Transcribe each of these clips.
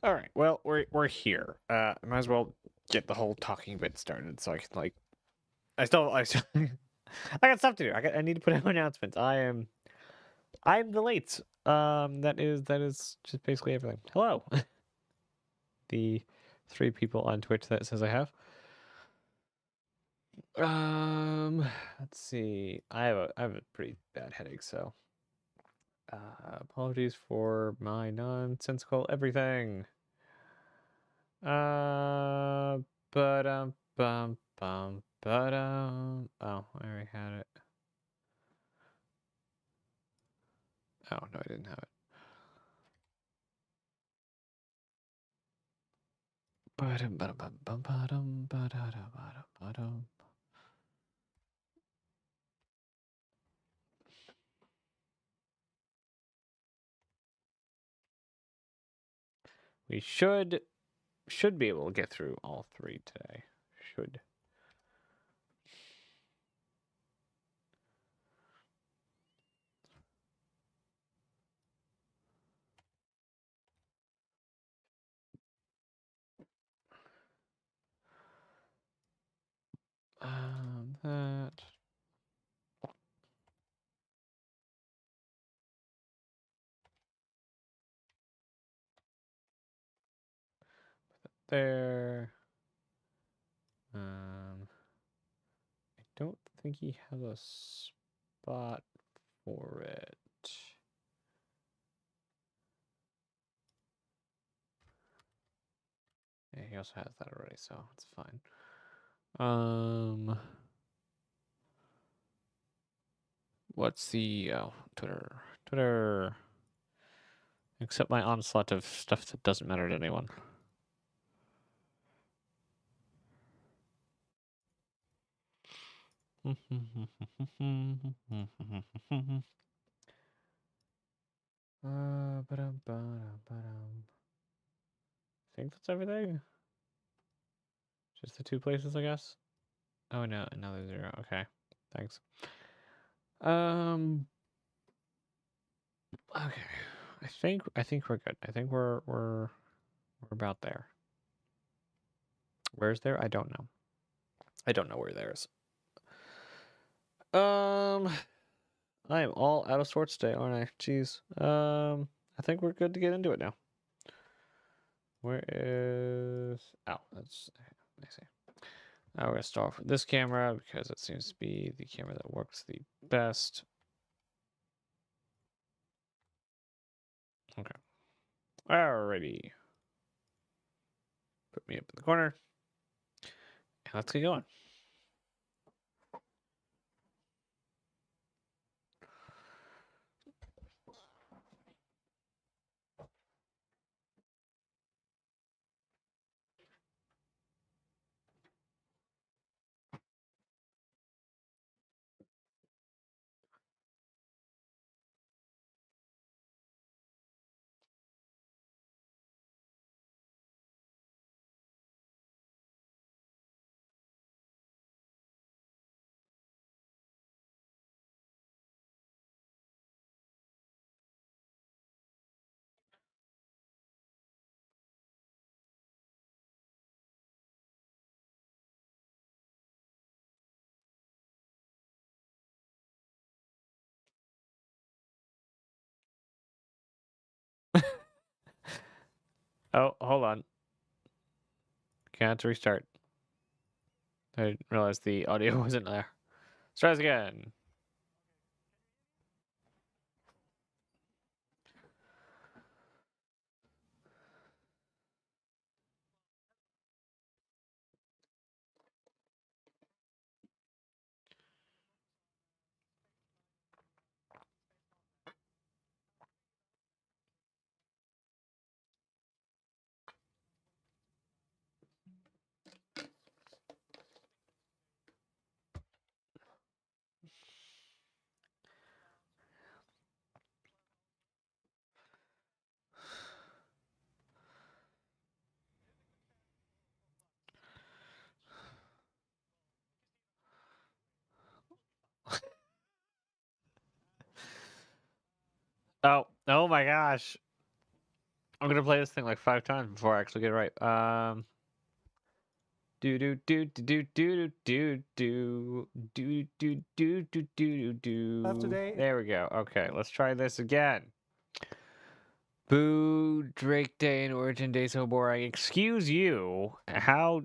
All right. Well, we're here. Might as well get the whole talking bit started, so I can like. I still I got stuff to do. I need to put out announcements. I'm the late. That is just basically everything. Hello, the 3 people on Twitch that says I have. Let's see. I have a pretty bad headache, so apologies for my nonsensical everything. But oh, I already had it. Oh no, I didn't have it. We should be able to get through all 3 today. Should. That. There. I don't think he has a spot for it. Yeah, he also has that already, so it's fine. What's the Twitter? Twitter. Except my onslaught of stuff that doesn't matter to anyone. I think that's everything. Just the 2 places, I guess. Oh no, another 0. Okay, thanks. Okay. I think we're good. I think we're about there. Where's there? I don't know. I don't know where there is. I am all out of sorts today, aren't I? Jeez. I think we're good to get into it now. Where is? Oh, that's. I see. Now we're gonna start off with this camera because it seems to be the camera that works the best. Okay. Alrighty. Put me up in the corner. And let's get going. Oh, hold on. Can't restart. I didn't realize the audio wasn't there. Let's try this again. Oh my gosh. I'm gonna play this thing like 5 times before I actually get it right. Do do do do do do do do do do do do do. Today. There we go. Okay, let's try this again. Boo! Drake Day and Origin Day so boring. Excuse you. How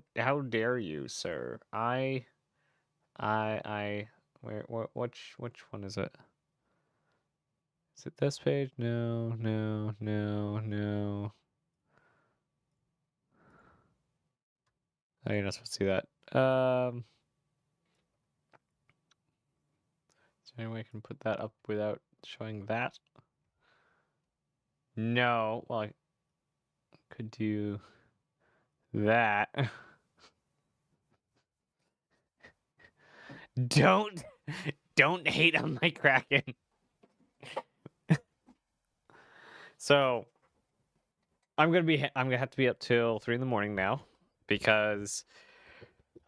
dare you, sir? Where which one is it? Is it this page? No, no, no, no. Oh, you're not supposed to see that. Is there any way I can put that up without showing that? No. Well, I could do that. Don't hate on my Kraken. So I'm gonna have to be up till 3 in the morning now because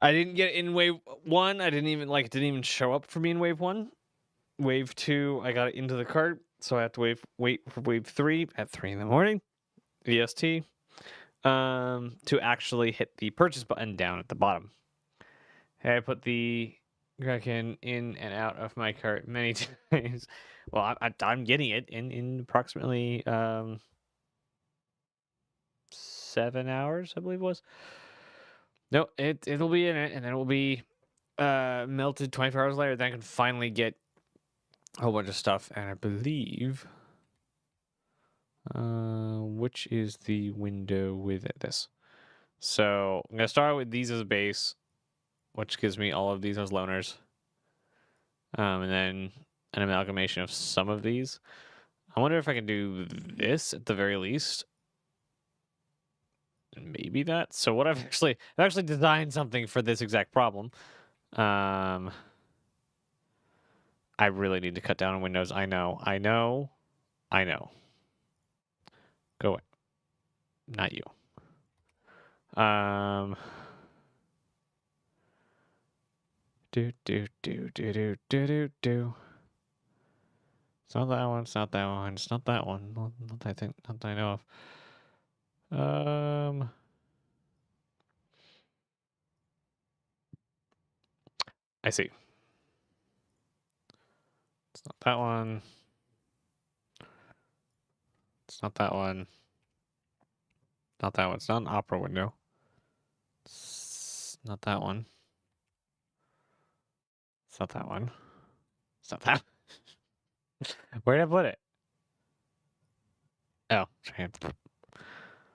I didn't get in wave 1. I didn't even show up for me in wave 1. Wave 2, I got it into the cart, so I have to wait for wave 3 at 3 in the morning, EST, to actually hit the purchase button down at the bottom. I put the Kraken in and out of my cart many times. Well, I'm getting it in approximately 7 hours, I believe it was. No, it'll be in it, and then it will be melted 24 hours later. Then I can finally get a whole bunch of stuff, and I believe which is the window with this. So I'm gonna start with these as a base, which gives me all of these as loaners, and then an amalgamation of some of these. I wonder if I can do this at the very least. Maybe that. So what I've actually designed something for this exact problem. I really need to cut down on windows. I know. Go away. Not you. Do. It's not that one. It's not that one. It's not that one. Not that I know of. I see. It's not that one. It's not that one. Not that one. It's not an opera window. It's not that one. It's not that one. It's not that. Where did I put it? Oh,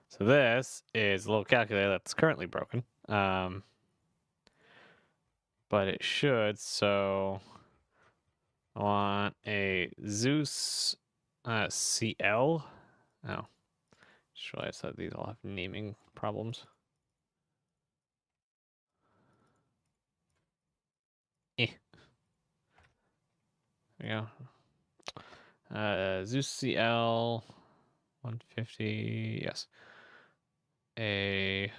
so this is a little calculator that's currently broken. But it should. So I want a Zeus CL. Oh, just realized that these all have naming problems. There we go. Zeus CL 150. Yes. A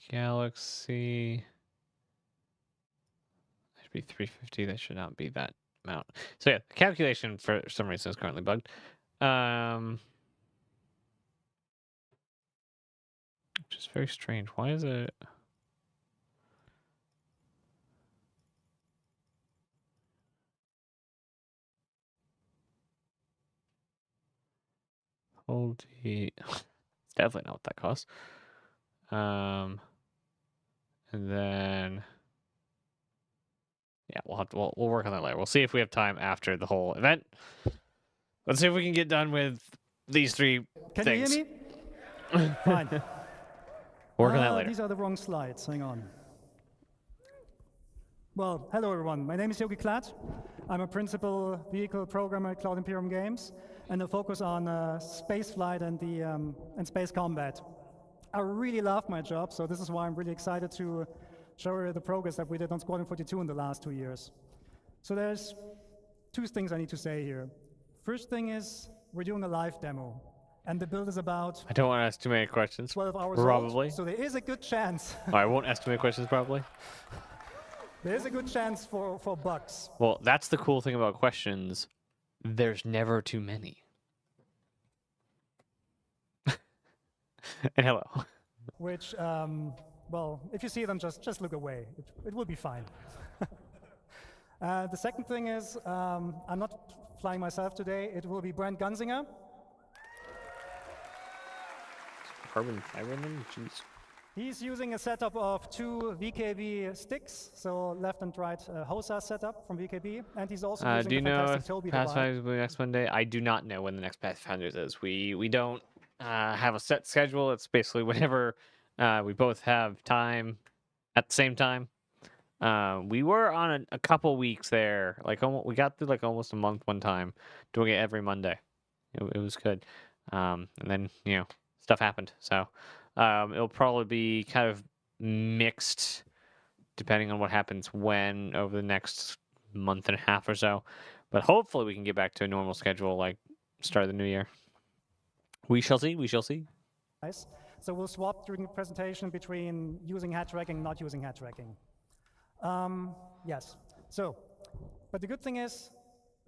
Galaxy. That should be 350. That should not be that amount. So yeah, the calculation for some reason is currently bugged. Which is very strange. Why is it? Hold the. It's definitely not what that costs. And then. Yeah, we'll work on that later. We'll see if we have time after the whole event. Let's see if we can get done with these 3 things. You hear me? Fine. Work on that later. These are the wrong slides. Hang on. Well, hello everyone. My name is Yogi Klatt. I'm a principal vehicle programmer at Cloud Imperium Games, and I focus on space flight and space combat. I really love my job, so this is why I'm really excited to show you the progress that we did on Squadron 42 in the last 2 years. So there's 2 things I need to say here. First thing is, we're doing a live demo, and the build is about... I don't want to ask too many questions. 12 hours probably. Old, so there is a good chance. I won't ask too many questions, probably. There is a good chance for bugs. Well, that's the cool thing about questions. There's never too many. And hello. which, well, if you see them, just look away. It will be fine. The second thing is, I'm not flying myself today. It will be Brent Gunzinger. Carbon fiber in them? Jeez. He's using a setup of 2 VKB sticks, so left and right HOSA setup from VKB, and he's also using Do you the know fantastic if Toby device. Pathfinders will be next Monday? I do not know when the next Pathfinders is. We don't have a set schedule. It's basically whenever we both have time at the same time. We were on a couple weeks there. Like we got through like almost a month one time, doing it every Monday. It was good. And then stuff happened. So it'll probably be kind of mixed depending on what happens when over the next month and a half or so. But hopefully we can get back to a normal schedule like start of the new year. We shall see. We shall see. Nice. So we'll swap during the presentation between using head tracking and not using head tracking. Yes. So, but the good thing is,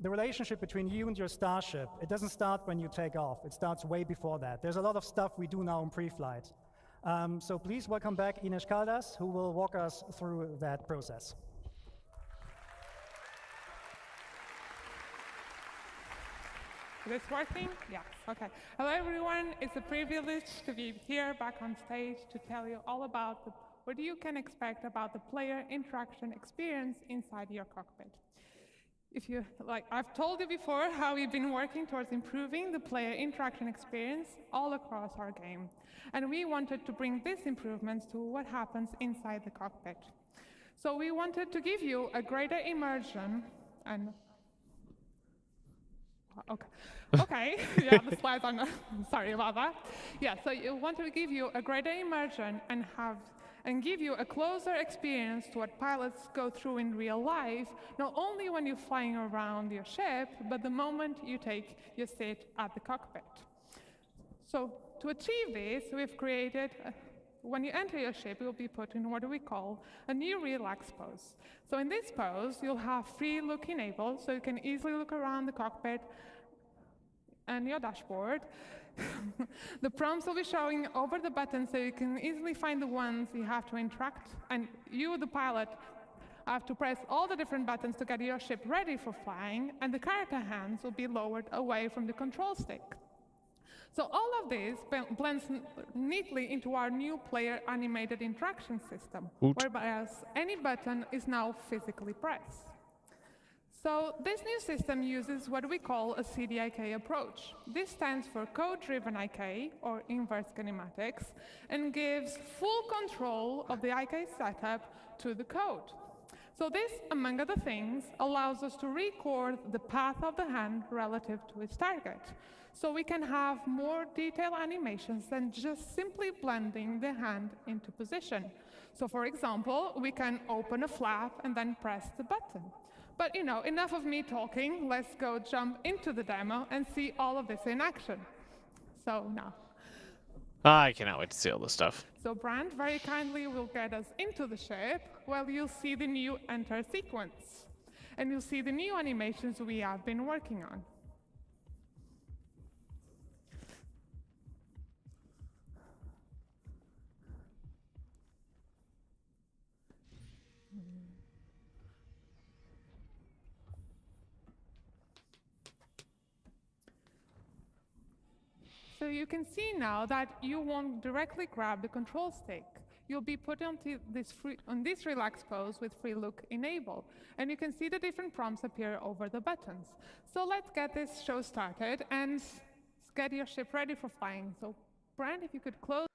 the relationship between you and your starship, it doesn't start when you take off. It starts way before that. There's a lot of stuff we do now in pre-flight. So please welcome back Ines Caldas, who will walk us through that process. Is this working? Yes, okay. Hello everyone, it's a privilege to be here back on stage to tell you all about what you can expect about the player interaction experience inside your cockpit. I've told you before how we've been working towards improving the player interaction experience all across our game. And we wanted to bring these improvements to what happens inside the cockpit. So we wanted to give you a greater immersion and Okay. Yeah, the slides are not, sorry about that. Yeah, so you want to give you a greater immersion and give you a closer experience to what pilots go through in real life, not only when you're flying around your ship, but the moment you take your seat at the cockpit. So to achieve this, we've created when you enter your ship, you'll be put in what we call a new relax pose. So in this pose, you'll have free look enabled, so you can easily look around the cockpit and your dashboard. The prompts will be showing over the buttons, so you can easily find the ones you have to interact. And you, the pilot, have to press all the different buttons to get your ship ready for flying, and the character hands will be lowered away from the control stick. So all of this blends neatly into our new player animated interaction system, whereas any button is now physically pressed. So this new system uses what we call a CDIK approach. This stands for code-driven IK, or inverse kinematics, and gives full control of the IK setup to the code. So this, among other things, allows us to record the path of the hand relative to its target. So we can have more detailed animations than just simply blending the hand into position. So for example, we can open a flap and then press the button. But enough of me talking, let's go jump into the demo and see all of this in action. So now. I cannot wait to see all this stuff. So Brand very kindly will get us into the ship while you'll see the new enter sequence. And you'll see the new animations we have been working on. So you can see now that you won't directly grab the control stick. You'll be put on this relaxed pose with free look enabled. And you can see the different prompts appear over the buttons. So let's get this show started and get your ship ready for flying. So Brand, if you could close.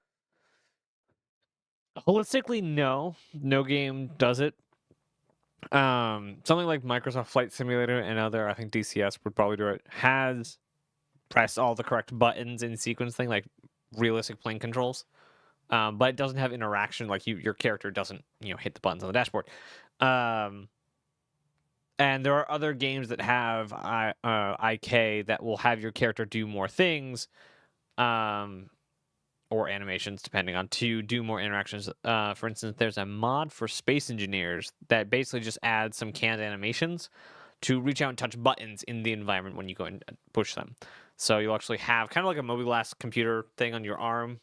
Holistically, no game does it. Something like Microsoft Flight Simulator and other, I think DCS would probably do it, has press all the correct buttons in sequence thing, like realistic plane controls. But it doesn't have interaction, like your character doesn't, hit the buttons on the dashboard. And there are other games that have IK that will have your character do more things, or animations, depending on, to do more interactions. For instance, there's a mod for Space Engineers that basically just adds some canned animations to reach out and touch buttons in the environment when you go and push them. So you'll actually have kind of like a mobiGlas computer thing on your arm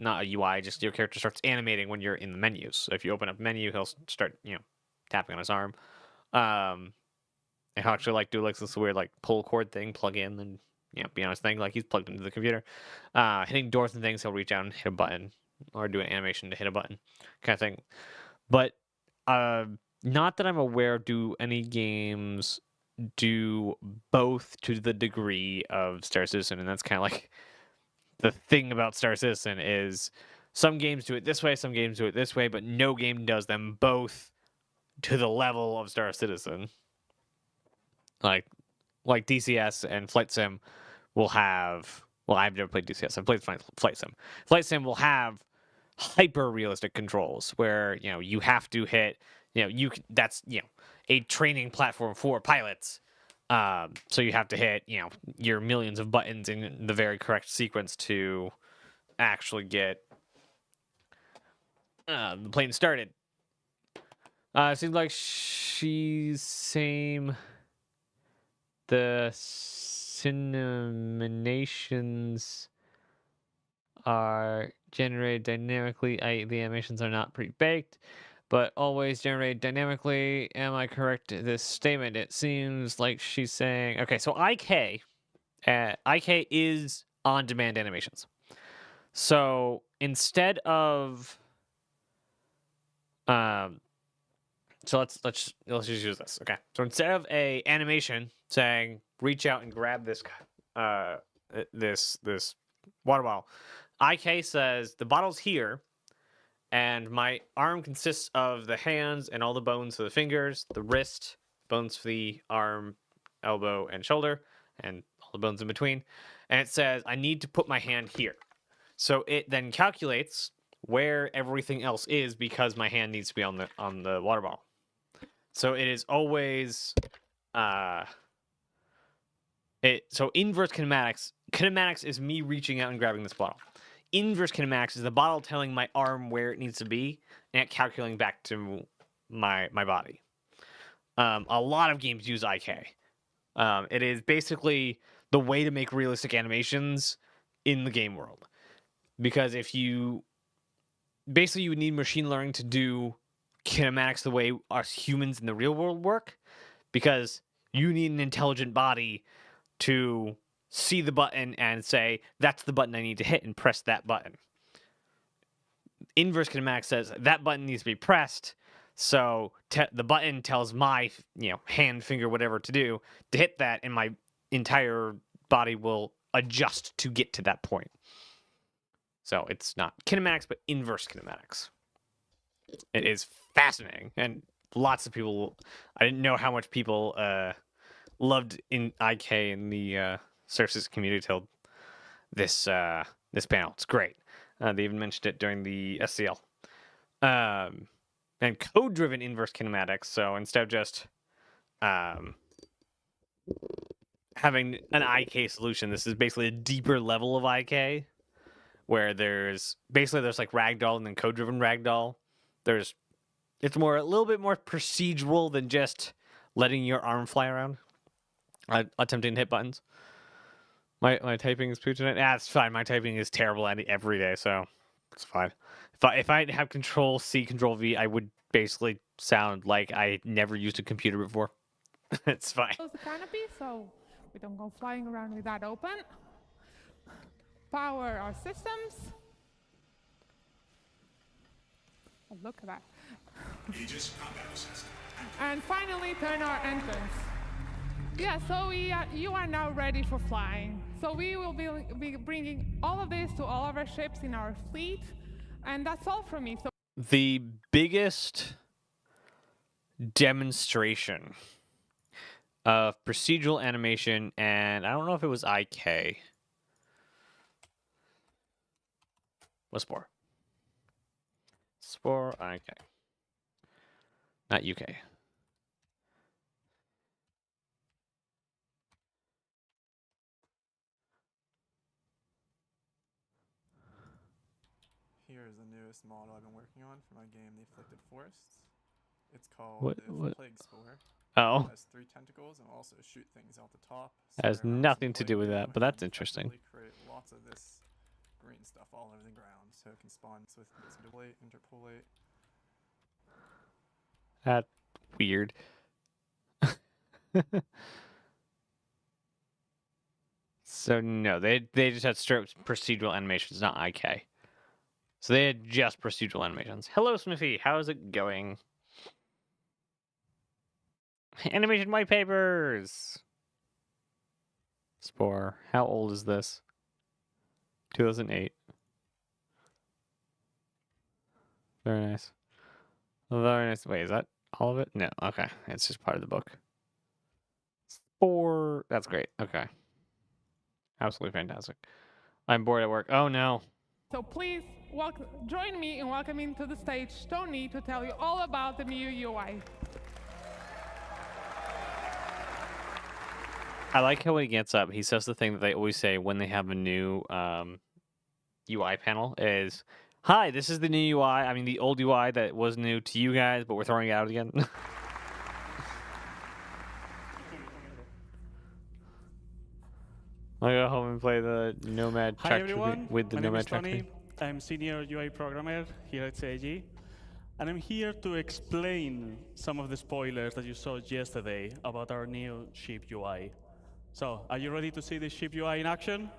not a UI, just your character starts animating when you're in the menus. So if you open up menu, he'll start, tapping on his arm. And he'll actually like do like this weird like pull cord thing, plug in, and be on his thing like he's plugged into the computer. Hitting doors and things, he'll reach out and hit a button or do an animation to hit a button, kind of thing. But not that I'm aware, do any games do both to the degree of Star Citizen, and that's kind of like the thing about Star Citizen is some games do it this way, some games do it this way, but no game does them both to the level of Star Citizen. Like DCS and Flight Sim will have. Well, I've never played DCS. I've played Flight Sim. Flight Sim will have hyper realistic controls where you have to hit. That's a training platform for pilots. So you have to hit your millions of buttons in the very correct sequence to actually get the plane started. Seems like she's same. The cinemations are generated dynamically. The animations are not pre-baked, but always generated dynamically. Am I correct in this statement? It seems like she's saying... Okay, so IK is on-demand animations. So instead of... So let's just use this. Okay. So instead of a animation saying reach out and grab this this water bottle, IK says the bottle's here, and my arm consists of the hands and all the bones of the fingers, the wrist, bones for the arm, elbow, and shoulder, and all the bones in between. And it says I need to put my hand here. So it then calculates where everything else is because my hand needs to be on the water bottle. So it is always so inverse kinematics. Kinematics is me reaching out and grabbing this bottle. Inverse kinematics is the bottle telling my arm where it needs to be and it calculating back to my body. A lot of games use IK. It is basically the way to make realistic animations in the game world. Because if you would need machine learning to do kinematics the way us humans in the real world work, because you need an intelligent body to see the button and say, that's the button I need to hit, and press that button. Inverse kinematics says that button needs to be pressed, so the button tells my hand, finger, whatever to do to hit that, and my entire body will adjust to get to that point. So it's not kinematics, but inverse kinematics. It is fascinating, and lots of people. I didn't know how much people loved in IK in the Surface community till this panel. It's great. They even mentioned it during the SCL. And code-driven inverse kinematics. So instead of just having an IK solution, this is basically a deeper level of IK, where there's like ragdoll and then code-driven ragdoll. It's a little bit more procedural than just letting your arm fly around, attempting to hit buttons. My typing is poo tonight. It's fine. My typing is terrible every day, so it's fine. If I have Control C, Control V, I would basically sound like I never used a computer before. It's fine. Close the canopy so we don't go flying around with that open. Power our systems. Oh, look at that. Aegis combat assist. And finally, turn our entrance. Yeah, so you are now ready for flying. So we will be bringing all of this to all of our ships in our fleet, and that's all from me. So the biggest demonstration of procedural animation, and I don't know if it was IK. What's Spore? Spore IK. Not UK. Here is the newest model I've been working on for my game, The Afflicted Forests. It's called What- the what- Plague Spore. Oh, It has 3 tentacles and will also shoot things out the top. Has spray around nothing some to do with plague that, doom, but that's and interesting. effectively create lots of this green stuff all over the ground, so it can spawn with interpolate, interpolate. That's weird. So no, they just had straight procedural animations, not IK. So they had just procedural animations. Hello, Smithy. How's it going? Animation white papers. Spore. How old is this? 2008. Very nice. Very nice. Wait, is that all of it? No. Okay. It's just part of the book. Spore. That's great. Okay. Absolutely fantastic. I'm bored at work. Oh, no. So please join me in welcoming to the stage Tony to tell you all about the new UI. I like how when he gets up, he says the thing that they always say when they have a new UI panel is, "Hi, this is the new UI. I mean, the old UI that was new to you guys, but we're throwing it out again." I'll go home and play the Nomad Hi track everyone, with the my name Nomad is track. Tony. I'm senior UI programmer here at CIG, and I'm here to explain some of the spoilers that you saw yesterday about our new ship UI. So, are you ready to see the ship UI in action?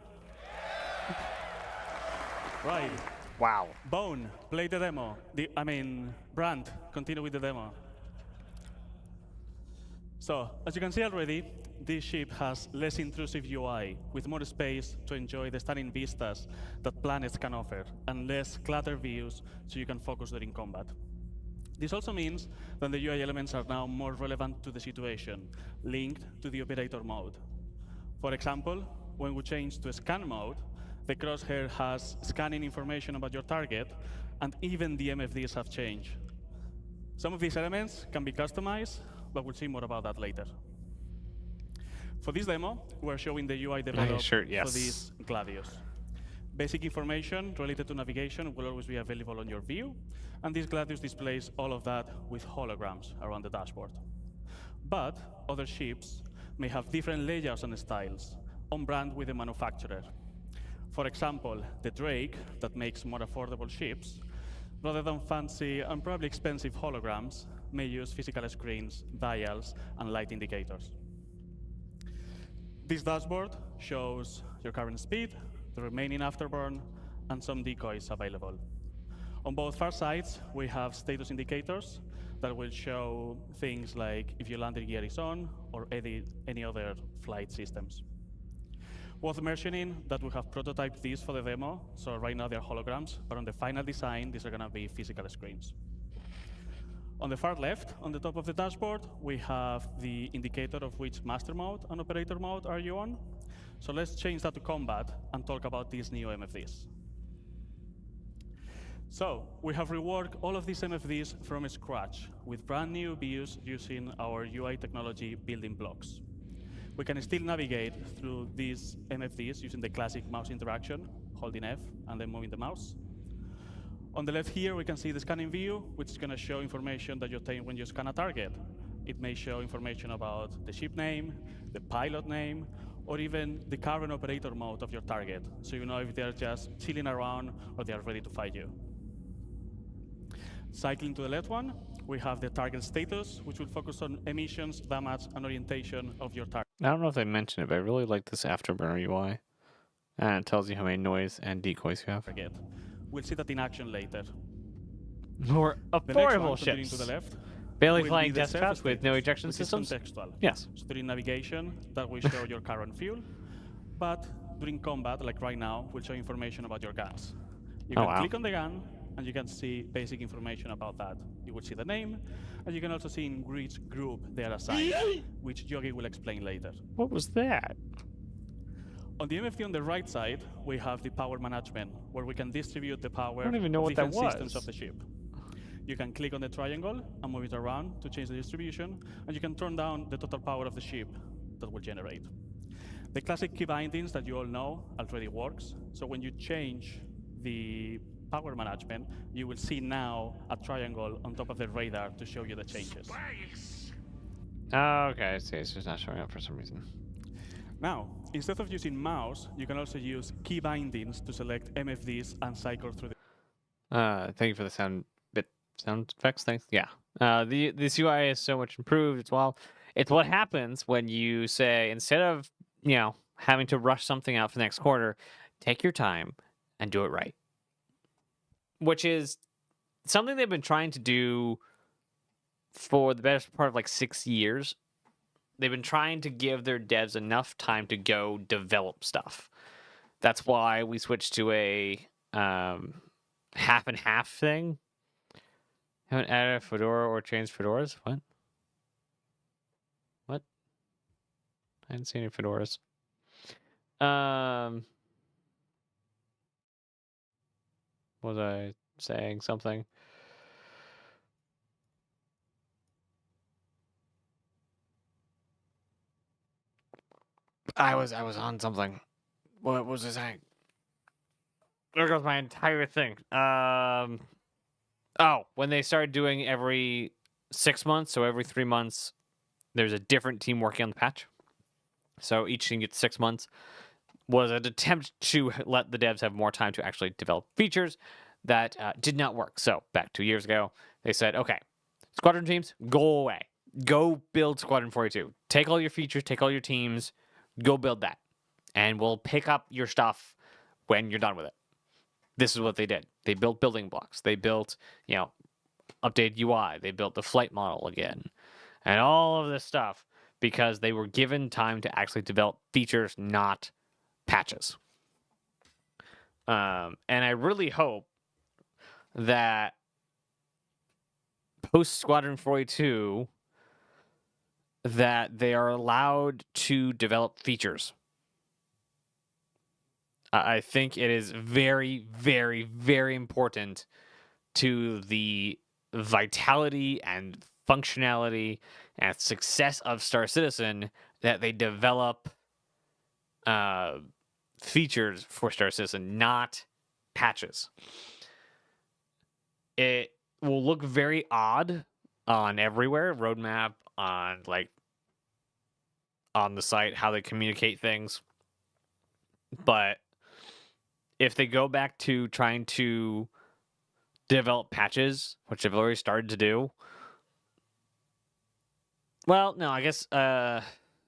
Right. Wow. Bone, play the demo. Brand, continue with the demo. So, as you can see already, this ship has less intrusive UI, with more space to enjoy the stunning vistas that planets can offer, and less cluttered views so you can focus during combat. This also means that the UI elements are now more relevant to the situation, linked to the operator mode. For example, when we change to scan mode, the crosshair has scanning information about your target, and even the MFDs have changed. Some of these elements can be customized, but we'll see more about that later. For this demo, we're showing the UI developed for this Gladius. Basic information related to navigation will always be available on your view, and this Gladius displays all of that with holograms around the dashboard. But other ships may have different layouts and styles, on brand with the manufacturer. For example, the Drake, that makes more affordable ships, rather than fancy and probably expensive holograms, may use physical screens, dials, and light indicators. This dashboard shows your current speed, the remaining afterburn, and some decoys available. On both far sides, we have status indicators that will show things like if your landing gear is on or any other flight systems. Worth mentioning that we have prototyped these for the demo, so right now they're holograms, but on the final design, these are going to be physical screens. On the far left, on the top of the dashboard, we have the indicator of which master mode and operator mode are you on. So let's change that to combat and talk about these new MFDs. So we have reworked all of these MFDs from scratch with brand new views using our UI technology building blocks. We can still navigate through these MFDs using the classic mouse interaction, holding F and then moving the mouse. On the left here, we can see the scanning view, which is going to show information that you obtain when you scan a target. It may show information about the ship name, the pilot name, or even the current operator mode of your target, so you know if they're just chilling around or they are ready to fight you. Cycling to the left one, we have the target status, which will focus on emissions, damage, and orientation of your target. I don't know if they mentioned it, but I really like this Afterburner UI. And it tells you how many noise and decoys you have. We'll see that in action later. More affordable ships. To the left, Barely will flying be the test traps surface with no stage, ejection which is systems. Contextual. Yes. So during navigation, that will show your current fuel. But during combat, like right now, will show information about your guns. You can click on the gun, and you can see basic information about that. You will see the name, and you can also see in which group they are assigned, which Yogi will explain later. What was that? On the MFD on the right side, we have the power management, where we can distribute the power I don't even know of what that different systems was. of the ship. You can click on the triangle and move it around to change the distribution, and you can turn down the total power of the ship that will generate. The classic key bindings that you all know already works, so when you change the power management, you will see now a triangle on top of the radar to show you the changes. Oh, okay, I see. It's just not showing up for some reason. Now, instead of using mouse, you can also use key bindings to select MFDs and cycle through the Thank you for the sound effects. Thanks. Yeah. This UI is so much improved. It's what happens when you say, instead of having to rush something out for the next quarter, take your time and do it right. Which is something they've been trying to do for the best part of like 6 years. They've been trying to give their devs enough time to go develop stuff. That's why we switched to a half and half thing. Haven't added a Fedora or changed fedoras? What? I didn't see any fedoras. Was I saying something? I was on something. What was I saying? There goes my entire thing. Oh, when they started doing every 6 months, so every 3 months, there's a different team working on the patch. So each team gets 6 months. Was an attempt to let the devs have more time to actually develop features that did not work. So back 2 years ago, they said, okay, squadron teams, go away. Go build Squadron 42. Take all your features, take all your teams, go build that. And we'll pick up your stuff when you're done with it. This is what they did. They built building blocks. They built, updated UI. They built the flight model again. And all of this stuff because they were given time to actually develop features, not patches. And I really hope that post Squadron 42 that they are allowed to develop features. I think it is very, very, very important to the vitality and functionality and success of Star Citizen that they develop features for Star Citizen, not patches. It will look very odd on everywhere, roadmap, on the site, how they communicate things. But if they go back to trying to develop patches, which they've already started to do, well, no, I guess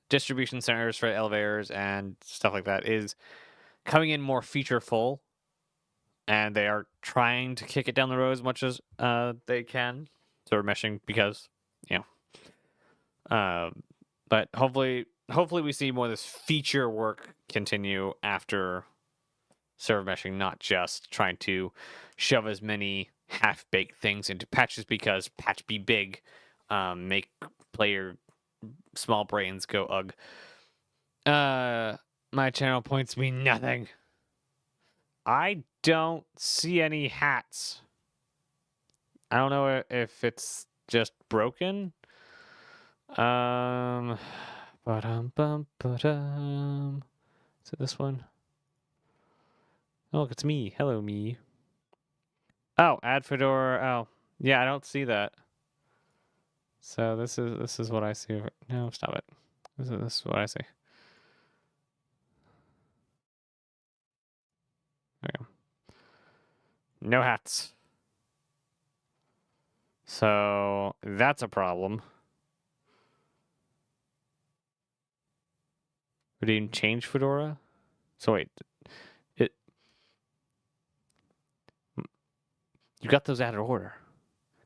distribution centers for elevators and stuff like that is coming in more feature full, and they are trying to kick it down the road as much as they can. So we're meshing because, but hopefully we see more of this feature work continue after server meshing, not just trying to shove as many half-baked things into patches because patch be big, make player small brains go ugh. My channel points mean nothing. I don't see any hats. I don't know if it's just broken. Ba-dum, bum, ba-dum. Is it this one? Oh, look, it's me. Hello, me. Oh, add Fedora. Oh, yeah, I don't see that. So this is what I see. No, stop it. This is what I see. There we go. No hats. So that's a problem. We didn't change Fedora. So wait, you got those out of order.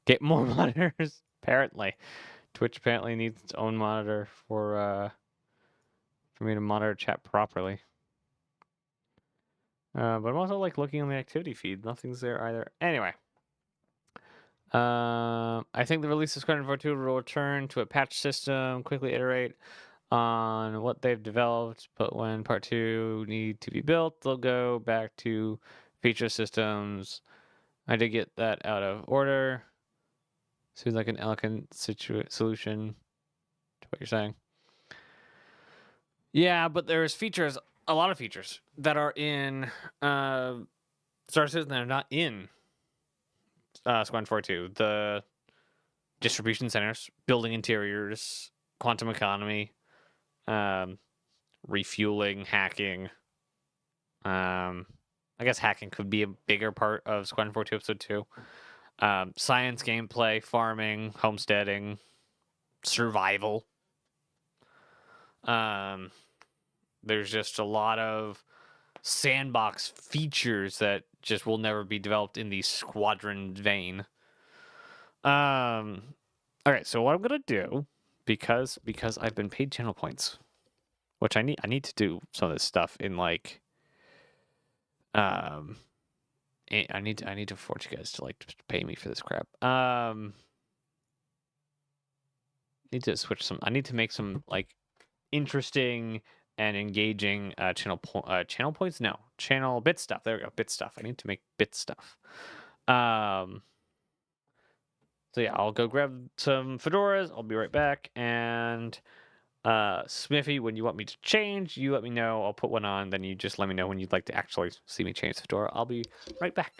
Get more monitors. Apparently, Twitch apparently needs its own monitor for me to monitor chat properly. But I'm also looking on the activity feed. Nothing's there either. Anyway, I think the release of Squadron 42 will return to a patch system, quickly iterate on what they've developed, but when part 2 need to be built, they'll go back to feature systems. I did get that out of order. Seems like an elegant solution to what you're saying. Yeah, but there's features, a lot of features that are in Star Citizen that are not in Squadron 42. The distribution centers, building interiors, quantum economy, refueling, hacking. I guess hacking could be a bigger part of Squadron 42 Episode 2. Science gameplay, farming, homesteading, survival. There's just a lot of sandbox features that just will never be developed in the Squadron vein. All right, so what I'm gonna do, because I've been paid channel points, which I need to do some of this stuff in like, I need to force you guys to like just pay me for this crap. Need to switch some. I need to make some like interesting and engaging channel points. No, channel bit stuff. There we go, bit stuff. I need to make bit stuff. So yeah, I'll go grab some fedoras. I'll be right back. And Smithy, when you want me to change, you let me know. I'll put one on. Then you just let me know when you'd like to actually see me change the fedora. I'll be right back.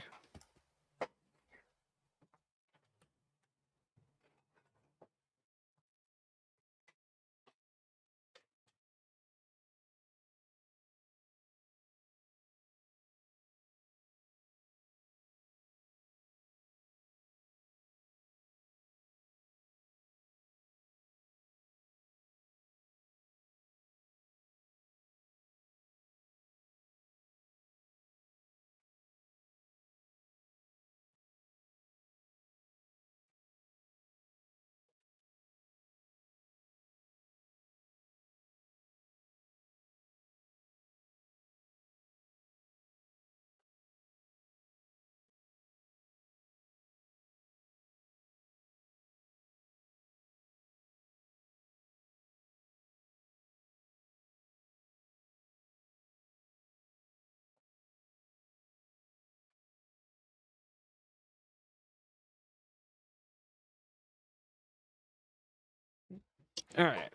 All right.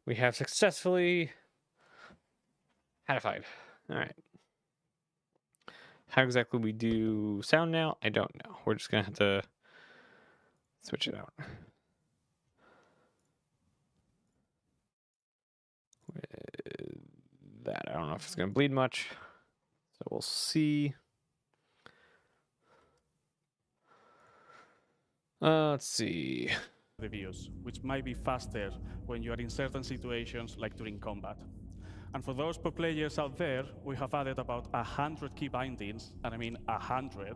We have successfully hatified. All right. How exactly we do sound now? I don't know. We're just going to have to switch it out. With that, I don't know if it's going to bleed much. So we'll see. Let's see. Reviews, which might be faster when you are in certain situations like during combat. And for those pro players out there, we have added about 100 key bindings, and I mean 100,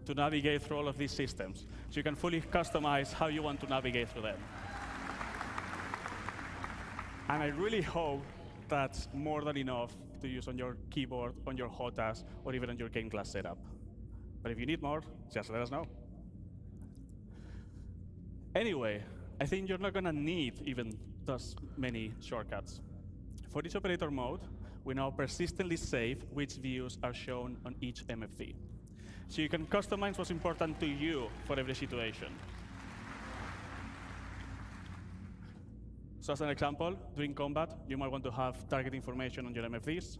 to navigate through all of these systems. So you can fully customize how you want to navigate through them. And I really hope that's more than enough to use on your keyboard, on your HOTAS, or even on your game class setup. But if you need more, just let us know. Anyway, I think you're not going to need even those many shortcuts. For each operator mode, we now persistently save which views are shown on each MFV. So you can customize what's important to you for every situation. So as an example, during combat, you might want to have target information on your MFVs,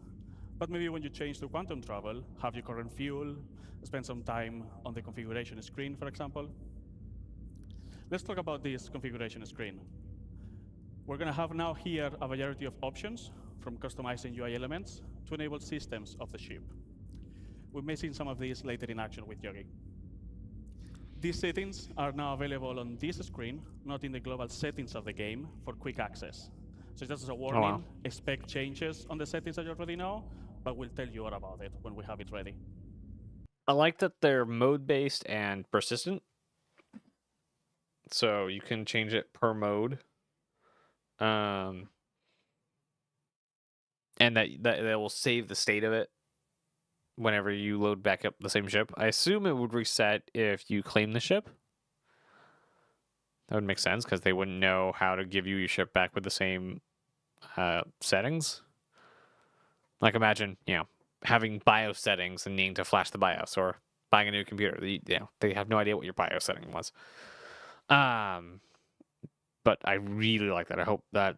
but maybe when you change to quantum travel, have your current fuel, spend some time on the configuration screen, for example. Let's talk about this configuration screen. We're going to have now here a variety of options, from customizing UI elements to enable systems of the ship. We may see some of these later in action with Yogi. These settings are now available on this screen, not in the global settings of the game, for quick access. So just as a warning, wow. Expect changes on the settings that you already know, but we'll tell you all about it when we have it ready. I like that they're mode-based and persistent. So you can change it per mode. And that will save the state of it whenever you load back up the same ship. I assume it would reset if you claim the ship. That would make sense, because they wouldn't know how to give you your ship back with the same settings. Like imagine, having BIOS settings and needing to flash the BIOS, or buying a new computer. They have no idea what your BIOS setting was. But I really like that. I hope that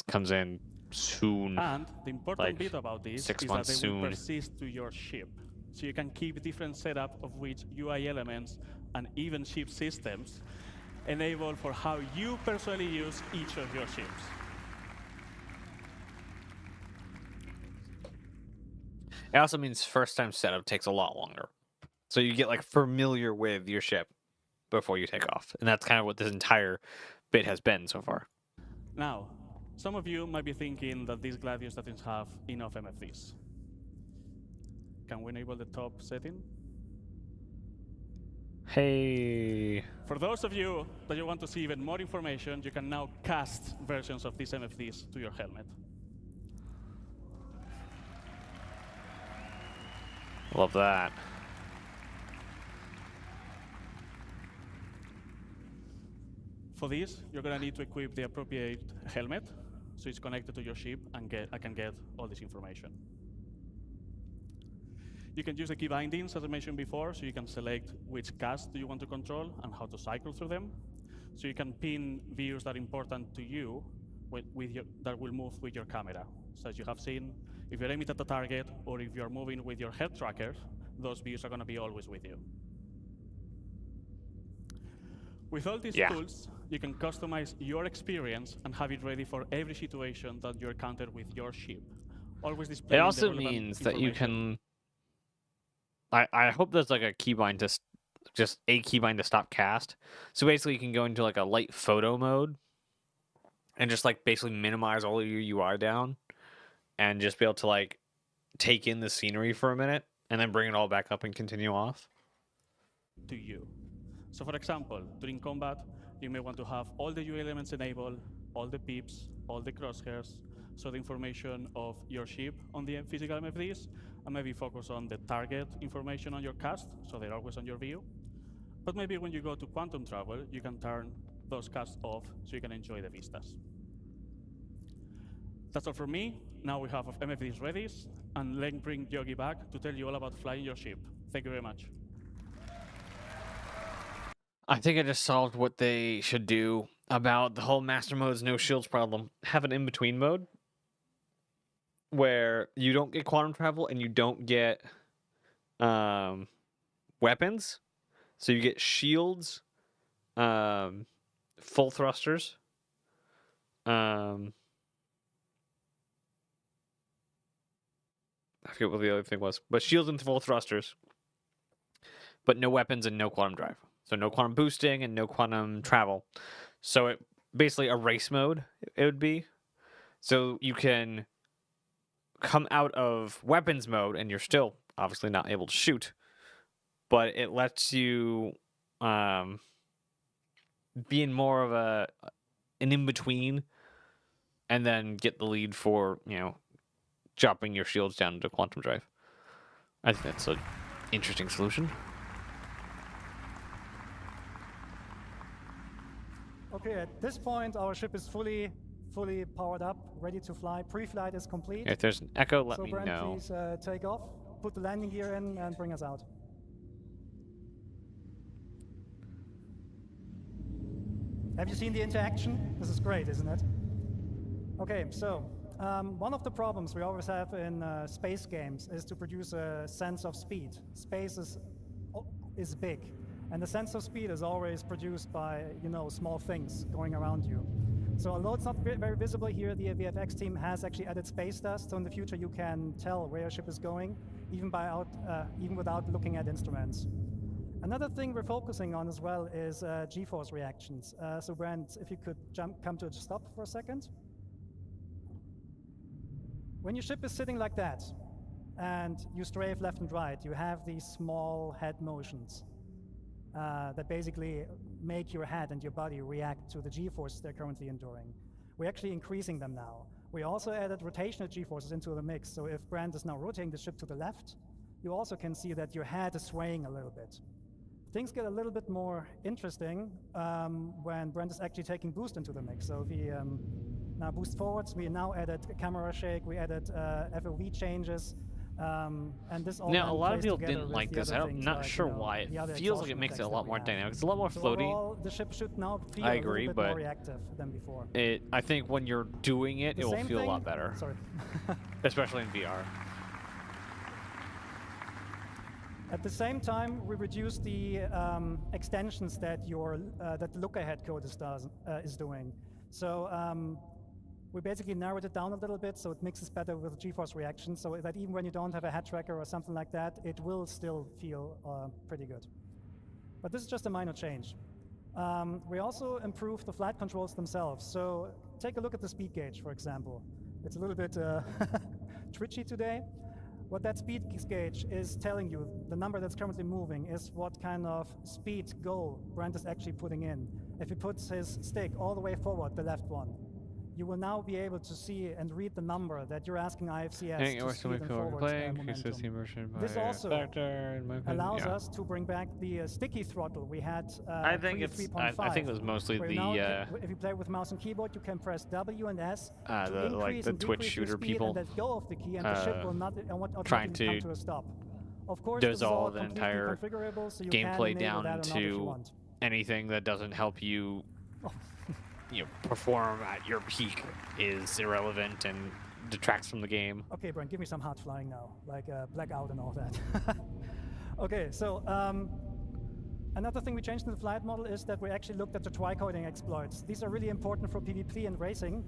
comes in soon. And the important bit about this is that they will persist to your ship. So you can keep different setup of which UI elements and even ship systems enable for how you personally use each of your ships. It also means first time setup takes a lot longer. So you get like familiar with your ship before you take off. And that's kind of what this entire bit has been so far. Now, some of you might be thinking that this Gladius doesn't have enough MFDs. Can we enable the top setting? Hey. For those of you that you want to see even more information, you can now cast versions of these MFDs to your helmet. Love that. For this, you're going to need to equip the appropriate helmet, so it's connected to your ship and I can get all this information. You can use the key bindings, as I mentioned before, so you can select which cast do you want to control and how to cycle through them. So you can pin views that are important to you that will move with your camera. So as you have seen, if you're aiming at the target or if you're moving with your head tracker, those views are going to be always with you. With all these tools, you can customize your experience and have it ready for every situation that you encounter with your ship. Always display. It also means that you can. I hope there's like a keybind to just a keybind to stop cast. So basically, you can go into like a light photo mode and just like basically minimize all of your UI down and just be able to like take in the scenery for a minute and then bring it all back up and continue off. To you. So for example, during combat, you may want to have all the UI elements enabled, all the pips, all the crosshairs, so the information of your ship on the physical MFDs, and maybe focus on the target information on your cast, so they're always on your view. But maybe when you go to quantum travel, you can turn those casts off so you can enjoy the vistas. That's all from me. Now we have MFDs ready, and let's bring Yogi back to tell you all about flying your ship. Thank you very much. I think I just solved what they should do about the whole master mode's no shields problem. Have an in-between mode where you don't get quantum travel and you don't get weapons. So you get shields, full thrusters, I forget what the other thing was, but shields and full thrusters, but no weapons and no quantum drive. So no quantum boosting and no quantum travel. So it basically a race mode it would be. So you can come out of weapons mode and you're still obviously not able to shoot, but it lets you be in more of an in-between and then get the lead for, dropping your shields down into quantum drive. I think that's an interesting solution. Okay, at this point, our ship is fully powered up, ready to fly. Pre-flight is complete. If there's an echo, let me Brent, know. please take off, put the landing gear in, and bring us out. Have you seen the interaction? This is great, isn't it? Okay, so one of the problems we always have in space games is to produce a sense of speed. Space is big. And the sense of speed is always produced by, small things going around you. So although it's not very visible here, the VFX team has actually added space dust. So in the future, you can tell where your ship is going, even without looking at instruments. Another thing we're focusing on as well is G-force reactions. So Brent, if you could come to a stop for a second. When your ship is sitting like that, and you strafe left and right, you have these small head motions. That basically make your head and your body react to the G-forces they're currently enduring. We're actually increasing them now. We also added rotational G-forces into the mix, so if Brent is now rotating the ship to the left, you also can see that your head is swaying a little bit. Things get a little bit more interesting when Brent is actually taking boost into the mix. So if we now boost forwards, we now added camera shake, we added FOV changes, and this all now, a lot of people didn't like this. I'm not sure why. It feels like it makes it a lot more dynamic. It's a lot more floaty. Overall, the ship should now feel I agree, a little bit but more reactive than before. I think when you're doing it, it will feel a lot better. Sorry. Especially in VR. At the same time, we reduced the extensions that that the look-ahead code is doing. So We basically narrowed it down a little bit so it mixes better with GeForce reaction, so that even when you don't have a head tracker or something like that, it will still feel pretty good. But this is just a minor change. We also improved the flight controls themselves. So take a look at the speed gauge, for example. It's a little bit twitchy today. What that speed gauge is telling you, the number that's currently moving, is what kind of speed goal Brent is actually putting in. If he puts his stick all the way forward, the left one, you will now be able to see and read the number that you're asking IFCS to speed and forward momentum. This also allows us to bring back the sticky throttle we had I think it's. I think it was mostly where the now if you play with mouse and keyboard, you can press W and S to the increase and Twitch decrease shooter the speed people and let go of the key, and the ship will not trying automatically come to to a stop. Of course, does this is all all the completely entire configurable, so you gameplay can enable down that or not if you to want. anything that doesn't help you, perform at your peak is irrelevant and detracts from the game. Okay, Brent, give me some hard flying now, like blackout and all that. Okay, so another thing we changed in the flight model is that we actually looked at the tricoding exploits. These are really important for PvP and racing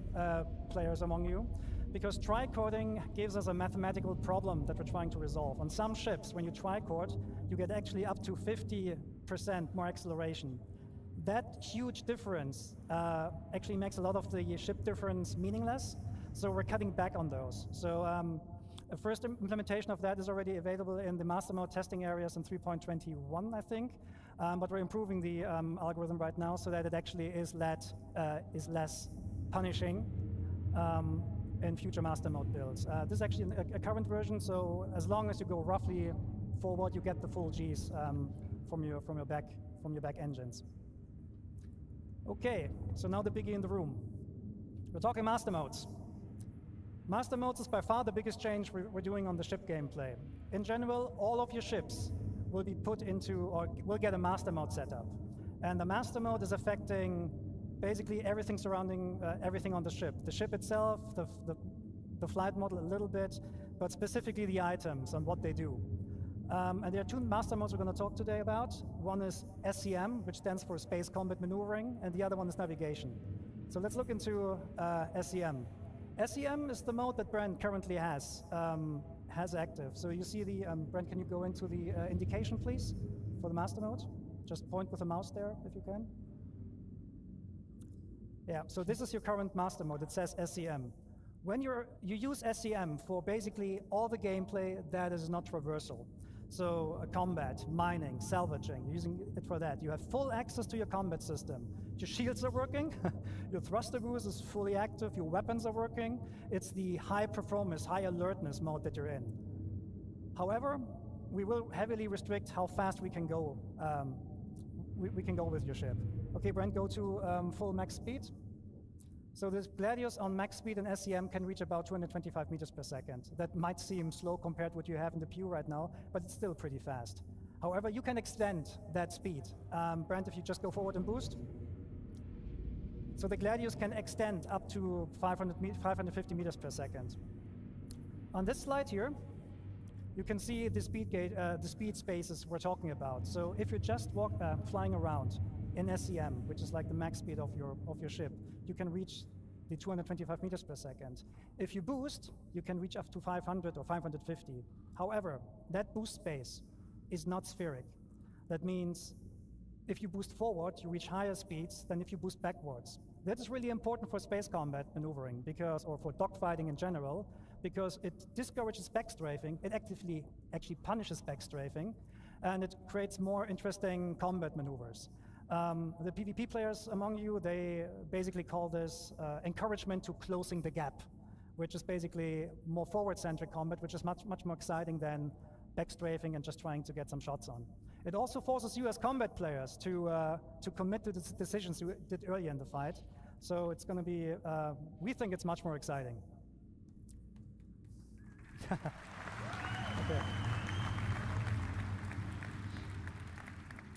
players among you, because tricoding gives us a mathematical problem that we're trying to resolve. On some ships, when you tricode, you get actually up to 50% more acceleration. That huge difference actually makes a lot of the ship difference meaningless, so we're cutting back on those. So a first implementation of that is already available in the master mode testing areas in 3.21, I think, but we're improving the algorithm right now so that it actually is less punishing in future master mode builds. This is actually a current version, so as long as you go roughly forward, you get the full Gs from your back engines. Okay, so now the biggie in the room. We're talking master modes. Master modes is by far the biggest change we're doing on the ship gameplay. In general, all of your ships will be put into, or will get a master mode setup. And the master mode is affecting basically everything surrounding everything on the ship. The ship itself, the flight model a little bit, but specifically the items and what they do. And there are two master modes we're going to talk today about. One is SCM, which stands for Space Combat Maneuvering, and the other one is Navigation. So let's look into SCM. SCM is the mode that Brent currently has active. So you see the, Brent, can you go into the indication, please, for the master mode? Just point with the mouse there, if you can. Yeah, so this is your current master mode. It says SCM. When you use SCM for basically all the gameplay that is not traversal. So combat, mining, salvaging, you're using it for that. You have full access to your combat system. Your shields are working, your thruster boost is fully active, your weapons are working. It's the high performance, high alertness mode that you're in. However, we will heavily restrict how fast we can go. We can go with your ship. Okay, Brent, go to full max speed. So this Gladius on max speed and SCM can reach about 225 meters per second. That might seem slow compared to what you have in the Pew right now, but it's still pretty fast. However, you can extend that speed. Brent, if you just go forward and boost. So the Gladius can extend up to 550 meters per second. On this slide here, you can see the speed spaces we're talking about. So if you're just flying around in SCM, which is like the max speed of your ship, you can reach the 225 meters per second. If you boost, you can reach up to 500 or 550. However, that boost space is not spheric. That means if you boost forward, you reach higher speeds than if you boost backwards. That is really important for space combat maneuvering, or for dogfighting in general, because it discourages backstrafing. It actively actually punishes backstrafing, and it creates more interesting combat maneuvers. The PvP players among you, they basically call this encouragement to closing the gap, which is basically more forward-centric combat, which is much more exciting than backstrafing and just trying to get some shots on. It also forces you as combat players to commit to the decisions you did earlier in the fight. So it's going to be, we think it's much more exciting. Okay.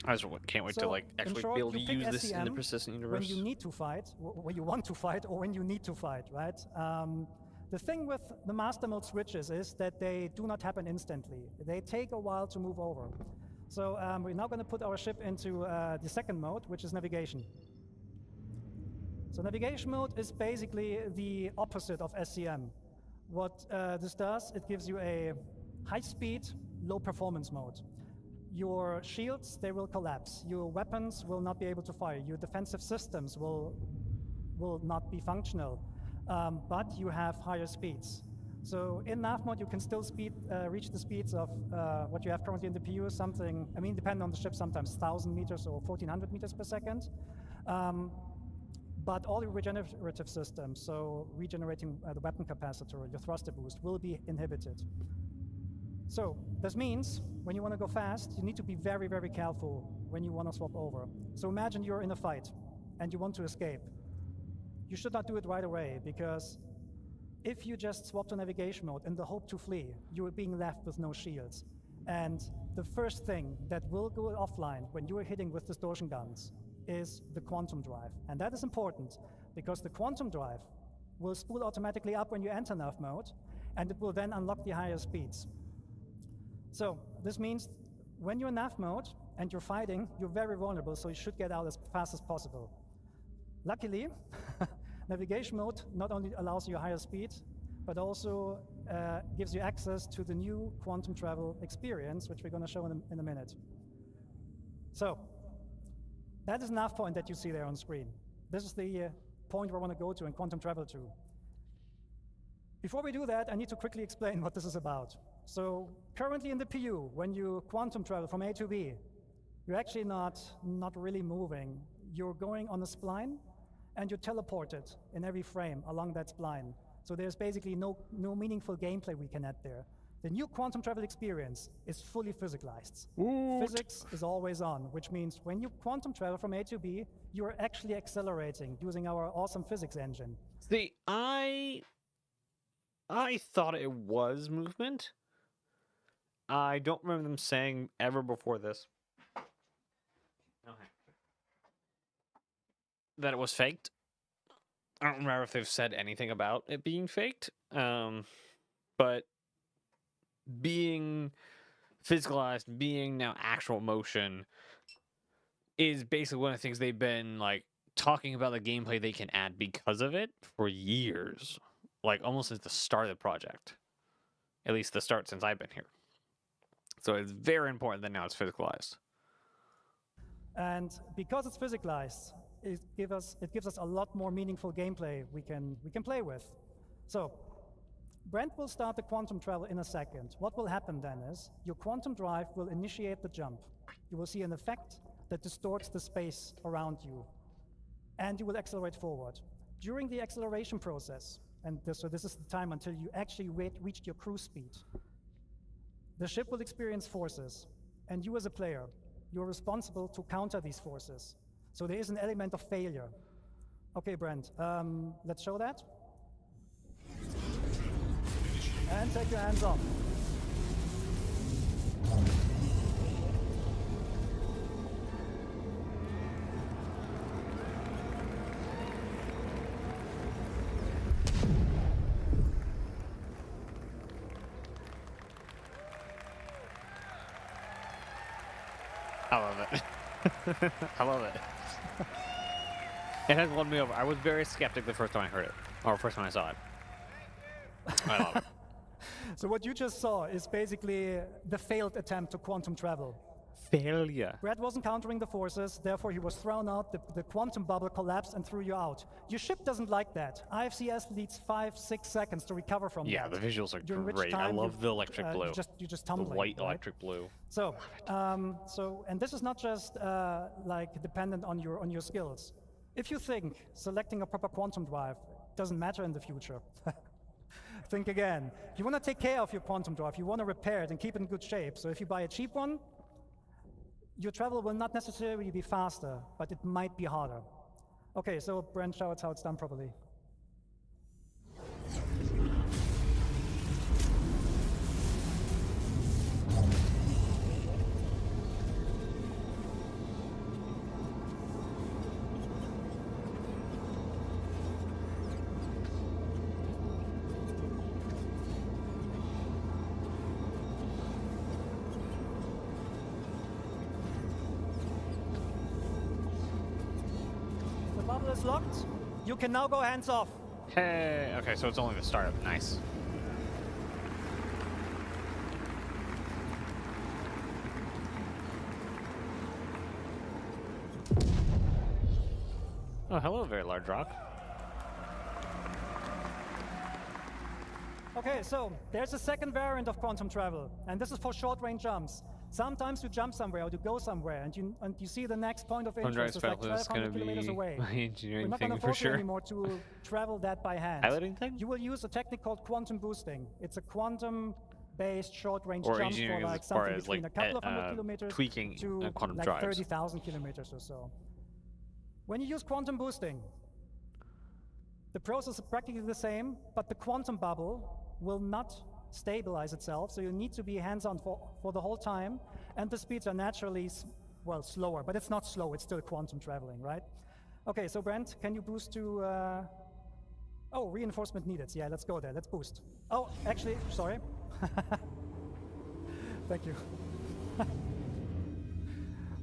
I just can't wait to actually be able to use this in the SCM persistent universe. when you need to fight, when you want to fight, or when you need to fight, right? The thing with the master mode switches is that they do not happen instantly. They take a while to move over. So we're now going to put our ship into the second mode, which is navigation. So navigation mode is basically the opposite of SCM. What this does, it gives you a high-speed, low-performance mode. Your shields, they will collapse. Your weapons will not be able to fire. Your defensive systems will not be functional, but you have higher speeds. So in nav mode, you can still reach the speeds of what you have currently in the PU, something, I mean, depending on the ship, sometimes 1,000 meters or 1,400 meters per second. But all your regenerative systems, so regenerating the weapon capacitor, your thruster boost, will be inhibited. So this means when you want to go fast, you need to be very, very careful when you want to swap over. So imagine you're in a fight and you want to escape. You should not do it right away, because if you just swap to navigation mode in the hope to flee, you are being left with no shields. And the first thing that will go offline when you are hitting with distortion guns is the quantum drive. And that is important, because the quantum drive will spool automatically up when you enter nav mode, and it will then unlock the higher speeds. So this means when you're in nav mode and you're fighting, you're very vulnerable, so you should get out as fast as possible. Luckily, navigation mode not only allows you a higher speed, but also gives you access to the new quantum travel experience, which we're going to show in a minute. So that is nav point that you see there on screen. This is the point we want to go to and quantum travel to. Before we do that, I need to quickly explain what this is about. So currently in the PU, when you quantum travel from A to B, you're actually not really moving. You're going on a spline, and you're teleported in every frame along that spline. So there's basically no meaningful gameplay we can add there. The new quantum travel experience is fully physicalized. Physics is always on, which means when you quantum travel from A to B, you're actually accelerating using our awesome physics engine. See, I thought it was movement. I don't remember them saying ever before this that it was faked. I don't remember if they've said anything about it being faked. But being physicalized, being now actual motion, is basically one of the things they've been like talking about the gameplay they can add because of it for years. Like almost since the start of the project. At least the start since I've been here. So it's very important that now it's physicalized. And because it's physicalized, it gives us a lot more meaningful gameplay we can play with. So Brent will start the quantum travel in a second. What will happen then is your quantum drive will initiate the jump. You will see an effect that distorts the space around you, and you will accelerate forward. During the acceleration process, and so this is the time until you actually reached your cruise speed, the ship will experience forces, and you as a player, you're responsible to counter these forces. So there is an element of failure. Okay, Brent, let's show that. And take your hands off. I love it. I love it. It has won me over. I was very skeptic the first time I heard it, or first time I saw it. I love it. So what you just saw is basically the failed attempt to quantum travel. Failure. Brad wasn't countering the forces, therefore he was thrown out, the quantum bubble collapsed and threw you out. Your ship doesn't like that. IFCS needs 5-6 seconds to recover from Yeah, that. the visuals are During which great. I time love the electric blue. You just The tumbling, white right? electric blue. So, and this is not just like dependent on your skills. If you think selecting a proper quantum drive doesn't matter in the future, think again. You want to take care of your quantum drive. You want to repair it and keep it in good shape. So if you buy a cheap one, your travel will not necessarily be faster, but it might be harder. Okay, so Brent, show us how it's done properly. The bubble is locked. You can now go hands off. Hey, okay, so it's only the startup. Nice. Oh, hello, very large rock. Okay, so there's a second variant of quantum travel, and this is for short-range jumps. Sometimes you jump somewhere or you go somewhere, and you see the next point of interest is like travel is going 1,200 to kilometers be away. my We're engineering not going thing to for force you sure. anymore to travel that by hand. Piloting thing? You will use a technique called quantum boosting. It's a quantum-based short-range Or jump for engineering like as far something as between like a couple of hundred kilometers tweaking to quantum like drives. 30,000 kilometers or so. When you use quantum boosting, the process is practically the same, but the quantum bubble will not stabilize itself, so you need to be hands-on for the whole time, and the speeds are naturally, well, slower, but it's not slow, it's still quantum traveling, right? Okay, so Brent, can you boost to, oh, reinforcement needed. Yeah, let's go there, let's boost. Oh, actually, sorry. Thank you.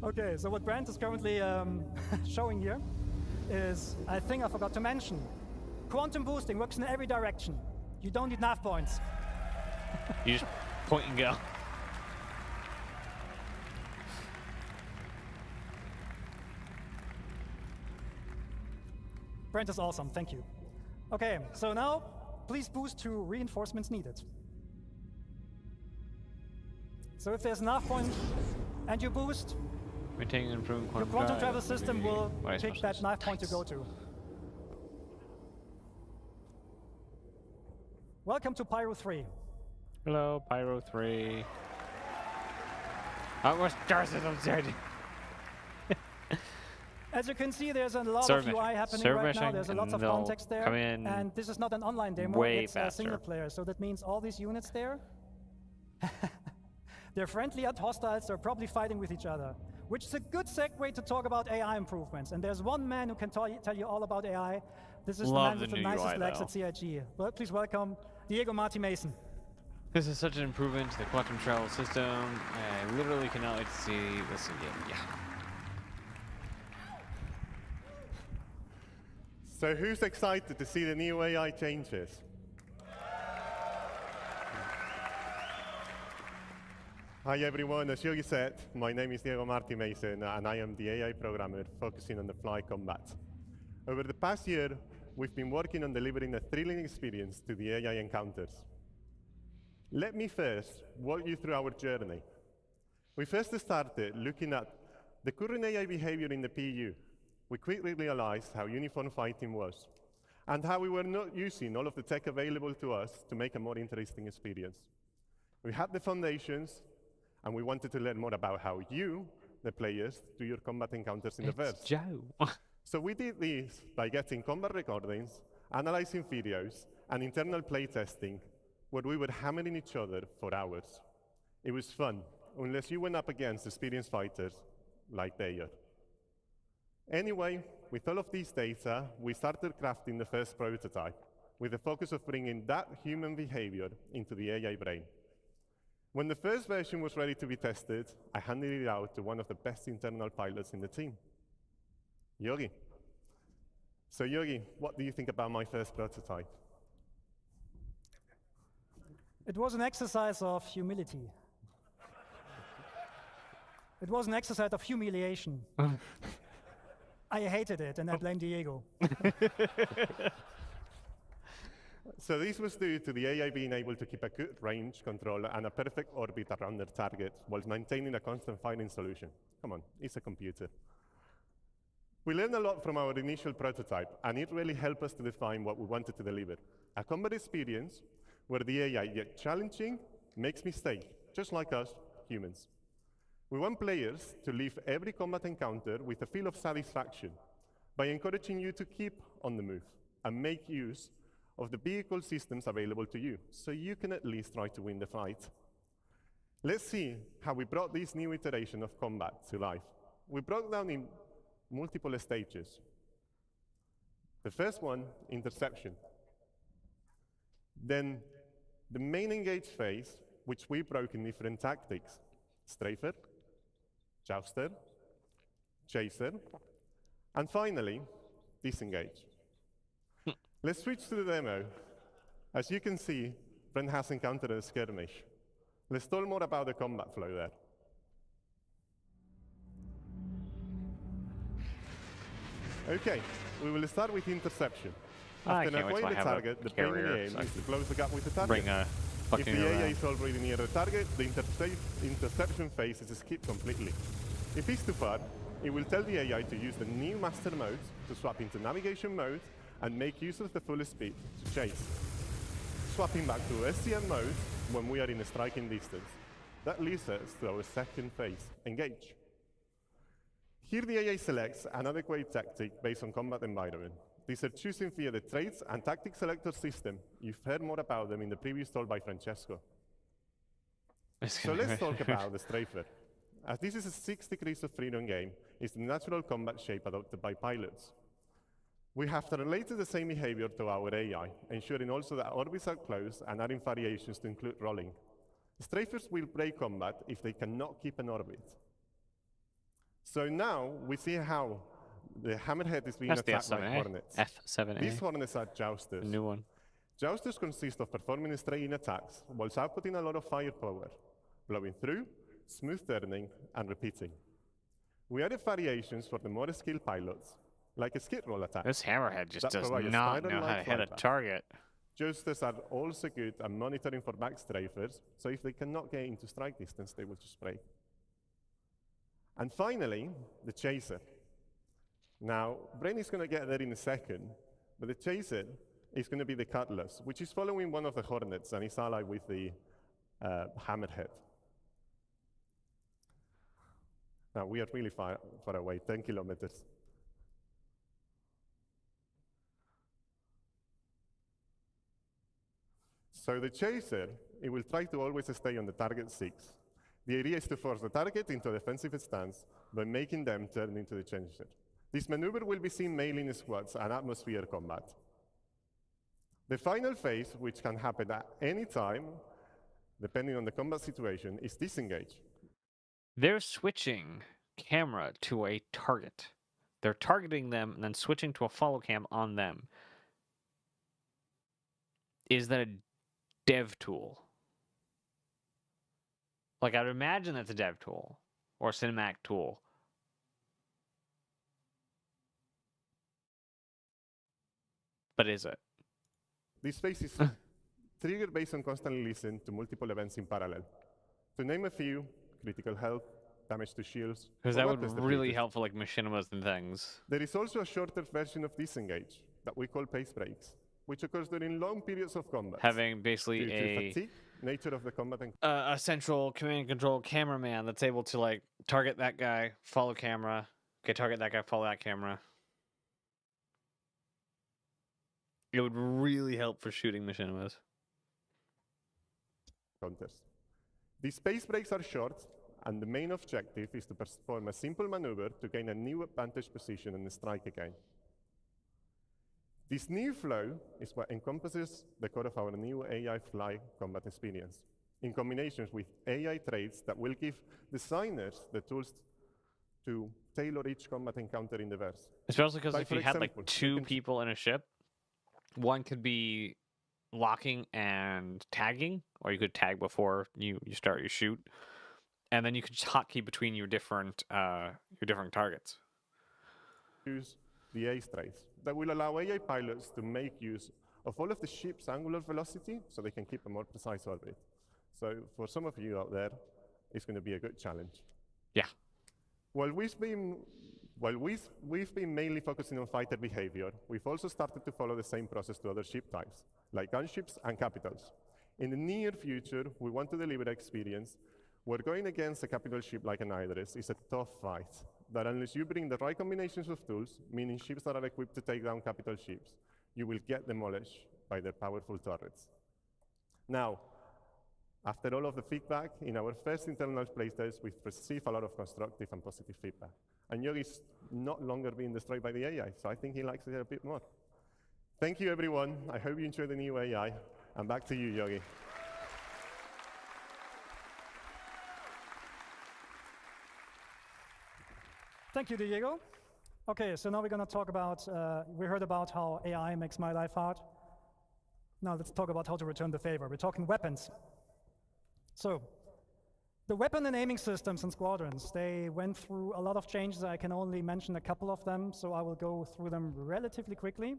Okay, so what Brent is currently showing here is, I think I forgot to mention, quantum boosting works in every direction. You don't need nav points. You just point and go. Brent is awesome, thank you. Okay, so now please boost to reinforcements needed. So if there's enough point and you boost, Maintaining and improving your quantum, quantum drive, travel system will what I pick suppose that is knife point to nice. go to. Welcome to Pyro 3. Hello, Pyro 3. What stars I'm starting? As you can see, there's a lot Server of UI meshing. happening Server right now. meshing, There's a and lot of they'll context there. come in And this is not an online demo, way it's a single faster. player. So that means all these units there, they're friendly and hostiles, they're probably fighting with each other. Which is a good segue to talk about AI improvements. And there's one man who can tell you all about AI. This is Love the the man with the new nicest UI, legs though. at CIG. Well, please welcome Diego Marty Mason. This is such an improvement to the quantum travel system. I literally cannot wait to see this again. Yeah. So who's excited to see the new AI changes? Hi everyone, as Yogi said, my name is Diego Marty Mason and I am the AI programmer focusing on the fly combat. Over the past year, we've been working on delivering a thrilling experience to the AI encounters. Let me first walk you through our journey. We first started looking at the current AI behavior in the PU. We quickly realized how uniform fighting was and how we were not using all of the tech available to us to make a more interesting experience. We had the foundations and we wanted to learn more about how you, the players, do your combat encounters in the verse. Joe. So we did this by getting combat recordings, analyzing videos, and internal playtesting, where we were hammering each other for hours. It was fun, unless you went up against experienced fighters like they are. Anyway, with all of these data, we started crafting the first prototype, with the focus of bringing that human behavior into the AI brain. When the first version was ready to be tested, I handed it out to one of the best internal pilots in the team, Yogi. So Yogi, what do you think about my first prototype? It was an exercise of humility. It was an exercise of humiliation. I hated it, and I blame Diego. So this was due to the AI being able to keep a good range control and a perfect orbit around their target while maintaining a constant firing solution. Come on, it's a computer. We learned a lot from our initial prototype, and it really helped us to define what we wanted to deliver. A combat experience where the AI, yet challenging, makes mistakes, just like us, humans. We want players to leave every combat encounter with a feel of satisfaction by encouraging you to keep on the move and make use of the vehicle systems available to you, so you can at least try to win the fight. Let's see how we brought this new iteration of combat to life. We broke down in multiple stages. The first one, interception. Then the main engage phase, which we broke in different tactics: strafer, jouster, chaser, and finally, disengage. Let's switch to the demo. As you can see, Brent has encountered a skirmish. Let's talk more about the combat flow there. Okay, we will start with interception. I After can't wait till I acquiring the have a target, the pain in the carrier aim so I is to can close the gap with the target. Bring a If fucking the AI around. is already near the target, the interception phase is skipped completely. If it's too far, it will tell the AI to use the new master mode to swap into navigation mode and make use of the full speed to chase. Swapping back to SCM mode when we are in a striking distance. That leads us to our second phase, engage. Here the AI selects an adequate tactic based on combat environment. These are choosing via the traits and tactic selector system. You've heard more about them in the previous talk by Francesco. So let's talk about the Strafer. As this is a 6 degrees of freedom game, it's the natural combat shape adopted by pilots. We have related the same behavior to our AI, ensuring also that orbits are close and adding variations to include rolling. Strafers will break combat if they cannot keep an orbit. So now we see how the Hammerhead is being That's the attacked by F7A. Hornets. F7A. These Hornets are jousters. The new one. Jousters consist of performing straight-in attacks whilst outputting a lot of firepower, blowing through, smooth turning, and repeating. We added variations for the more skilled pilots, like a skid roll attack. This Hammerhead just That does provide a not know how to spider-like hit a flight path. target. Jousters are also good at monitoring for backstrafers, so if they cannot get into strike distance, they will just break. And finally, the Chaser. Now, Brain is going to get there in a second, but the Chaser is going to be the Cutlass, which is following one of the Hornets and is allied with the Hammerhead. Now, we are really far away, 10 kilometers. So the Chaser, it will try to always stay on the target 6. The idea is to force the target into a defensive stance by making them turn into the Chaser. This maneuver will be seen mainly in squads and atmosphere combat. The final phase, which can happen at any time, depending on the combat situation, is disengage. They're switching camera to a target. They're targeting them and then switching to a follow cam on them. Is that a dev tool? Like, I'd imagine that's a dev tool or a cinematic tool. But is it? This phase is triggered based on constantly listening to multiple events in parallel. To name a few, critical health, damage to shields. Because or that would weapons really depleted. help for like machinimas and things. There is also a shorter version of disengage that we call pace breaks, which occurs during long periods of combat. Having due basically to fatigue, nature of the combat, and a central command and control cameraman that's able to like target that guy, follow camera, okay, target that guy, follow that camera. It would really help for shooting machinimas. counters. These pace breaks are short, and the main objective is to perform a simple maneuver to gain a new advantage position and strike again. This new flow is what encompasses the core of our new AI Fly combat experience, in combinations with AI traits that will give designers the tools to tailor each combat encounter in the verse. Especially because Like, if for you had like example, you two can- people in a ship, one could be locking and tagging, or you could tag before you start your shoot, and then you could just hotkey between your different targets. Use the ace traits that will allow AI pilots to make use of all of the ship's angular velocity so they can keep a more precise orbit. So for some of you out there, it's going to be a good challenge. Yeah. While we've been mainly focusing on fighter behavior, we've also started to follow the same process to other ship types, like gunships and capitals. In the near future, we want to deliver an experience where going against a capital ship like an Idris is a tough fight, that unless you bring the right combinations of tools, meaning ships that are equipped to take down capital ships, you will get demolished by their powerful turrets. Now, after all of the feedback, in our first internal playtest, we've received a lot of constructive and positive feedback. And Yogi's not longer being destroyed by the AI, so I think he likes it a bit more. Thank you, everyone. I hope you enjoy the new AI. And back to you, Yogi. Thank you, Diego. Okay, so now we're going to talk about, we heard about how AI makes my life hard. Now let's talk about how to return the favor. We're talking weapons. So, the weapon and aiming systems in Squadrons, they went through a lot of changes. I can only mention a couple of them, so I will go through them relatively quickly.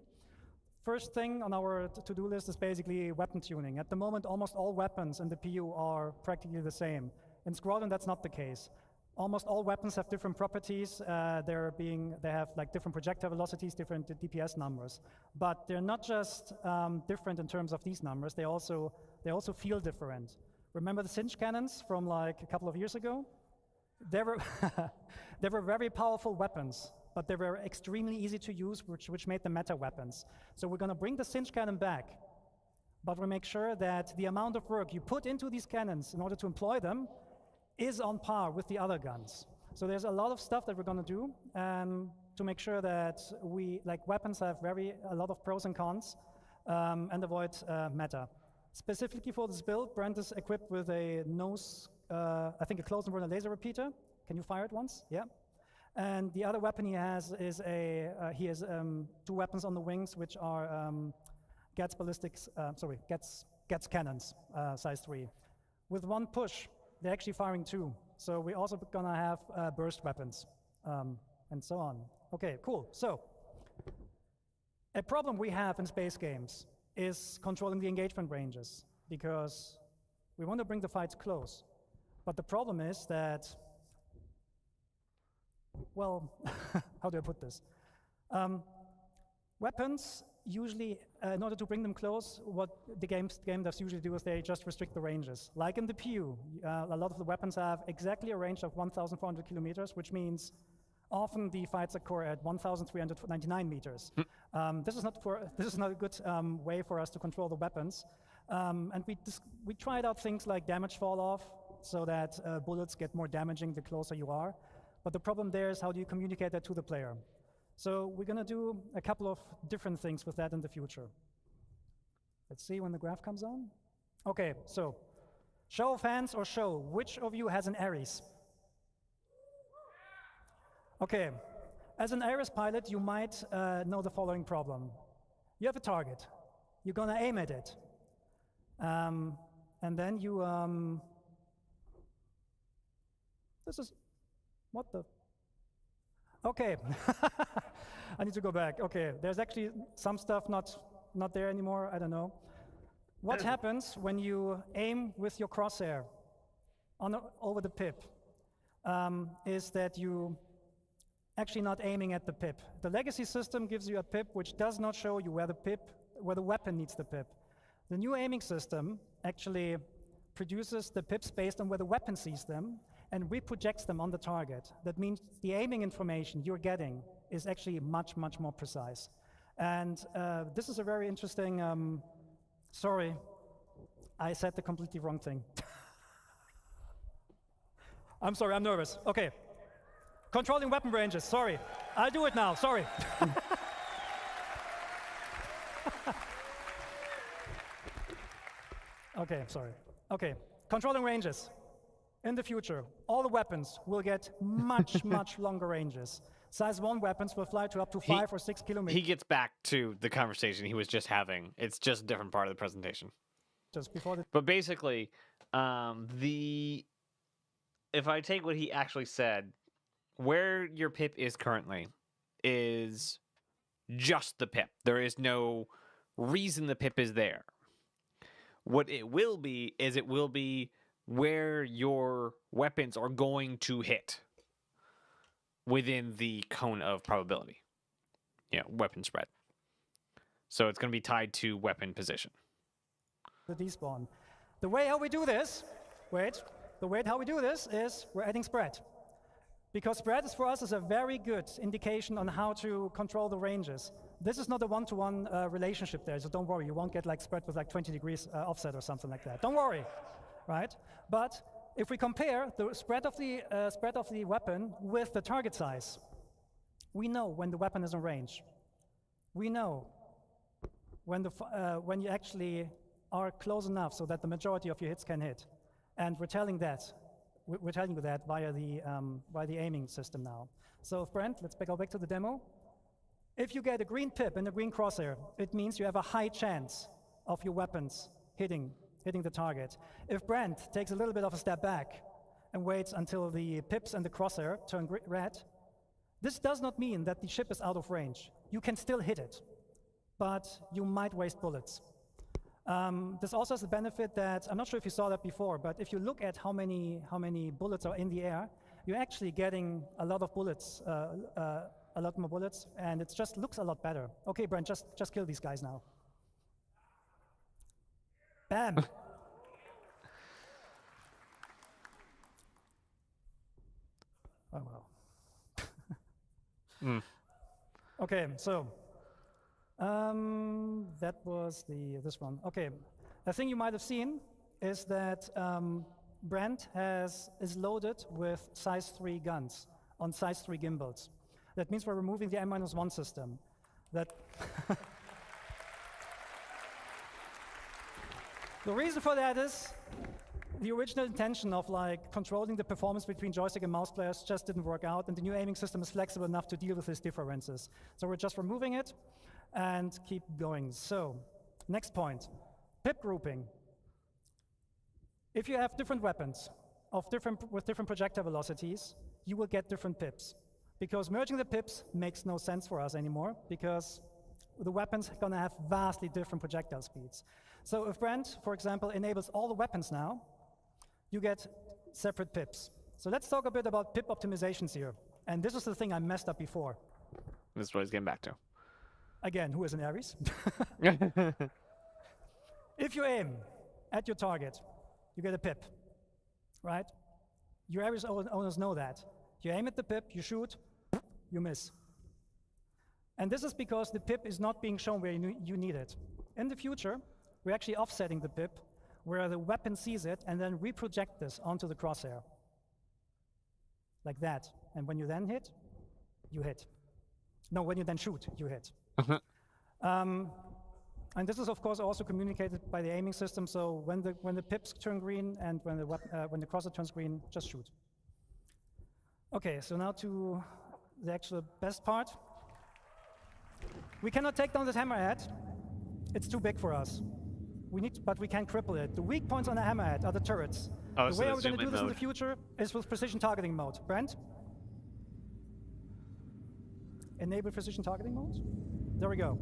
First thing on our to-do list is basically weapon tuning. At the moment, almost all weapons in the PU are practically the same. In Squadron, that's not the case. Almost all weapons have different properties. They have like different projectile velocities, different DPS numbers. But they're not just different in terms of these numbers. They also feel different. Remember the Singe cannons from like a couple of years ago? They were they were very powerful weapons, but they were extremely easy to use, which made them meta weapons. So we're going to bring the Singe cannon back, but we'll make sure that the amount of work you put into these cannons in order to employ them is on par with the other guns. So there's a lot of stuff that we're going to do to make sure that weapons have a lot of pros and cons and avoid meta. Specifically for this build, Brent is equipped with a I think a close and burner laser repeater. Can you fire it once? Yeah. And the other weapon he has is he has 2 weapons on the wings, which are Gats cannons, size 3. With 1 push, they're actually firing 2. So we're also gonna have burst weapons and so on. Okay, cool. So a problem we have in space games is controlling the engagement ranges, because we want to bring the fights close. But the problem is that, well, how do I put this? Weapons usually, in order to bring them close, what the game devs usually do is they just restrict the ranges. Like in the PU, a lot of the weapons have exactly a range of 1,400 kilometers, which means often the fights occur at 1,399 meters. This is not a good way for us to control the weapons. And we tried out things like damage fall off, so that bullets get more damaging the closer you are. But the problem there is, how do you communicate that to the player? So we're going to do a couple of different things with that in the future. Let's see when the graph comes on. Okay, so show of hands or show, which of you has an Ares? Okay, as an Ares pilot, you might know the following problem. You have a target. You're going to aim at it. And then you... this is... What the... Okay, I need to go back. Okay, there's actually some stuff not there anymore, I don't know. What happens when you aim with your crosshair over the pip is that you actually not aiming at the pip. The legacy system gives you a pip which does not show you where the weapon needs the pip. The new aiming system actually produces the pips based on where the weapon sees them, and reprojects them on the target. That means the aiming information you're getting is actually much, much more precise. And this is a very interesting, sorry, I said the completely wrong thing. I'm sorry, I'm nervous. Okay, controlling weapon ranges, sorry. I'll do it now, sorry. Okay, sorry. Okay, controlling ranges. In the future, all the weapons will get much, much longer ranges. Size 1 weapons will fly to up to 5 or 6 kilometers. He gets back to the conversation he was just having. It's just a different part of the presentation. Just before the... But basically, if I take what he actually said, where your pip is currently is just the pip. There is no reason the pip is there. What it will be is it will be where your weapons are going to hit within the cone of probability. Yeah, weapon spread. So it's going to be tied to weapon position. The despawn. The way how we do this, how we do this is we're adding spread. Because spread is for us is a very good indication on how to control the ranges. This is not a one-to-one relationship there, so don't worry, you won't get like spread with like 20 degrees offset or something like that. Don't worry. Right? But if we compare the spread of the weapon with the target size, we know when the weapon is in range. We know when you actually are close enough so that the majority of your hits can hit. And we're telling that We're telling you that via the aiming system now. So Brent, let's go back to the demo. If you get a green pip and a green crosshair, it means you have a high chance of your weapons hitting the target. If Brent takes a little bit of a step back and waits until the pips and the crosshair turn red, this does not mean that the ship is out of range. You can still hit it, but you might waste bullets. This also has the benefit that, I'm not sure if you saw that before, but if you look at how many bullets are in the air, you're actually getting a lot of bullets, a lot more bullets, and it just looks a lot better. Okay, Brent, just kill these guys now. Bam! Oh, well. Okay, so that was this one. Okay, a thing you might have seen is that Brent is loaded with size 3 guns on size 3 gimbals. That means we're removing the M-1 system. The reason for that is the original intention of controlling the performance between joystick and mouse players just didn't work out, and the new aiming system is flexible enough to deal with these differences. So we're just removing it and keep going. So next point, pip grouping. If you have different weapons with different projectile velocities, you will get different pips. Because merging the pips makes no sense for us anymore, because the weapons are going to have vastly different projectile speeds. So if Brent, for example, enables all the weapons now, you get separate pips. So let's talk a bit about pip optimizations here. And this is the thing I messed up before. This is what he's getting back to. Again, who is an Ares? If you aim at your target, you get a pip, right? Your Ares owners know that. You aim at the pip, you shoot, you miss. And this is because the pip is not being shown where you need it. In the future, we're actually offsetting the pip where the weapon sees it and then reproject this onto the crosshair. Like that. And when you then hit, you hit. No, when you then shoot, you hit. And this is, of course, also communicated by the aiming system. So when the pips turn green and when the crosshair turns green, just shoot. Okay, so now to the actual best part. We cannot take down this hammerhead. It's too big for us. But we can cripple it. The weak points on the hammerhead are the turrets. Oh, the way we're going to do this in the future is with precision targeting mode. Brent? Enable precision targeting mode. There we go.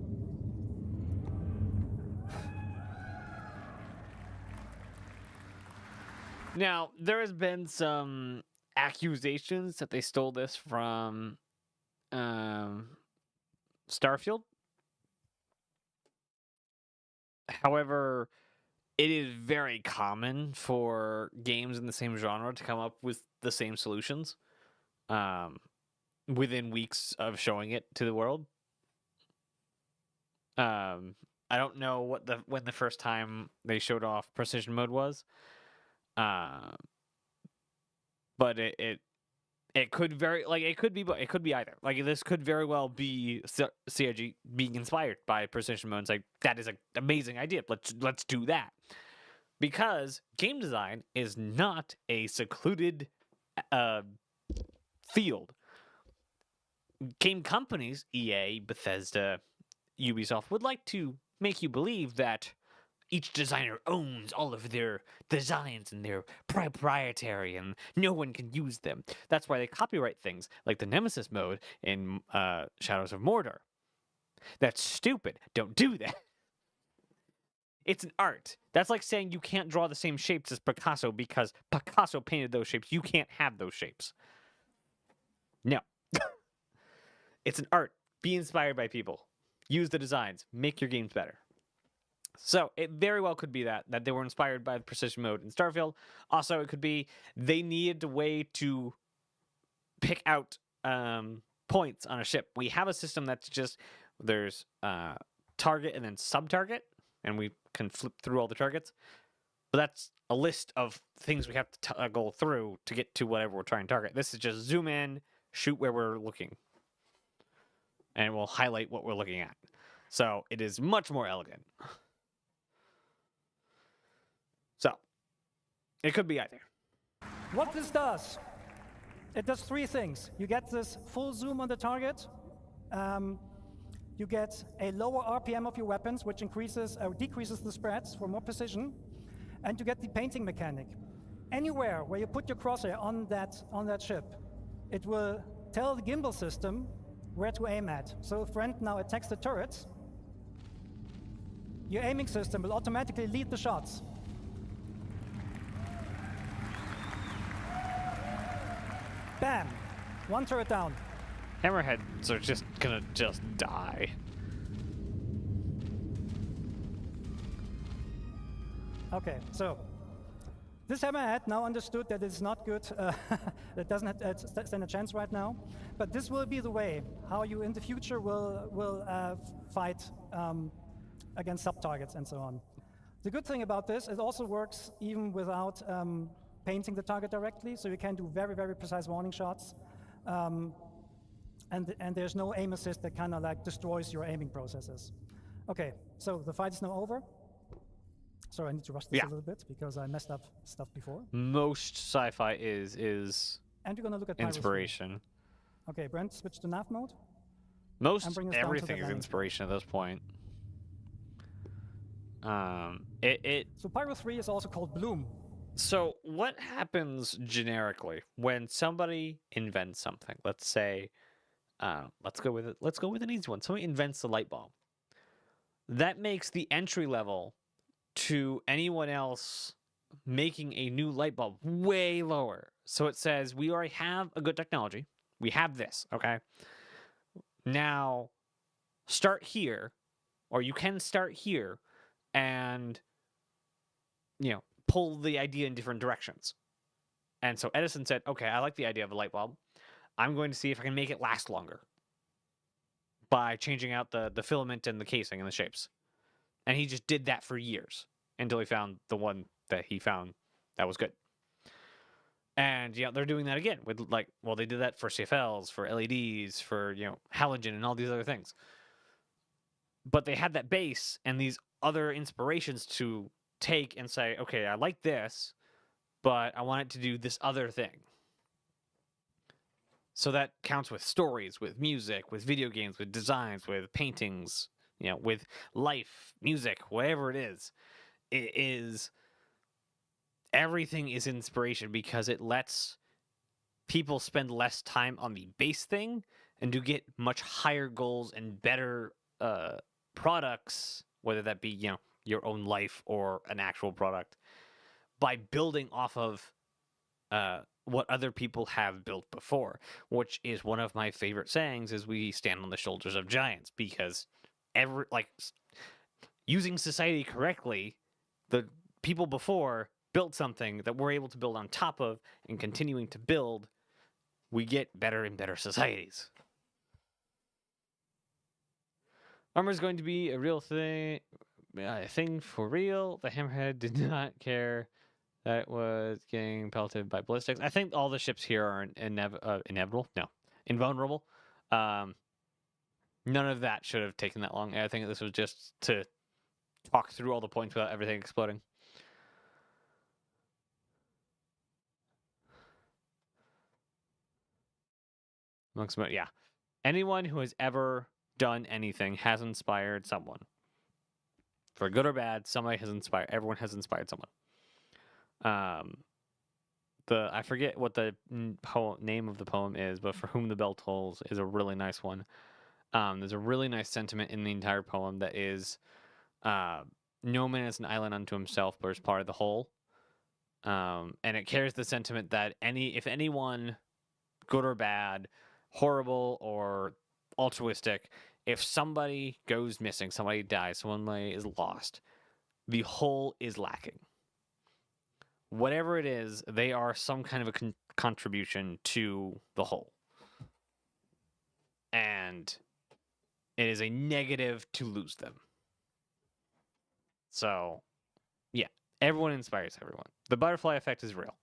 Now, there has been some accusations that they stole this from Starfield. However, it is very common for games in the same genre to come up with the same solutions within weeks of showing it to the world. I don't know when the first time they showed off precision mode was. But it could it could be either. Like, this could very well be CIG being inspired by precision mode. It's like, that is an amazing idea. Let's do that. Because game design is not a secluded field. Game companies, EA, Bethesda, Ubisoft, would like to make you believe that each designer owns all of their designs and they're proprietary and no one can use them. That's why they copyright things like the Nemesis mode in Shadows of Mordor. That's stupid. Don't do that. It's an art. That's like saying you can't draw the same shapes as Picasso because Picasso painted those shapes. You can't have those shapes. No. It's an art. Be inspired by people. Use the designs. Make your games better. So it very well could be that they were inspired by the precision mode in Starfield. Also, it could be they needed a way to pick out points on a ship. We have a system that's just, there's target and then sub-target, and we can flip through all the targets. But that's a list of things we have to go through to get to whatever we're trying to target. This is just zoom in, shoot where we're looking, and it will highlight what we're looking at. So it is much more elegant. So, it could be either. What this does, it does three things. You get this full zoom on the target. You get a lower RPM of your weapons, which increases or decreases the spreads for more precision. And you get the painting mechanic. Anywhere where you put your crosshair on that ship, it will tell the gimbal system where to aim at. So if Brent now attacks the turrets, your aiming system will automatically lead the shots. Bam! One turret down. Hammerheads are just gonna die. Okay, so this hammerhead now understood that it's not good. It doesn't stand a chance right now. But this will be the way how you in the future will fight against sub-targets and so on. The good thing about this, it also works even without painting the target directly, so you can do very, very precise warning shots. And there's no aim assist that kind of like destroys your aiming processes. Okay, so the fight is now over. Sorry, I need to rush this a little bit because I messed up stuff before. Most sci-fi is And you're gonna look at Pyro 3. inspiration. Okay, Brent, switch to nav mode. Most bring us down to everything the is landing. inspiration at this point. So Pyro 3 is also called Bloom. So what happens generically when somebody invents something? Let's say, let's go with it. Let's go with an easy one. Somebody invents the light bulb. That makes the entry level to anyone else making a new light bulb way lower. So it says we already have a good technology. We have this, okay? Now start here, or you can start here and pull the idea in different directions. And so Edison said, okay, I like the idea of a light bulb. I'm going to see if I can make it last longer by changing out the filament and the casing and the shapes. And he just did that for years until he found the one that he found that was good. And they're doing that again with they did that for CFLs, for LEDs, for halogen and all these other things. But they had that base and these other inspirations to take and say, okay, I like this, but I want it to do this other thing. So that counts with stories, with music, with video games, with designs, with paintings, with life, music, whatever it is. It is everything is inspiration because it lets people spend less time on the base thing and to get much higher goals and better products, whether that be your own life or an actual product, by building off of what other people have built before, which is one of my favorite sayings is we stand on the shoulders of giants, because using society correctly, the people before built something that we're able to build on top of, and continuing to build, we get better and better societies. Armor is going to be a real thing, for real. The Hammerhead did not care that it was getting pelleted by ballistics. I think all the ships here are inevitable. No, invulnerable. None of that should have taken that long. I think this was just to talk through all the points without everything exploding. Yeah. Anyone who has ever done anything has inspired someone. For good or bad, everyone has inspired someone. I forget what the name of the poem is, but For Whom the Bell Tolls is a really nice one. There's a really nice sentiment in the entire poem that is, no man is an island unto himself, but is part of the whole. And it carries the sentiment that if anyone, good or bad, horrible or altruistic, if somebody goes missing, somebody dies, someone is lost, the whole is lacking. Whatever it is, they are some kind of a contribution to the whole. And it is a negative to lose them. So, yeah, everyone inspires everyone. The butterfly effect is real.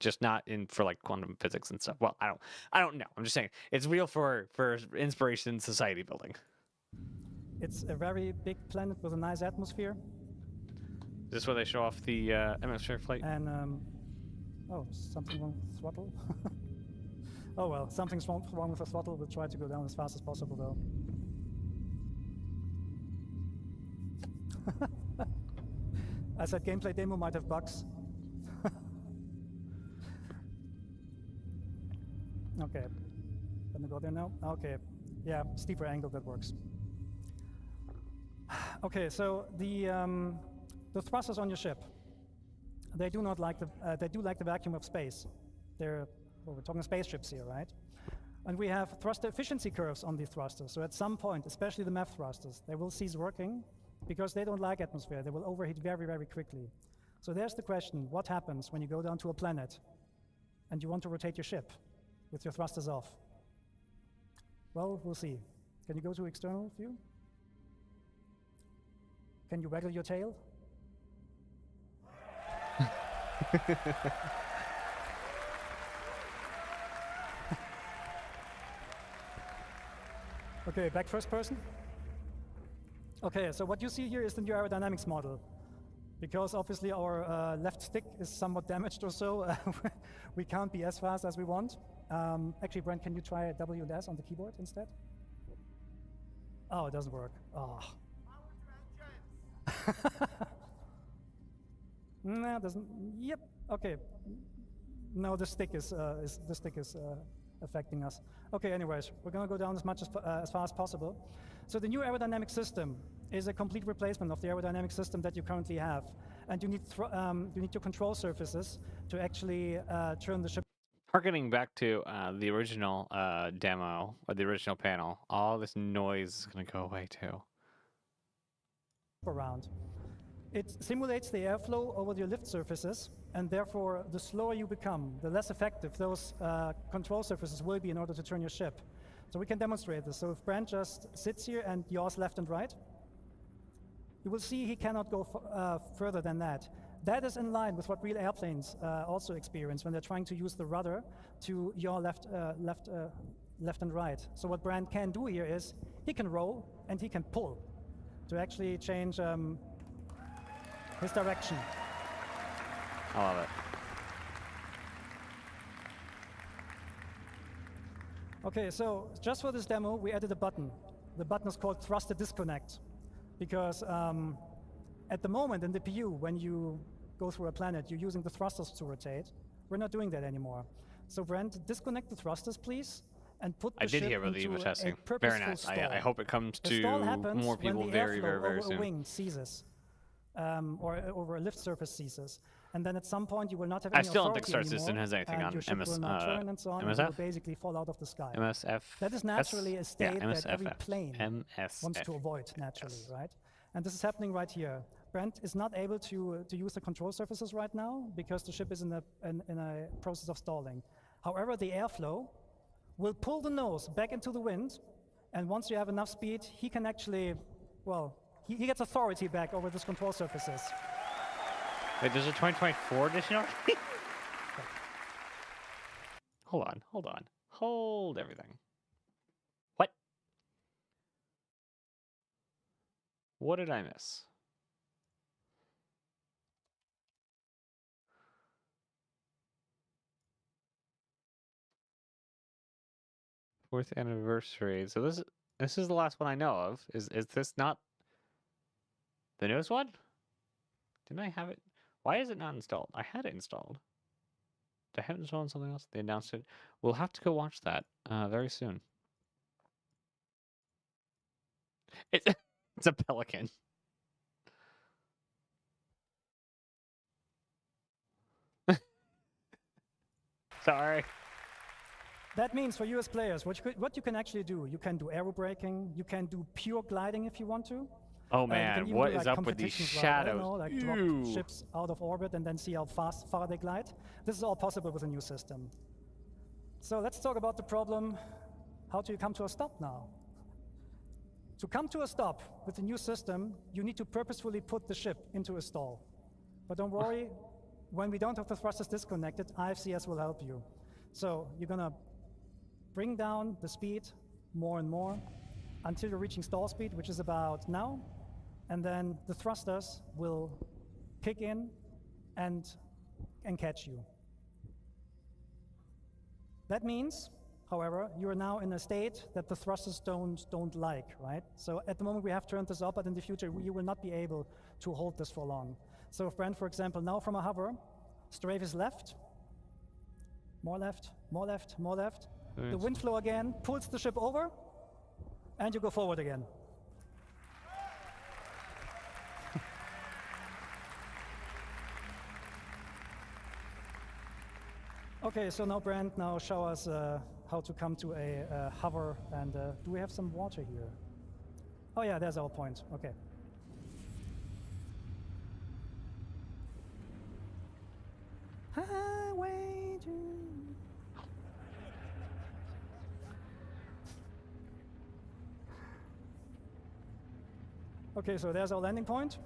Just not for quantum physics and stuff. Well, I don't know. I'm just saying it's real for inspiration and society building. It's a very big planet with a nice atmosphere. Is this where they show off the atmospheric flight? And Oh, something wrong with the throttle? Oh well, something's wrong with the throttle. We'll try to go down as fast as possible though. I said gameplay demo might have bugs. Okay, let me go there now. Okay, yeah, steeper angle, that works. Okay, so the thrusters on your ship, they do not like they do like the vacuum of space. Well, we're talking spaceships here, right? And we have thruster efficiency curves on these thrusters. So at some point, especially the MEF thrusters, they will cease working because they don't like atmosphere. They will overheat very, very quickly. So there's the question, what happens when you go down to a planet and you want to rotate your ship with your thrusters off? Well, we'll see. Can you go to external view? Can you waggle your tail? Okay, back first person. Okay, so what you see here is the new aerodynamics model. Because obviously our left stick is somewhat damaged or so, we can't be as fast as we want. Actually, Brent, can you try W and S on the keyboard instead? Oh, it doesn't work. Oh. No, doesn't. Yep. Okay. No, the stick is affecting us. Okay. Anyways, we're gonna go down as far as possible. So the new aerodynamic system is a complete replacement of the aerodynamic system that you currently have, and you need your control surfaces to actually turn the ship. Harkening back to the original demo or the original panel, all this noise is gonna go away too. Around. It simulates the airflow over your lift surfaces, and therefore the slower you become, the less effective those control surfaces will be in order to turn your ship. So we can demonstrate this. So if Brent just sits here and yaws left and right, you will see he cannot go further than that. That is in line with what real airplanes also experience when they're trying to use the rudder to yaw left and right. So what Brent can do here is he can roll and he can pull to actually change his direction. I love it. Okay, so just for this demo, we added a button. The button is called Thruster Disconnect, because at the moment in the PU, when you go through a planet, you're using the thrusters to rotate. We're not doing that anymore. So Brent, disconnect the thrusters, please, and put the I did ship hear about the into EVO testing. a purposeful Very nice. stall. I hope it comes The stall to happens more people when the very, very, airflow very over soon. a wing ceases, or over a lift surface ceases. And then at some point you will not have I any still don't think authority Star System anymore, has anything and on your ship MS, will not turn and so on, and you will MSF? basically fall out of the sky. MSF. That is naturally a state that every MSFF. plane wants to avoid naturally, Yes. right? And this is happening right here. Brent is not able to use the control surfaces right now because the ship is in a process of stalling. However, the airflow will pull the nose back into the wind, and once you have enough speed, he can actually, well, he gets authority back over these control surfaces. Wait, there's a 2024 edition already? Hold on. Hold everything. What? What did I miss? Fourth anniversary. So this is the last one I know of. Is this not the newest one? Didn't I have it? Why is it not installed? I had it installed. Did I have it installed on something else? They announced it. We'll have to go watch that very soon. It's a pelican. Sorry. That means for you as players, what you can actually do, you can do aerobraking, you can do pure gliding if you want to. Oh You can man, even what do, is like, up with these competitions, like, I don't shadows? know, like Ew. drop ships out of orbit and then see how far they glide. This is all possible with a new system. So let's talk about the problem. How do you come to a stop now? To come to a stop with the new system, you need to purposefully put the ship into a stall. But don't worry, when we don't have the thrusters disconnected, IFCS will help you. So you're gonna bring down the speed more and more until you're reaching stall speed, which is about now. And then the thrusters will kick in and catch you. That means, however, you are now in a state that the thrusters don't like, right? So at the moment we have turned this up, but in the future you will not be able to hold this for long. So if Brent, for example, now from a hover, strafe is left, more left, more left, more left. The wind flow again pulls the ship over, and you go forward again. Okay, so now Brent, now show us how to come to a hover, and do we have some water here? Oh yeah, there's our point, okay. Highway to... Okay, so there's our landing point.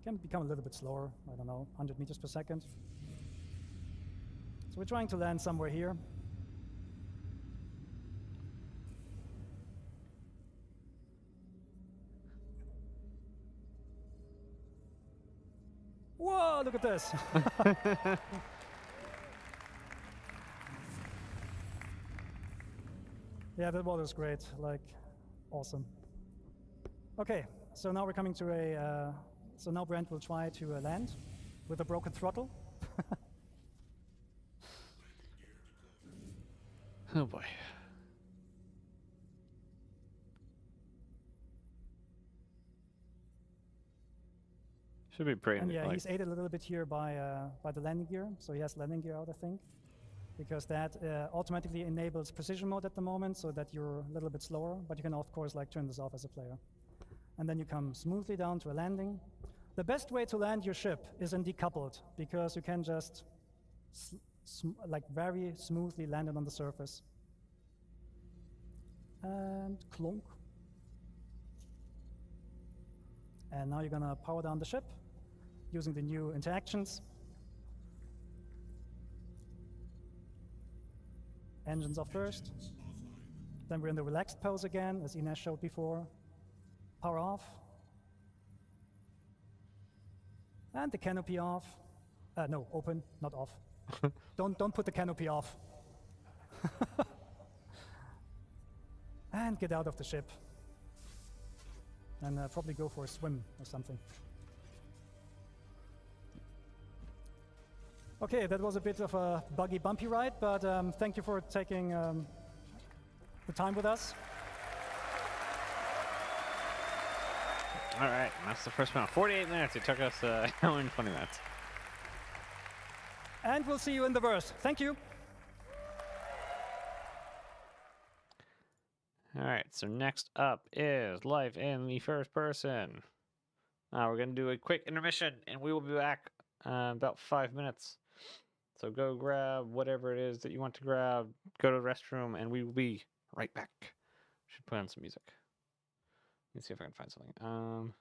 Can become a little bit slower, I don't know, 100 meters per second. So we're trying to land somewhere here. Whoa, look at this. Yeah, that water is great, like, awesome. Okay, so now we're coming to a, so now Brent will try to land with a broken throttle. Oh boy. Should be pretty. And yeah, like, he's aided a little bit here by the landing gear, so he has landing gear out, I think, because that automatically enables precision mode at the moment, so that you're a little bit slower, but you can of course like turn this off as a player. And then you come smoothly down to a landing. The best way to land your ship is in decoupled, because you can just like very smoothly land it on the surface. And clunk. And now you're gonna power down the ship using the new interactions. Engines off first. Then we're in the relaxed pose again, as Ines showed before. Power off. And the canopy off. No, open, not off. Don't put the canopy off. And get out of the ship. And probably go for a swim or something. Okay, that was a bit of a buggy, bumpy ride, but thank you for taking the time with us. all right, that's the first round. 48 minutes. It took us an hour and 20 minutes. And we'll see you in the verse. Thank you. All right, so next up is life in the first person. We're going to do a quick intermission, and we will be back about 5 minutes. So go grab whatever it is that you want to grab, go to the restroom, and we will be right back. Should put on some music. Let me see if I can find something.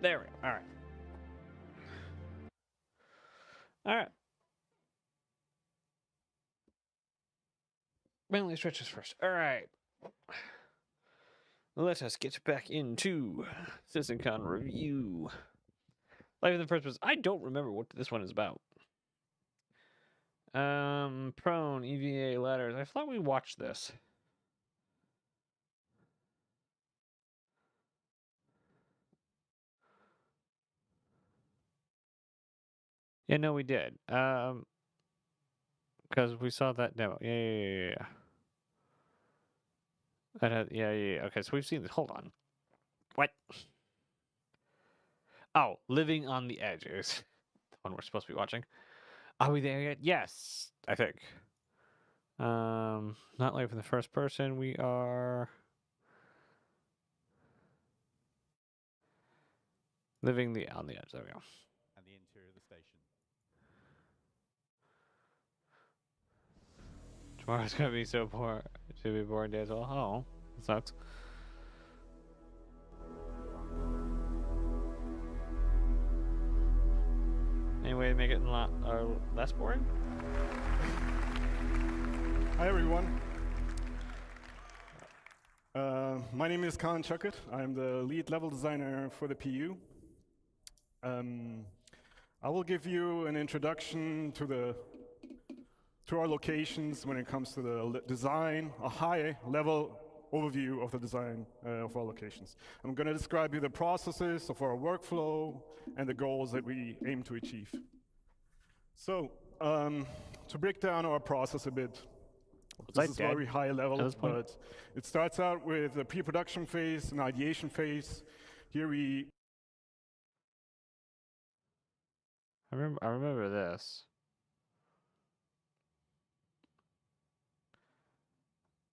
There we go. All right. All right. Mainly stretches first. All right. Let us get back into CitizenCon review. Life in the first person. I don't remember what this one is about. Prone, EVA, ladders. I thought we watched this. Yeah, no, we did. Because we saw that demo. Yeah. That had, yeah. Okay, so we've seen this. Hold on. What? Oh, Living on the Edge is the one we're supposed to be watching. Are we there yet? Yes, I think. Not live in the first person. We are living on the edge. There we go. And the interior of the station. Tomorrow's gonna be so boring. It should be a boring day as well. Oh, that sucks. Any way to make it less boring? Hi everyone. My name is Khan Chuckett. I'm the lead level designer for the PU. I will give you an introduction to our locations when it comes to the design, a high level overview of the design of our locations. I'm going to describe you the processes of our workflow and the goals that we aim to achieve. So, to break down our process a bit, this is very high level, but it starts out with a pre-production phase, an ideation phase. Here I remember this.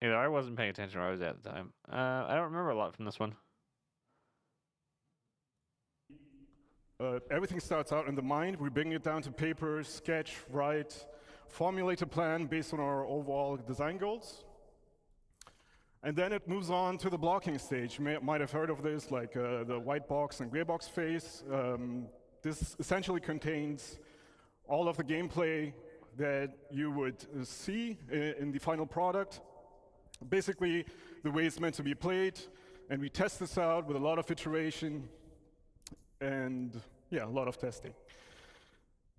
Either I wasn't paying attention or I was at the time. I don't remember a lot from this one. Everything starts out in the mind. We bring it down to paper, sketch, write, formulate a plan based on our overall design goals. And then it moves on to the blocking stage. You might have heard of this, like the white box and gray box phase. This essentially contains all of the gameplay that you would see in the final product. Basically, the way it's meant to be played, and we test this out with a lot of iteration and, yeah, a lot of testing.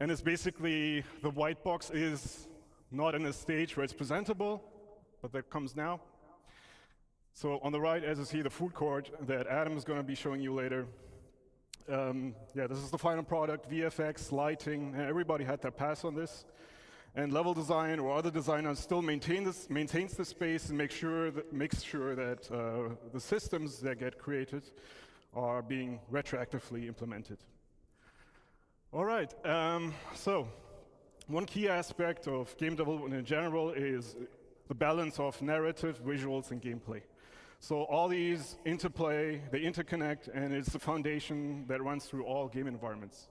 And it's basically, the white box is not in a stage where it's presentable, but that comes now. So on the right, as you see, the food court that Adam is going to be showing you later. Yeah, this is the final product, VFX, lighting, everybody had their pass on this. And level design or other designers still maintains the space and makes sure that the systems that get created are being retroactively implemented. All right, so one key aspect of game development in general is the balance of narrative, visuals, and gameplay. So all these interplay, they interconnect, and it's the foundation that runs through all game environments.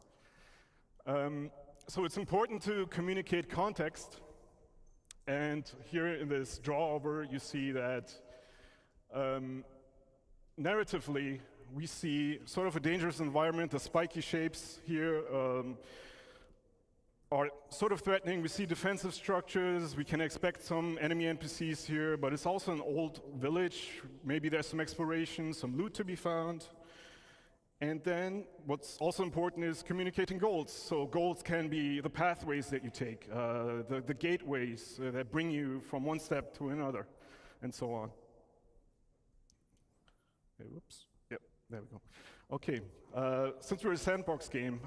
So it's important to communicate context, and here in this draw-over, you see that narratively, we see sort of a dangerous environment. The spiky shapes here are sort of threatening. We see defensive structures. We can expect some enemy NPCs here, but it's also an old village. Maybe there's some exploration, some loot to be found. And then what's also important is communicating goals. So goals can be the pathways that you take, the gateways that bring you from one step to another, and so on. Hey, whoops. Yep, there we go. Okay, since we're a sandbox game,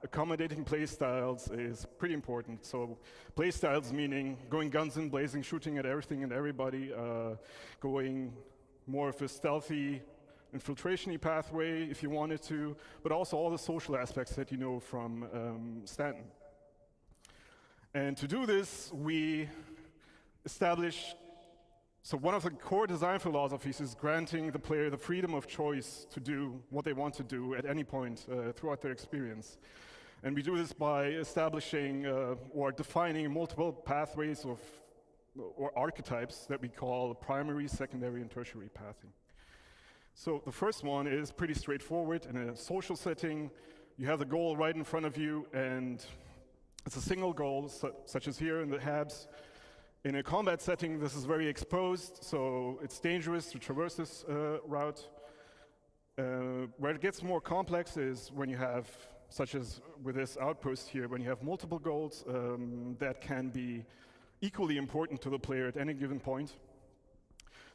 accommodating playstyles is pretty important. So playstyles meaning going guns in blazing, shooting at everything and everybody, going more of a stealthy, infiltration-y pathway if you wanted to, but also all the social aspects that you know from Stanton. And to do this, we establish, so one of the core design philosophies is granting the player the freedom of choice to do what they want to do at any point throughout their experience. And we do this by establishing or defining multiple pathways or archetypes that we call primary, secondary, and tertiary pathing. So the first one is pretty straightforward. In a social setting, you have the goal right in front of you, and it's a single goal, such as here in the Habs. In a combat setting, this is very exposed, so it's dangerous to traverse this route. Where it gets more complex is when you have, such as with this outpost here, when you have multiple goals that can be equally important to the player at any given point.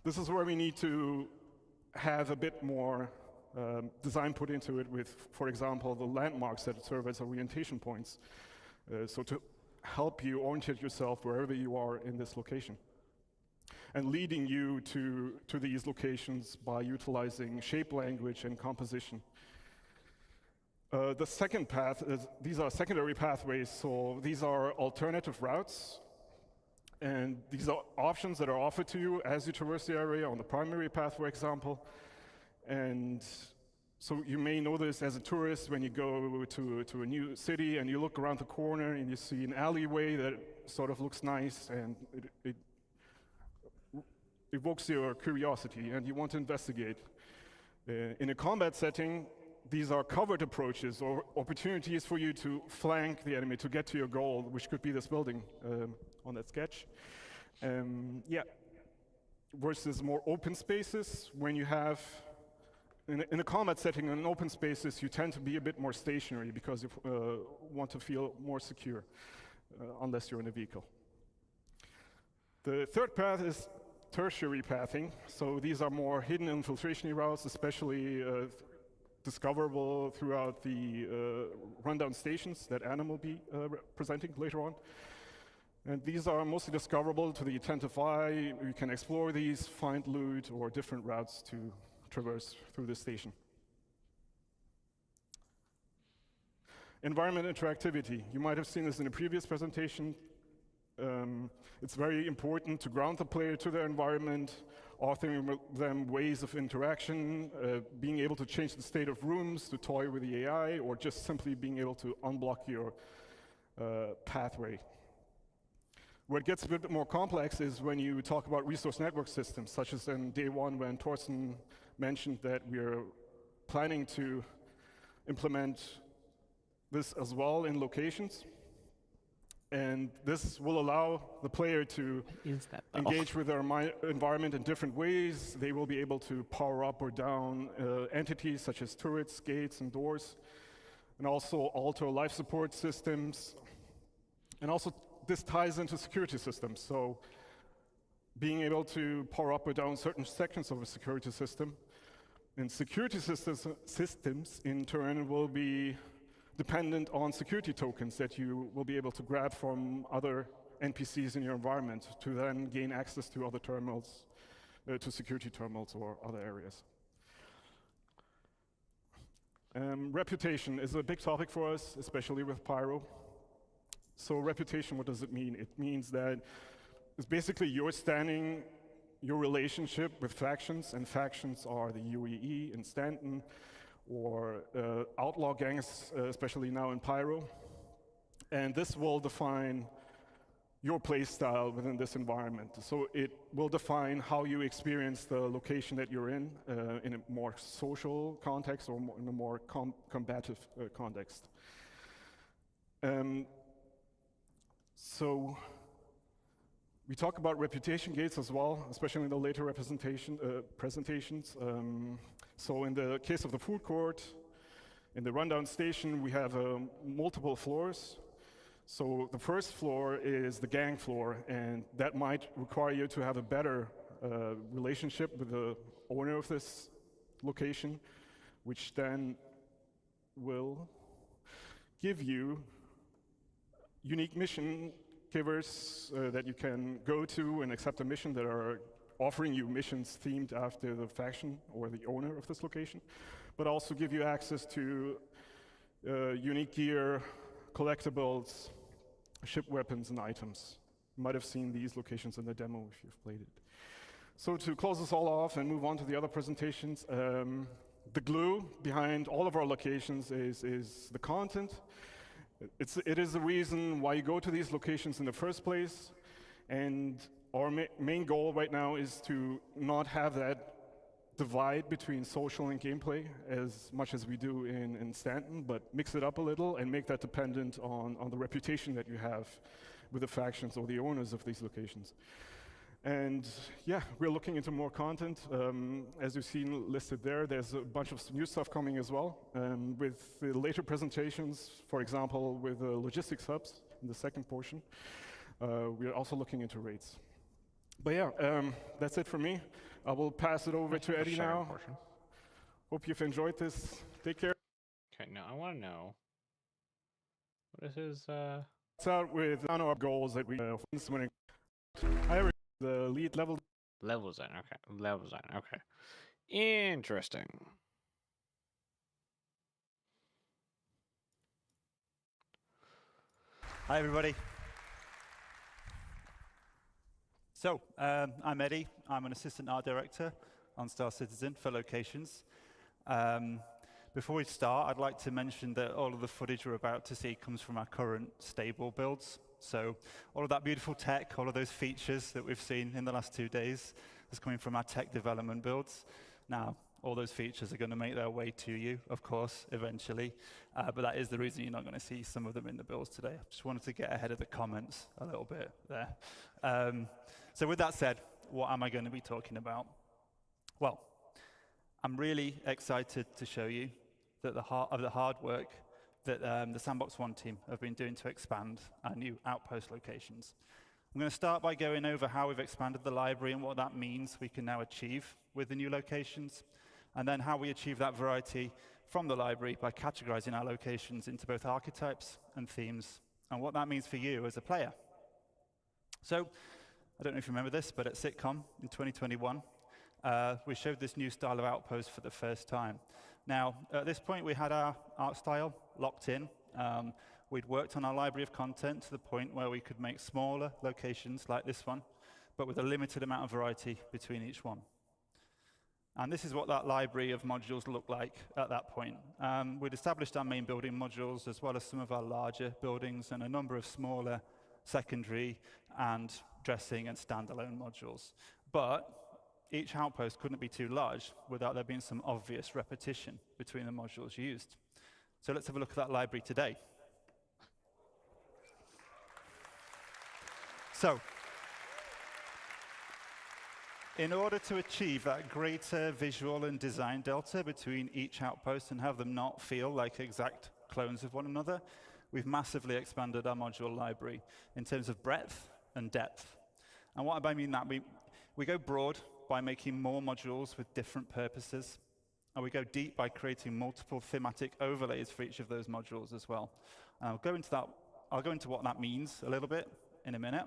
This is where we need to have a bit more design put into it with, for example, the landmarks that serve as orientation points. So to help you orientate yourself wherever you are in this location. And leading you to these locations by utilizing shape language and composition. The second path is, these are secondary pathways, so these are alternative routes. And these are options that are offered to you as you traverse the area on the primary path, for example. And so you may know this as a tourist when you go to a new city and you look around the corner and you see an alleyway that sort of looks nice and it evokes your curiosity and you want to investigate. In a combat setting, these are covered approaches or opportunities for you to flank the enemy to get to your goal, which could be this building on that sketch. Versus more open spaces, when you have, in a combat setting, in open spaces, you tend to be a bit more stationary because you want to feel more secure, unless you're in a vehicle. The third path is tertiary pathing. So these are more hidden infiltration routes, especially discoverable throughout the rundown stations that Anna will be presenting later on. And these are mostly discoverable to the attentive eye. You can explore these, find loot, or different routes to traverse through the station. Environment interactivity. You might have seen this in a previous presentation. It's very important to ground the player to their environment, offering them ways of interaction, being able to change the state of rooms to toy with the AI, or just simply being able to unblock your pathway. What gets a bit more complex is when you talk about resource network systems, such as in day one when Torsten mentioned that we're planning to implement this as well in locations. And this will allow the player to engage with their environment in different ways. They will be able to power up or down entities such as turrets, gates, and doors, and also alter life support systems. And also this ties into security systems. So being able to power up or down certain sections of a security system. And security systems in turn will be dependent on security tokens that you will be able to grab from other NPCs in your environment to then gain access to other terminals, to security terminals or other areas. Reputation is a big topic for us, especially with Pyro. So reputation, what does it mean? It means that it's basically your standing, your relationship with factions, and factions are the UEE in Stanton, or outlaw gangs, especially now in Pyro. And this will define your play style within this environment. So it will define how you experience the location that you're in a more social context or in a more combative context. So we talk about reputation gates as well, especially in the later presentations. So in the case of the food court, in the rundown station, we have multiple floors. So the first floor is the gang floor, and that might require you to have a better relationship with the owner of this location, which then will give you unique mission givers that you can go to and accept a mission that are offering you missions themed after the faction or the owner of this location, but also give you access to unique gear, collectibles, ship weapons, and items. You might have seen these locations in the demo if you've played it. So to close this all off and move on to the other presentations, the glue behind all of our locations is the content. It is the reason why you go to these locations in the first place, and our main goal right now is to not have that divide between social and gameplay as much as we do in Stanton, but mix it up a little and make that dependent on the reputation that you have with the factions or the owners of these locations. And yeah, we're looking into more content. As you've seen listed there, there's a bunch of new stuff coming as well. With the later presentations, for example, with the logistics hubs in the second portion, we're also looking into raids. But yeah, that's it for me. I will pass it over to Eddie now. Portion. Hope you've enjoyed this. Take care. Okay, now I want to know what is his. Let's start with our goals that we winning. The lead level. Level design. Okay, level design. Okay, interesting. Hi, everybody. So, I'm Eddie. I'm an assistant art director on Star Citizen for locations. Before we start, I'd like to mention that all of the footage we're about to see comes from our current stable builds. So all of that beautiful tech, all of those features that we've seen in the last 2 days is coming from our tech development builds. Now, all those features are going to make their way to you, of course, eventually. But that is the reason you're not going to see some of them in the builds today. I just wanted to get ahead of the comments a little bit there. So with that said, what am I going to be talking about? Well, I'm really excited to show you that the hard work that the Sandbox One team have been doing to expand our new outpost locations. I'm going to start by going over how we've expanded the library and what that means we can now achieve with the new locations, and then how we achieve that variety from the library by categorizing our locations into both archetypes and themes, and what that means for you as a player. So, I don't know if you remember this, but at SitCom in 2021, we showed this new style of outpost for the first time. Now, at this point, we had our art style locked in. We'd worked on our library of content to the point where we could make smaller locations like this one, but with a limited amount of variety between each one. And this is what that library of modules looked like at that point. We'd established our main building modules, as well as some of our larger buildings, and a number of smaller secondary and dressing and standalone modules. But each outpost couldn't be too large without there being some obvious repetition between the modules used. So let's have a look at that library today. So, in order to achieve that greater visual and design delta between each outpost and have them not feel like exact clones of one another, we've massively expanded our module library in terms of breadth and depth. And what I mean that, we go broad by making more modules with different purposes, and we go deep by creating multiple thematic overlays for each of those modules as well. I'll go into what that means a little bit in a minute.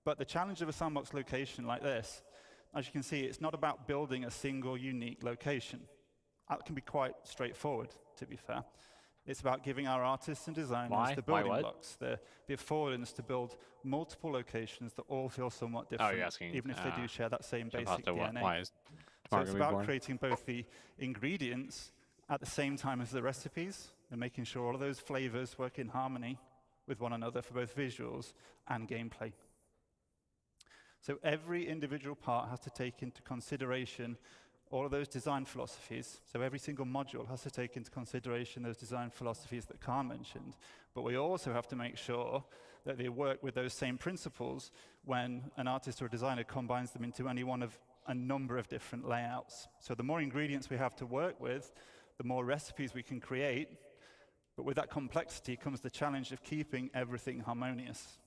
But the challenge of a sandbox location like this, as you can see, it's not about building a single unique location. That can be quite straightforward, to be fair. It's about giving our artists and designers the building blocks, the affordance to build multiple locations that all feel somewhat different, you're asking, even if they do share that same basic DNA. Why is So it's about creating both the ingredients at the same time as the recipes, and making sure all of those flavors work in harmony with one another for both visuals and gameplay. So every individual part has to take into consideration all of those design philosophies. So every single module has to take into consideration those design philosophies that Khan mentioned. But we also have to make sure that they work with those same principles when an artist or a designer combines them into any one of a number of different layouts. So the more ingredients we have to work with, the more recipes we can create. But with that complexity comes the challenge of keeping everything harmonious.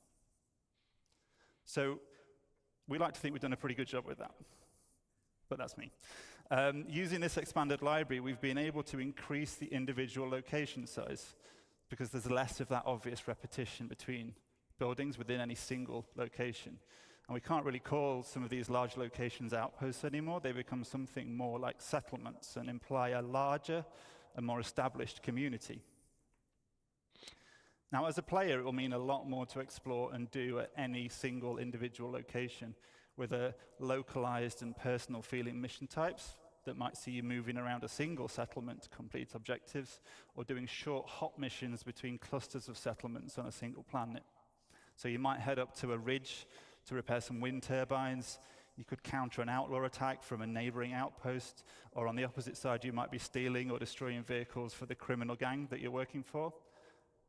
So we like to think we've done a pretty good job with that. But that's me. Using this expanded library, we've been able to increase the individual location size because there's less of that obvious repetition between buildings within any single location. And we can't really call some of these large locations outposts anymore. They become something more like settlements and imply a larger and more established community. Now, as a player, it will mean a lot more to explore and do at any single individual location with a localized and personal feeling mission types that might see you moving around a single settlement to complete objectives, or doing short hop missions between clusters of settlements on a single planet. So you might head up to a ridge to repair some wind turbines. You could counter an outlaw attack from a neighboring outpost, or on the opposite side, you might be stealing or destroying vehicles for the criminal gang that you're working for.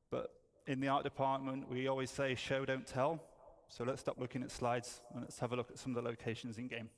But in the art department, we always say, show, don't tell. So let's stop looking at slides and let's have a look at some of the locations in game.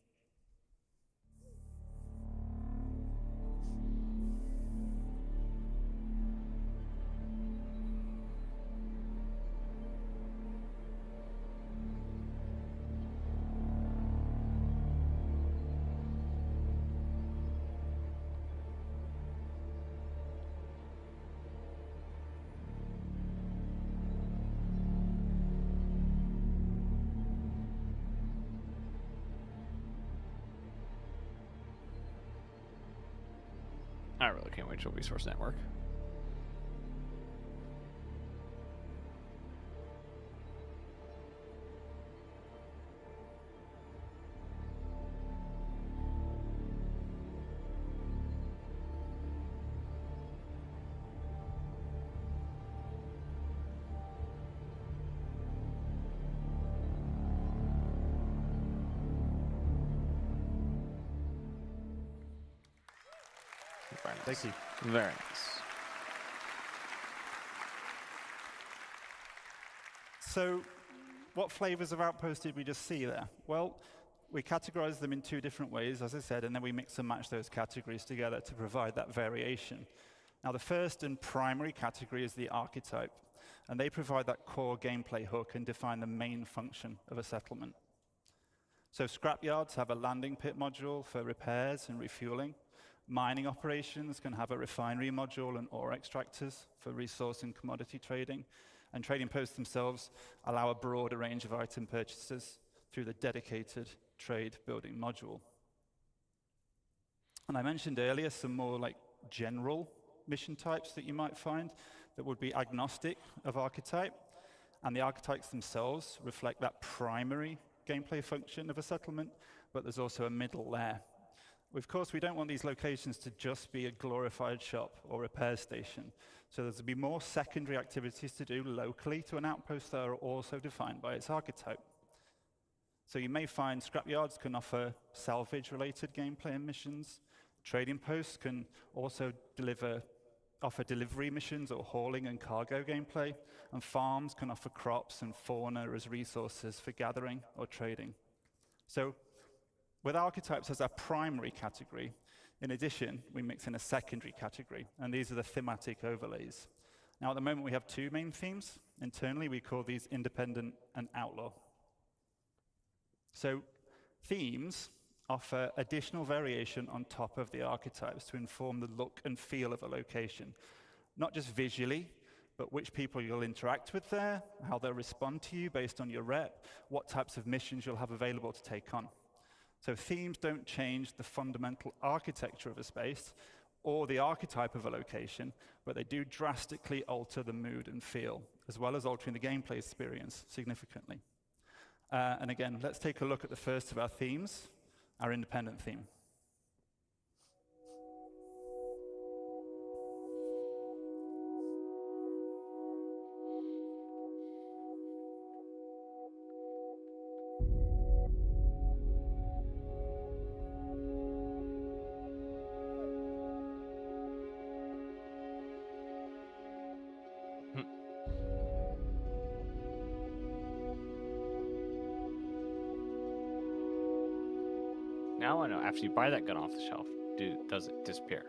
I really can't wait till Resource Network. Very nice. Thank you. Very nice. So what flavors of Outpost did we just see there? Well, we categorize them in two different ways, as I said, and then we mix and match those categories together to provide that variation. Now, the first and primary category is the archetype, and they provide that core gameplay hook and define the main function of a settlement. So scrapyards have a landing pit module for repairs and refueling. Mining operations can have a refinery module and ore extractors for resource and commodity trading. And trading posts themselves allow a broader range of item purchases through the dedicated trade building module. And I mentioned earlier some more like general mission types that you might find that would be agnostic of archetype. And the archetypes themselves reflect that primary gameplay function of a settlement, but there's also a middle layer. Of course, we don't want these locations to just be a glorified shop or repair station. So there's to be more secondary activities to do locally to an outpost that are also defined by its archetype. So you may find scrapyards can offer salvage-related gameplay and missions. Trading posts can also offer delivery missions or hauling and cargo gameplay. And farms can offer crops and fauna as resources for gathering or trading. So with archetypes as our primary category, in addition, we mix in a secondary category, and these are the thematic overlays. Now, at the moment, we have two main themes. Internally, we call these independent and outlaw. So themes offer additional variation on top of the archetypes to inform the look and feel of a location, not just visually, but which people you'll interact with there, how they'll respond to you based on your rep, what types of missions you'll have available to take on. So themes don't change the fundamental architecture of a space or the archetype of a location, but they do drastically alter the mood and feel, as well as altering the gameplay experience significantly. And again, let's take a look at the first of our themes, our independent theme. Now I know, after you buy that gun off the shelf, does it disappear?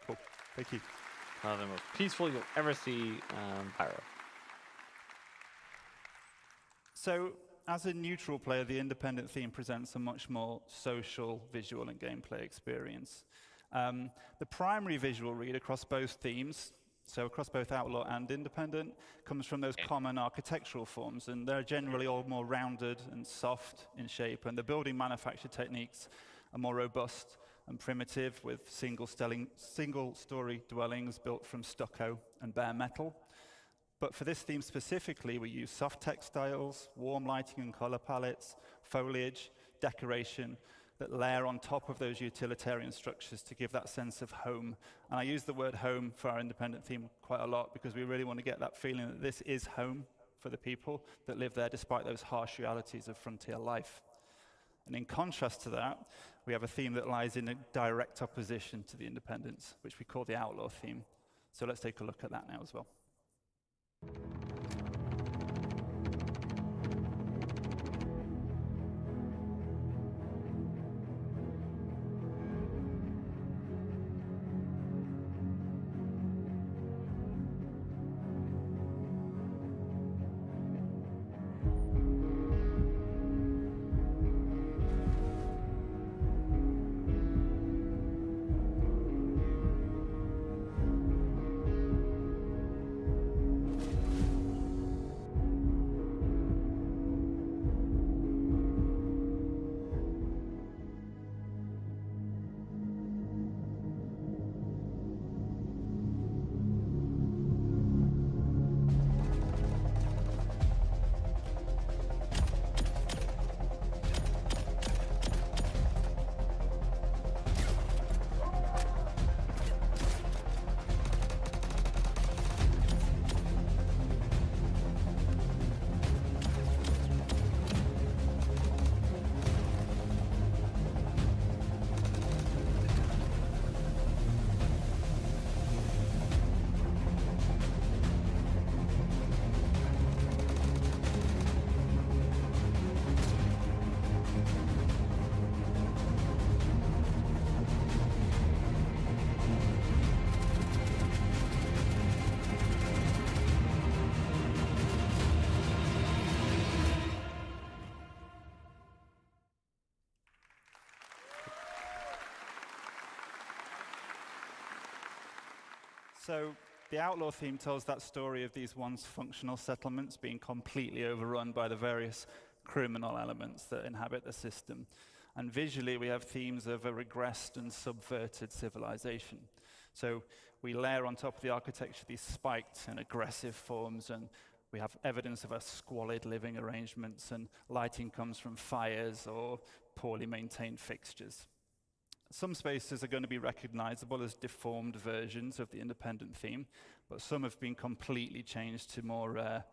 Cool. Thank you. The most peaceful you'll ever see Pyro. So, as a neutral player, the independent theme presents a much more social, visual, and gameplay experience. The primary visual read across both themes So across both Outlaw and Independent comes from those common architectural forms, and they're generally all more rounded and soft in shape, and the building manufacture techniques are more robust and primitive, with single-story dwellings built from stucco and bare metal. But for this theme specifically, we use soft textiles, warm lighting and color palettes, foliage, decoration that layer on top of those utilitarian structures to give that sense of home. And I use the word home for our Independent theme quite a lot because we really want to get that feeling that this is home for the people that live there despite those harsh realities of frontier life. And in contrast to that, we have a theme that lies in a direct opposition to the Independents, which we call the Outlaw theme. So let's take a look at that now as well. So the Outlaw theme tells that story of these once functional settlements being completely overrun by the various criminal elements that inhabit the system. And visually, we have themes of a regressed and subverted civilization. So we layer on top of the architecture these spiked and aggressive forms, and we have evidence of a squalid living arrangements, and lighting comes from fires or poorly maintained fixtures. Some spaces are going to be recognizable as deformed versions of the Independent theme, but some have been completely changed to more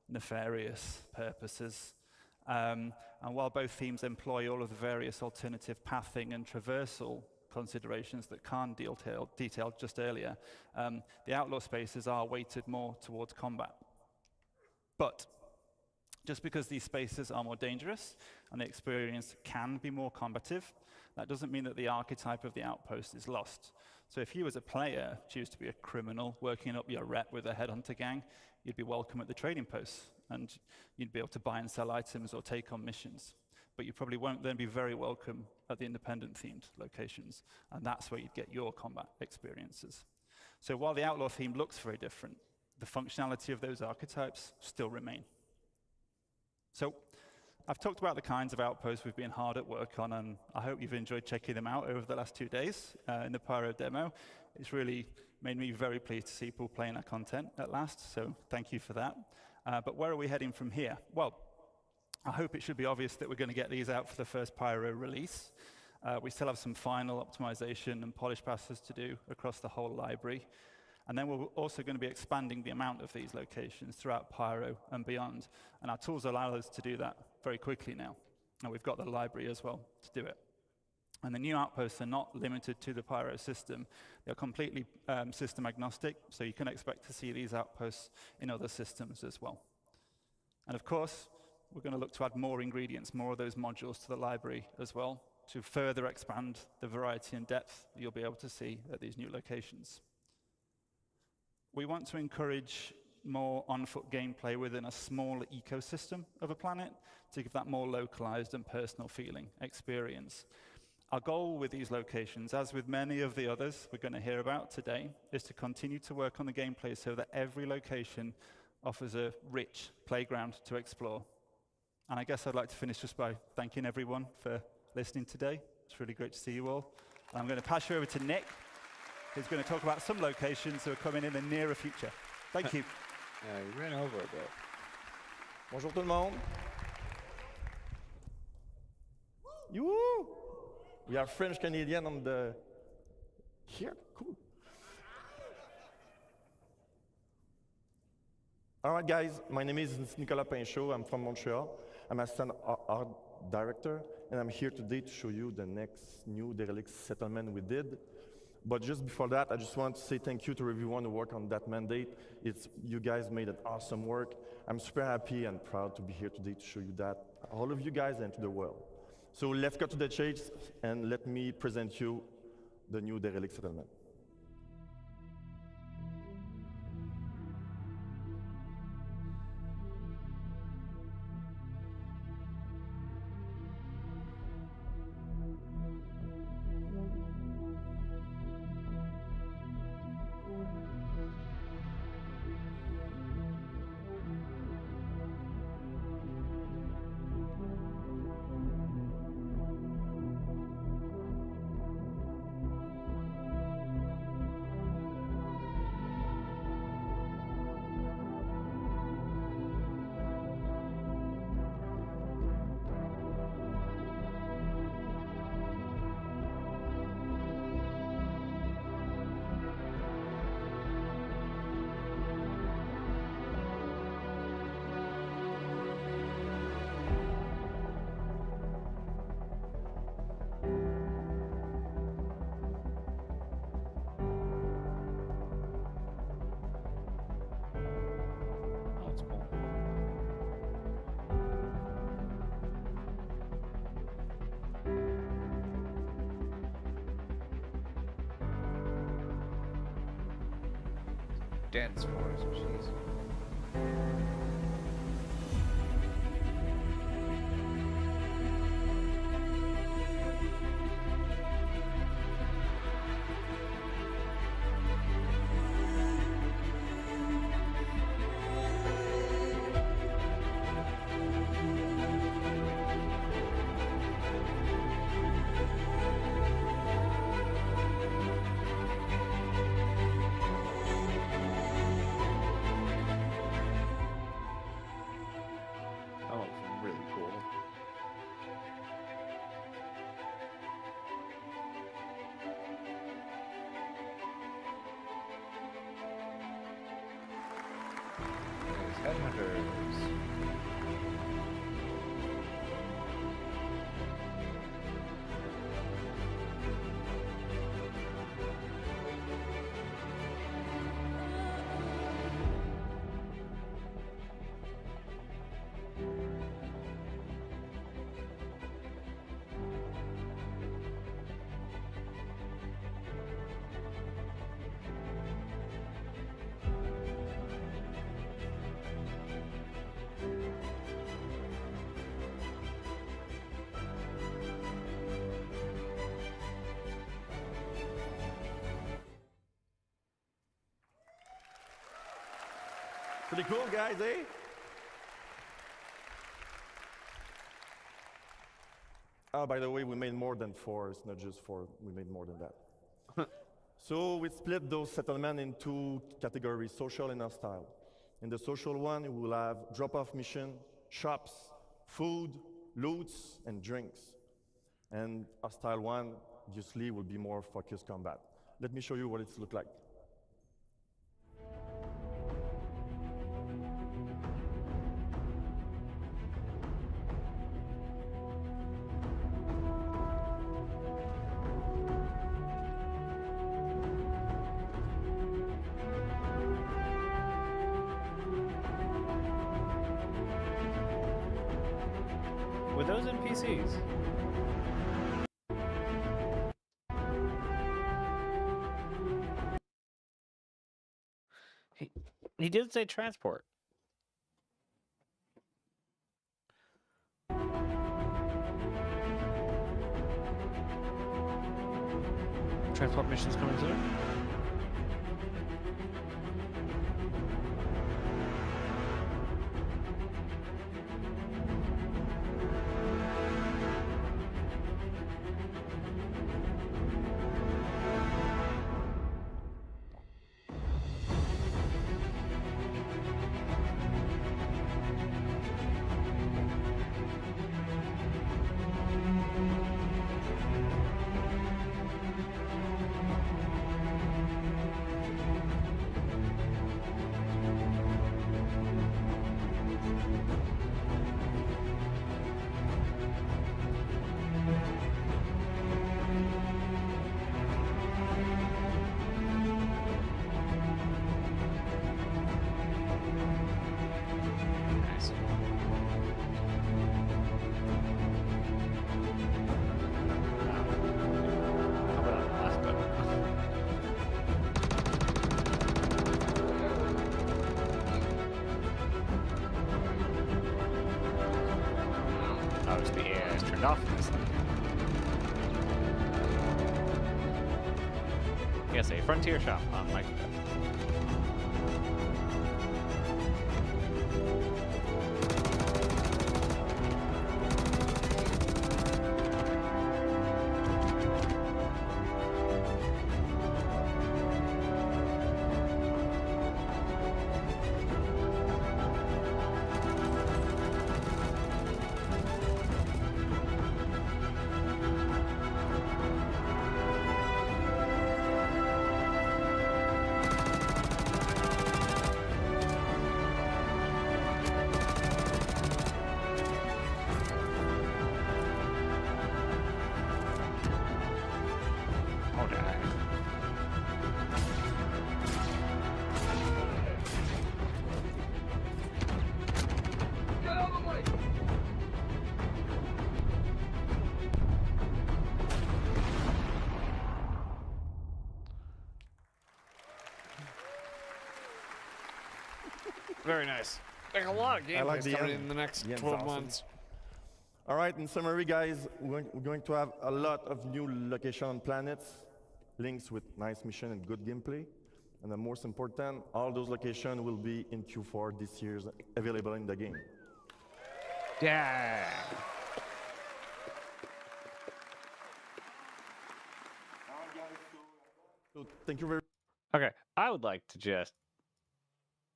nefarious purposes. And while both themes employ all of the various alternative pathing and traversal considerations that Khan detailed just earlier, the Outlaw spaces are weighted more towards combat. But just because these spaces are more dangerous and the experience can be more combative, that doesn't mean that the archetype of the outpost is lost. So if you as a player choose to be a criminal working up your rep with a headhunter gang, you'd be welcome at the trading posts, and you'd be able to buy and sell items or take on missions. But you probably won't then be very welcome at the Independent-themed locations, and that's where you'd get your combat experiences. So while the Outlaw theme looks very different, the functionality of those archetypes still remain. So I've talked about the kinds of outposts we've been hard at work on, and I hope you've enjoyed checking them out over the last 2 days in the Pyro demo. It's really made me very pleased to see people playing our content at last, so thank you for that. But where are we heading from here? Well, I hope it should be obvious that we're going to get these out for the first Pyro release. We still have some final optimization and polish passes to do across the whole library. And then we're also going to be expanding the amount of these locations throughout Pyro and beyond. And our tools allow us to do that very quickly now. And we've got the library as well to do it. And the new outposts are not limited to the Pyro system. They're completely system agnostic, so you can expect to see these outposts in other systems as well. And of course, we're going to look to add more ingredients, more of those modules to the library as well, to further expand the variety and depth you'll be able to see at these new locations. We want to encourage more on-foot gameplay within a small ecosystem of a planet to give that more localized and personal feeling experience. Our goal with these locations, as with many of the others we're going to hear about today, is to continue to work on the gameplay so that every location offers a rich playground to explore. And I guess I'd like to finish just by thanking everyone for listening today. It's really great to see you all. And I'm going to pass you over to Nick, who's going to talk about some locations that are coming in the nearer future. Thank you. You ran over a bit. Bonjour tout le monde. Yoo! We are French Canadian on the here. Cool. All right, guys. My name is Nicolas Pinchot. I'm from Montreal. I'm assistant art director, and I'm here today to show you the next new derelict settlement we did. But just before that, I just want to say thank you to everyone who worked on that mandate. You guys made an awesome work. I'm super happy and proud to be here today to show you that, all of you guys and to the world. So let's go to the chase and let me present you the new derelict settlement. Dense forest, jeez. Headhunters. Pretty cool, guys, eh? Oh, by the way, we made more than 4. It's not just 4. We made more than that. So we split those settlements in 2 categories, social and hostile. In the social one, we will have drop-off mission, shops, food, loots, and drinks. And hostile one, obviously, will be more focused combat. Let me show you what it looks like. Were those NPCs? He did say transport. transport missions coming soon? Nice. How about that last button? Oh, it's the AI is turned off for this thing. Yes, a frontier shop on Microsoft. Oh, nice. Very nice. Like a lot of gameplays like the coming end. in the next The end's 12 awesome. months. All right, in summary, guys, we're going to have a lot of new location on planets, links with nice mission and good gameplay. And the most important, all those locations will be in Q4 this year, available in the game. Yeah. So thank you very Okay, I would like to just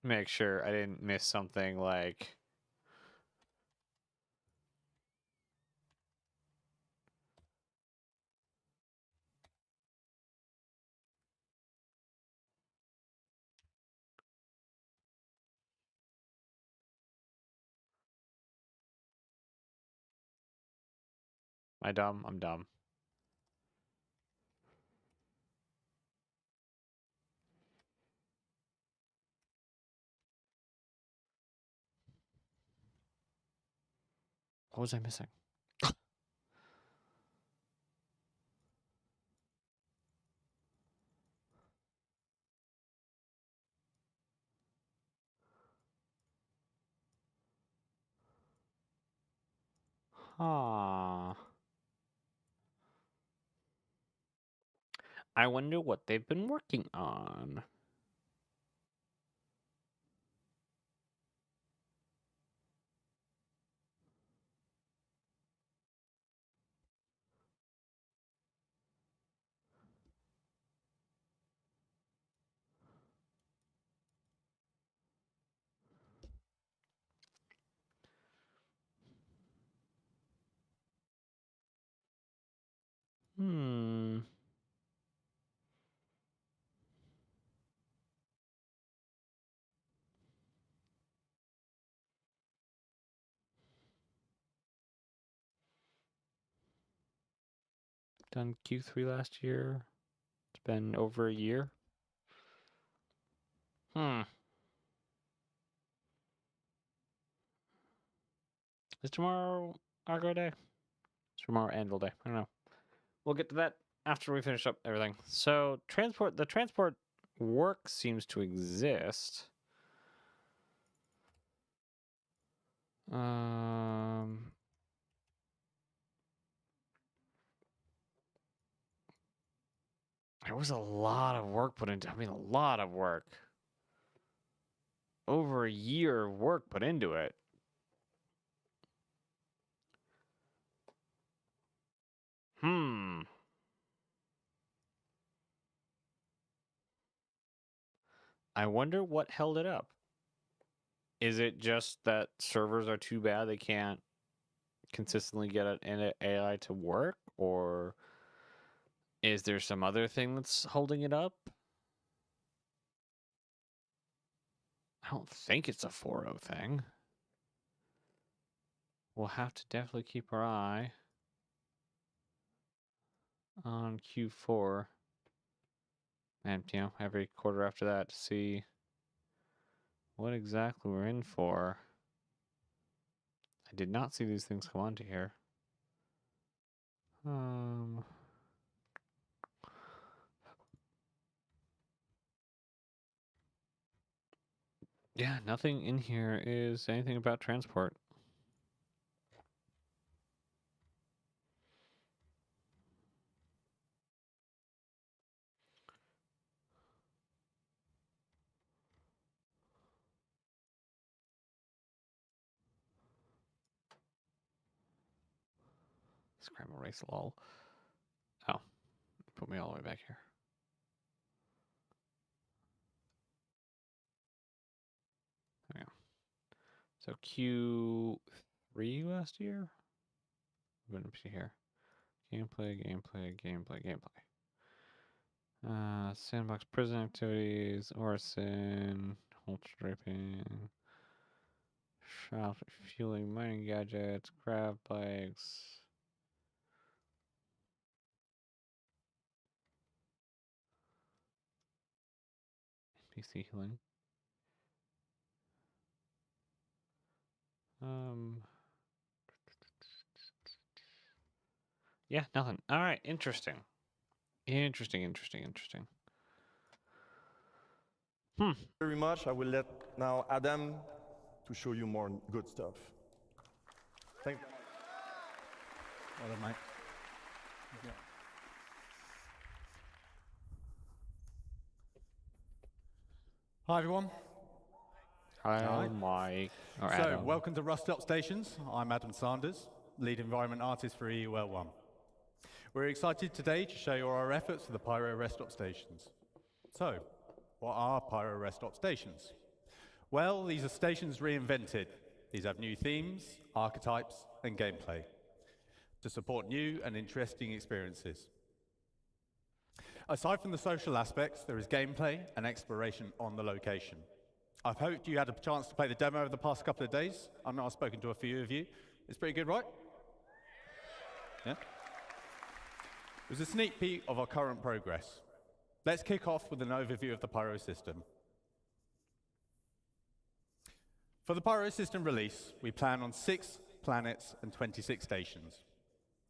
make sure I didn't miss something like. Am I dumb? I'm dumb. What was I missing? Huh. I wonder what they've been working on. Hmm. Done Q3 last year. It's been over a year. Is tomorrow Argo Day? It's tomorrow Anvil Day. I don't know. We'll get to that after we finish up everything. So the transport work seems to exist. There was a lot of work put into. I mean, a lot of work. Over a year of work put into it. I wonder what held it up. Is it just that servers are too bad they can't consistently get an AI to work? Or is there some other thing that's holding it up? I don't think it's a 4.0 thing. We'll have to definitely keep our eye on Q4. And, you know, every quarter after that to see what exactly we're in for. I did not see these things come onto here. Yeah, nothing in here is anything about transport. Scramble race lol. Oh, put me all the way back here. There we go. So Q3 last year? Wouldn't be here. Gameplay. Sandbox prison activities, Orison, hold stripping, shop fueling, mining gadgets, grab bikes. PC healing. Yeah, nothing. All right, interesting. Interesting. Very much. I will let now Adam to show you more good stuff. Thank you. Well done, mate. Yeah. Hi, everyone. Hi, Mike. So, Adam. welcome to Rust Up Stations. I'm Adam Sanders, lead environment artist for EUL1. We're excited today to show you our efforts for the Pyro Rest Stop Stations. So, what are Pyro Rest Stop Stations? Well, these are stations reinvented. These have new themes, archetypes, and gameplay to support new and interesting experiences. Aside from the social aspects, there is gameplay and exploration on the location. I've hoped you had a chance to play the demo over the past couple of days. I know I've spoken to a few of you. It's pretty good, right? Yeah? It was a sneak peek of our current progress. Let's kick off with an overview of the Pyro system. For the Pyro system release, we plan on 6 planets and 26 stations,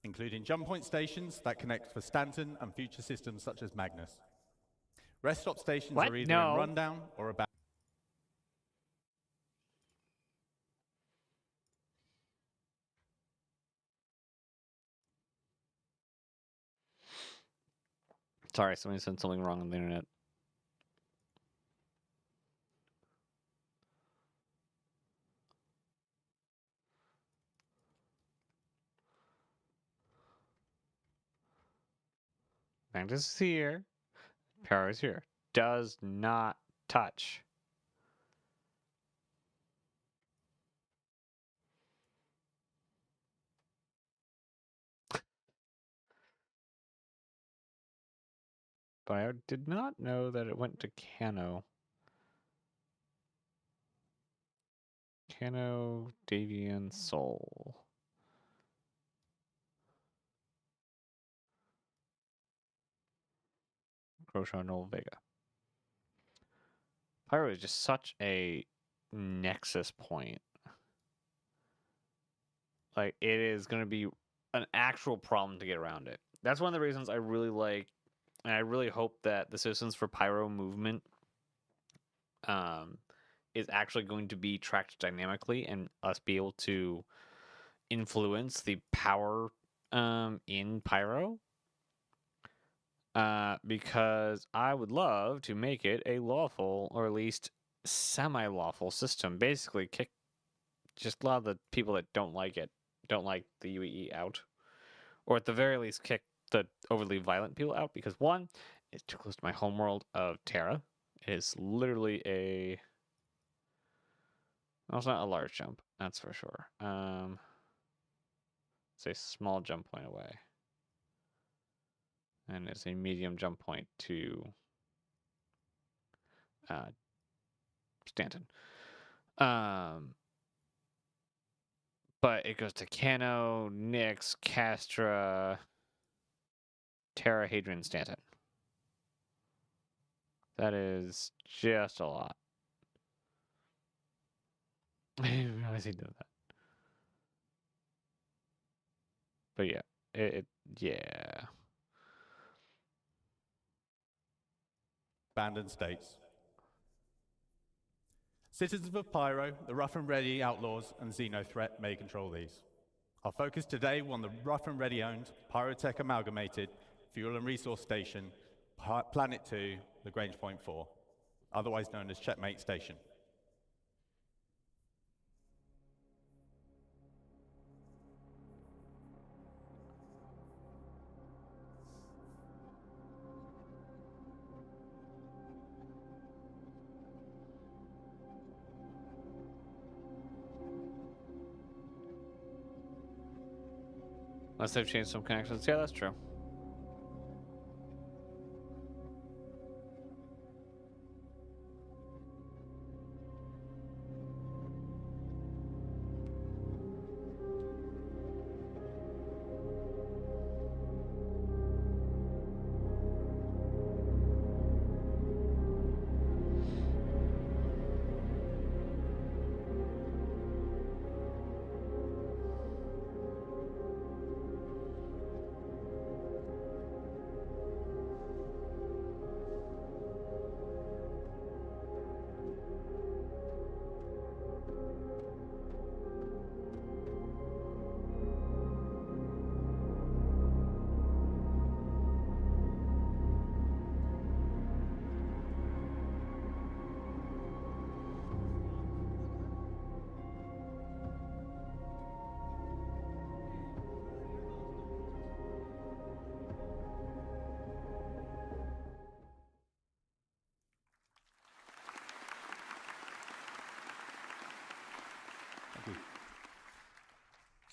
including jump point stations that connect for Stanton and future systems such as Magnus. Rest stop stations are either in rundown or about. Sorry, somebody said something wrong on the internet. Magnus is here. Pyro is here. Does not touch. But I did not know that it went to Cano. Cano, Davian, Soul. Grosha, Null, Vega. Pyro is just such a nexus point. Like, it is going to be an actual problem to get around it. That's one of the reasons I really like, and I really hope that the Citizens for Pyro movement is actually going to be tracked dynamically and us be able to influence the power in Pyro. because I would love to make it a lawful, or at least semi-lawful system. Basically, kick just a lot of the people that don't like it, don't like the UEE out, or at the very least, kick the overly violent people out. Because one, it's too close to my homeworld of Terra. It is literally a. Well, it's not a large jump, that's for sure. It's a small jump point away. And it's a medium jump point to Stanton. But it goes to Cano, Nyx, Castra, Terra, Hadrian, Stanton. That is just a lot. I didn't realize he did that. But yeah, yeah. Abandoned states. Citizens of Pyro, the rough and ready outlaws, and Xeno threat may control these. Our focus today will on the rough and ready owned Pyrotech Amalgamated Fuel and Resource Station, Planet 2, Lagrange Point 4, otherwise known as Checkmate Station. Unless they've changed some connections. Yeah, that's true.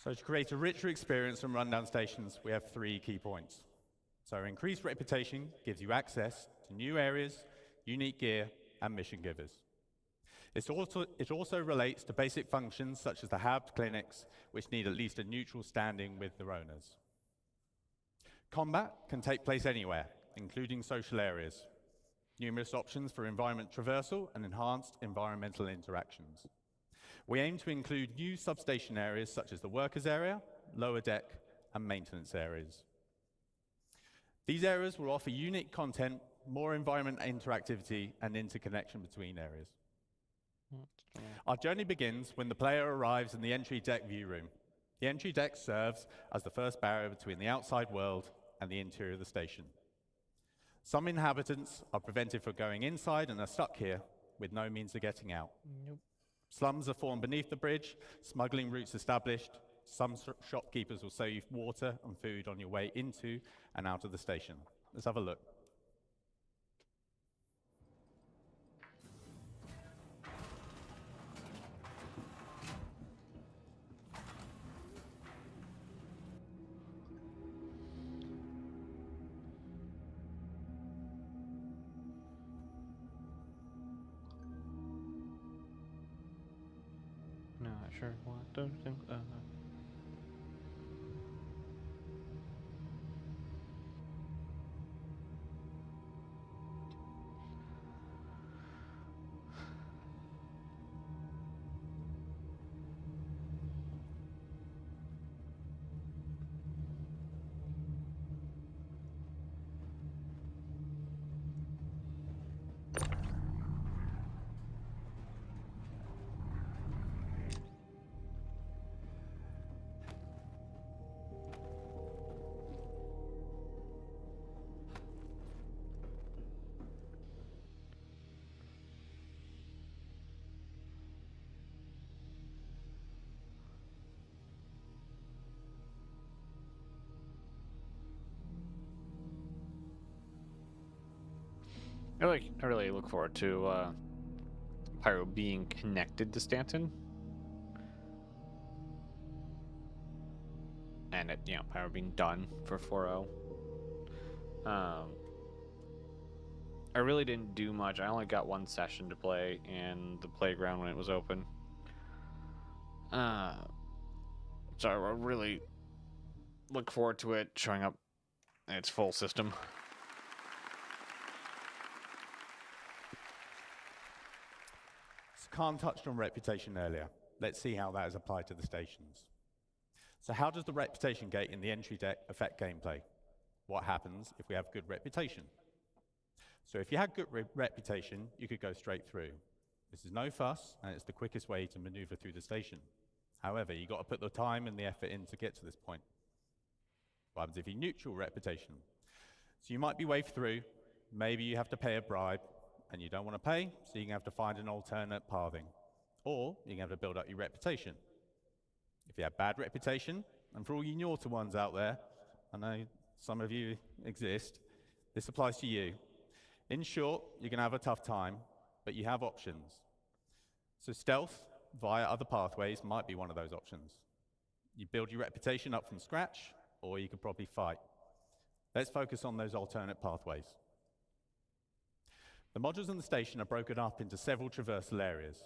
So to create a richer experience from rundown stations, we have 3 key points. So increased reputation gives you access to new areas, unique gear, and mission givers. It also relates to basic functions such as the hub clinics, which need at least a neutral standing with their owners. Combat can take place anywhere, including social areas. Numerous options for environment traversal and enhanced environmental interactions. We aim to include new substation areas such as the workers area, lower deck, and maintenance areas. These areas will offer unique content, more environment interactivity, and interconnection between areas. Our journey begins when the player arrives in the entry deck view room. The entry deck serves as the first barrier between the outside world and the interior of the station. Some inhabitants are prevented from going inside and are stuck here with no means of getting out. Nope. Slums are formed beneath the bridge, smuggling routes established. Some shopkeepers will sell you water and food on your way into and out of the station. Let's have a look. Not sure what to think of. I really look forward to Pyro being connected to Stanton. And it, Pyro being done for 4.0. I really didn't do much. I only got one session to play in the playground when it was open. So I really look forward to it showing up in its full system. So Khan touched on reputation earlier. Let's see how that is applied to the stations. So how does the reputation gate in the entry deck affect gameplay? What happens if we have good reputation? So if you had good reputation, you could go straight through. This is no fuss, and it's the quickest way to maneuver through the station. However, you've got to put the time and the effort in to get to this point. What happens if you neutral reputation? So you might be waved through, maybe you have to pay a bribe, and you don't want to pay, so you're going to have to find an alternate pathing. Or you're going to have to build up your reputation. If you have bad reputation, and for all you naughty ones out there, I know some of you exist, this applies to you. In short, you're going to have a tough time, but you have options. So stealth via other pathways might be one of those options. You build your reputation up from scratch, or you could probably fight. Let's focus on those alternate pathways. The modules in the station are broken up into several traversal areas.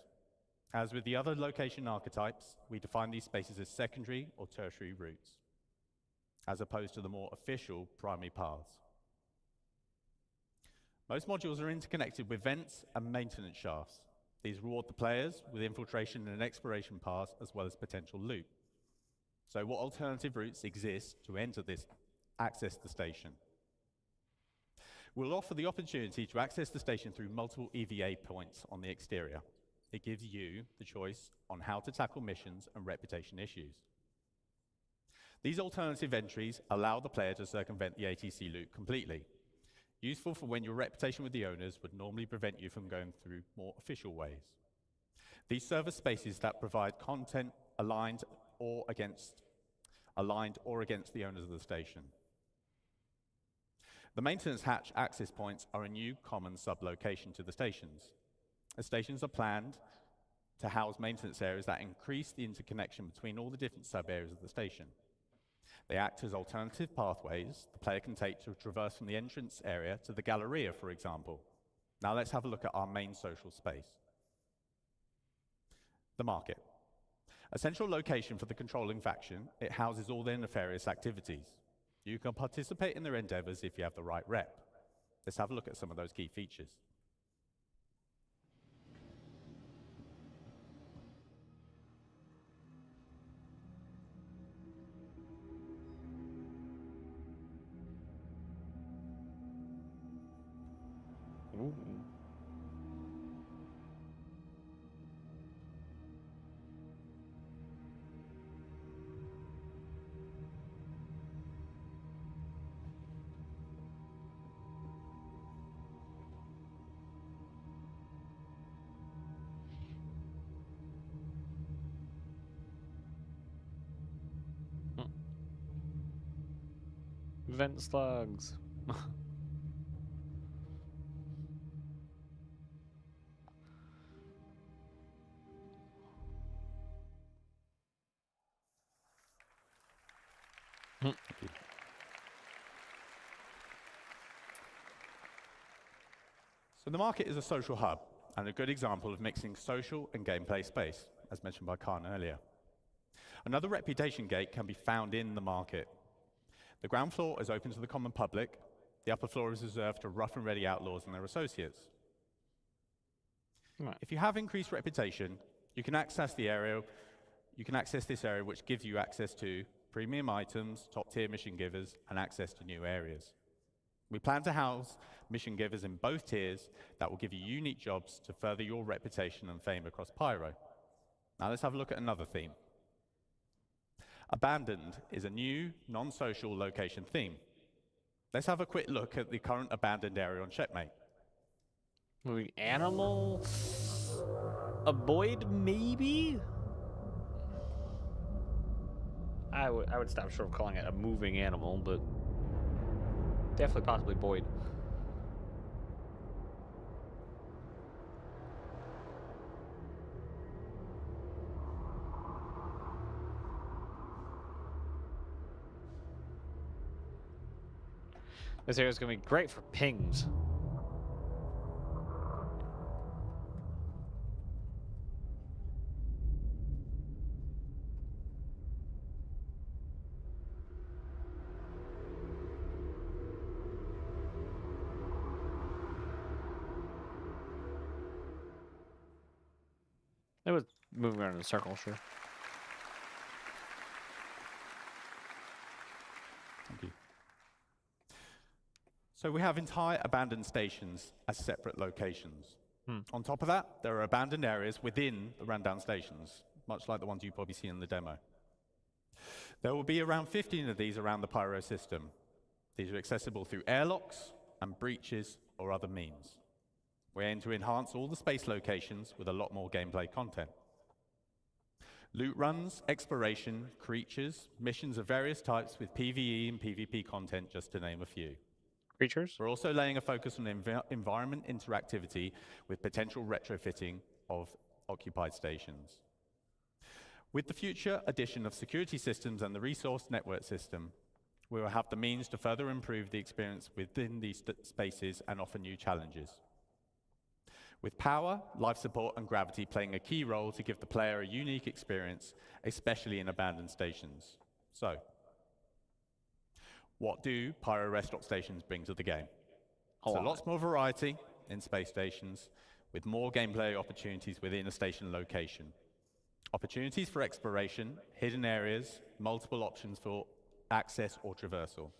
As with the other location archetypes, we define these spaces as secondary or tertiary routes, as opposed to the more official primary paths. Most modules are interconnected with vents and maintenance shafts. These reward the players with infiltration and exploration paths, as well as potential loot. So what alternative routes exist to access the station? We'll offer the opportunity to access the station through multiple EVA points on the exterior. It gives you the choice on how to tackle missions and reputation issues. These alternative entries allow the player to circumvent the ATC loop completely. Useful for when your reputation with the owners would normally prevent you from going through more official ways. These serve as spaces that provide content aligned or against the owners of the station. The maintenance hatch access points are a new common sublocation to the stations. The stations are planned to house maintenance areas that increase the interconnection between all the different sub-areas of the station. They act as alternative pathways the player can take to traverse from the entrance area to the Galleria, for example. Now let's have a look at our main social space. The market. A central location for the controlling faction, it houses all their nefarious activities. You can participate in their endeavors if you have the right rep. Let's have a look at some of those key features. Ooh. Vent slugs. So the market is a social hub and a good example of mixing social and gameplay space, as mentioned by Khan earlier. Another reputation gate can be found in the market. The ground floor is open to the common public. The upper floor is reserved to rough and ready outlaws and their associates. Right. If you have increased reputation, you can access this area, which gives you access to premium items, top-tier mission givers, and access to new areas. We plan to house mission givers in both tiers that will give you unique jobs to further your reputation and fame across Pyro. Now let's have a look at another theme. Abandoned is a new, non-social location theme. Let's have a quick look at the current abandoned area on Checkmate. Moving animal? A Boyd, maybe? I would stop short of calling it a moving animal, but definitely possibly Boyd. This area is going to be great for pings. It was moving around in a circle, sure. Thank you. So we have entire abandoned stations as separate locations. On top of that, there are abandoned areas within the rundown stations, much like the ones you probably see in the demo. There will be around 15 of these around the Pyro system. These are accessible through airlocks and breaches or other means. We aim to enhance all the space locations with a lot more gameplay content. Loot runs, exploration, creatures, missions of various types with PvE and PvP content, just to name a few. Creatures? We're also laying a focus on environment interactivity with potential retrofitting of occupied stations. With the future addition of security systems and the resource network system, we will have the means to further improve the experience within these spaces and offer new challenges. With power, life support, and gravity playing a key role to give the player a unique experience, especially in abandoned stations. So, what do Pyro rest stop stations bring to the game? So lots more variety in space stations, with more gameplay opportunities within a station location. Opportunities for exploration, hidden areas, multiple options for access or traversal.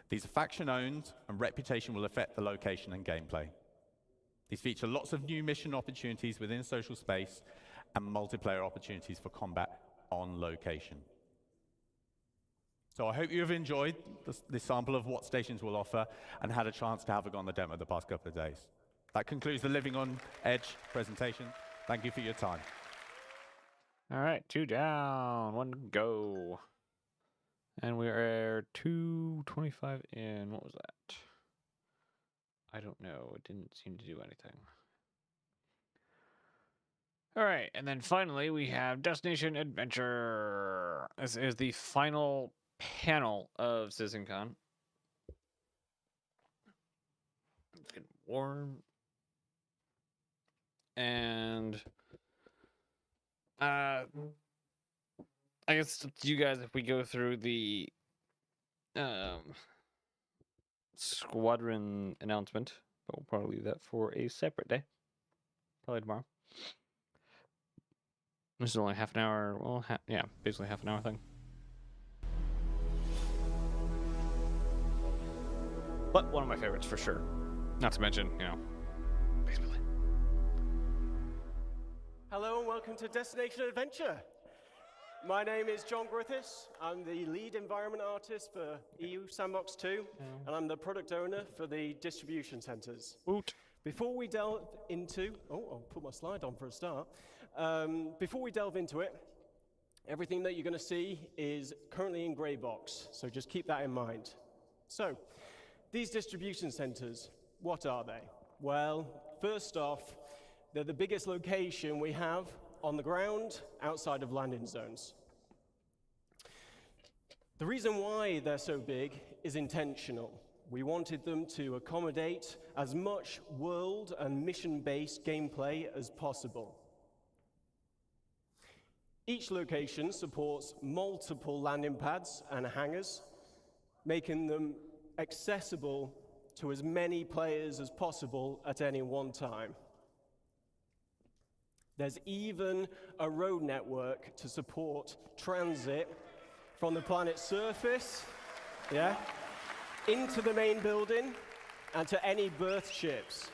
These are faction-owned, and reputation will affect the location and gameplay. These feature lots of new mission opportunities within social space and multiplayer opportunities for combat on location. So I hope you have enjoyed this sample of what stations will offer and had a chance to have a go on the demo the past couple of days. That concludes the Living on Edge presentation. Thank you for your time. All right, 2 down, 1 to go. And we're 2:25 in. What was that? I don't know. It didn't seem to do anything. All right, and then finally we have Destination Adventure. This is the final panel of CitizenCon. It's getting warm. And I guess it's up to you guys if we go through the squadron announcement, but we'll probably leave that for a separate day. Probably tomorrow. This is only half an hour. Well, yeah, basically half an hour thing. But one of my favorites for sure. Not to mention, you know, basically. Hello and welcome to Destination Adventure. My name is John Griffiths. I'm the lead environment artist for EU Sandbox 2, and I'm the product owner for the distribution centers. Before we delve into, I'll put my slide on for a start. Before we delve into it, everything that you're going to see is currently in grey box, so just keep that in mind. So, these distribution centers, what are they? Well, first off, they're the biggest location we have on the ground outside of landing zones. The reason why they're so big is intentional. We wanted them to accommodate as much world and mission-based gameplay as possible. Each location supports multiple landing pads and hangars, making them accessible to as many players as possible at any one time. There's even a road network to support transit from the planet's surface, into the main building and to any berth ships.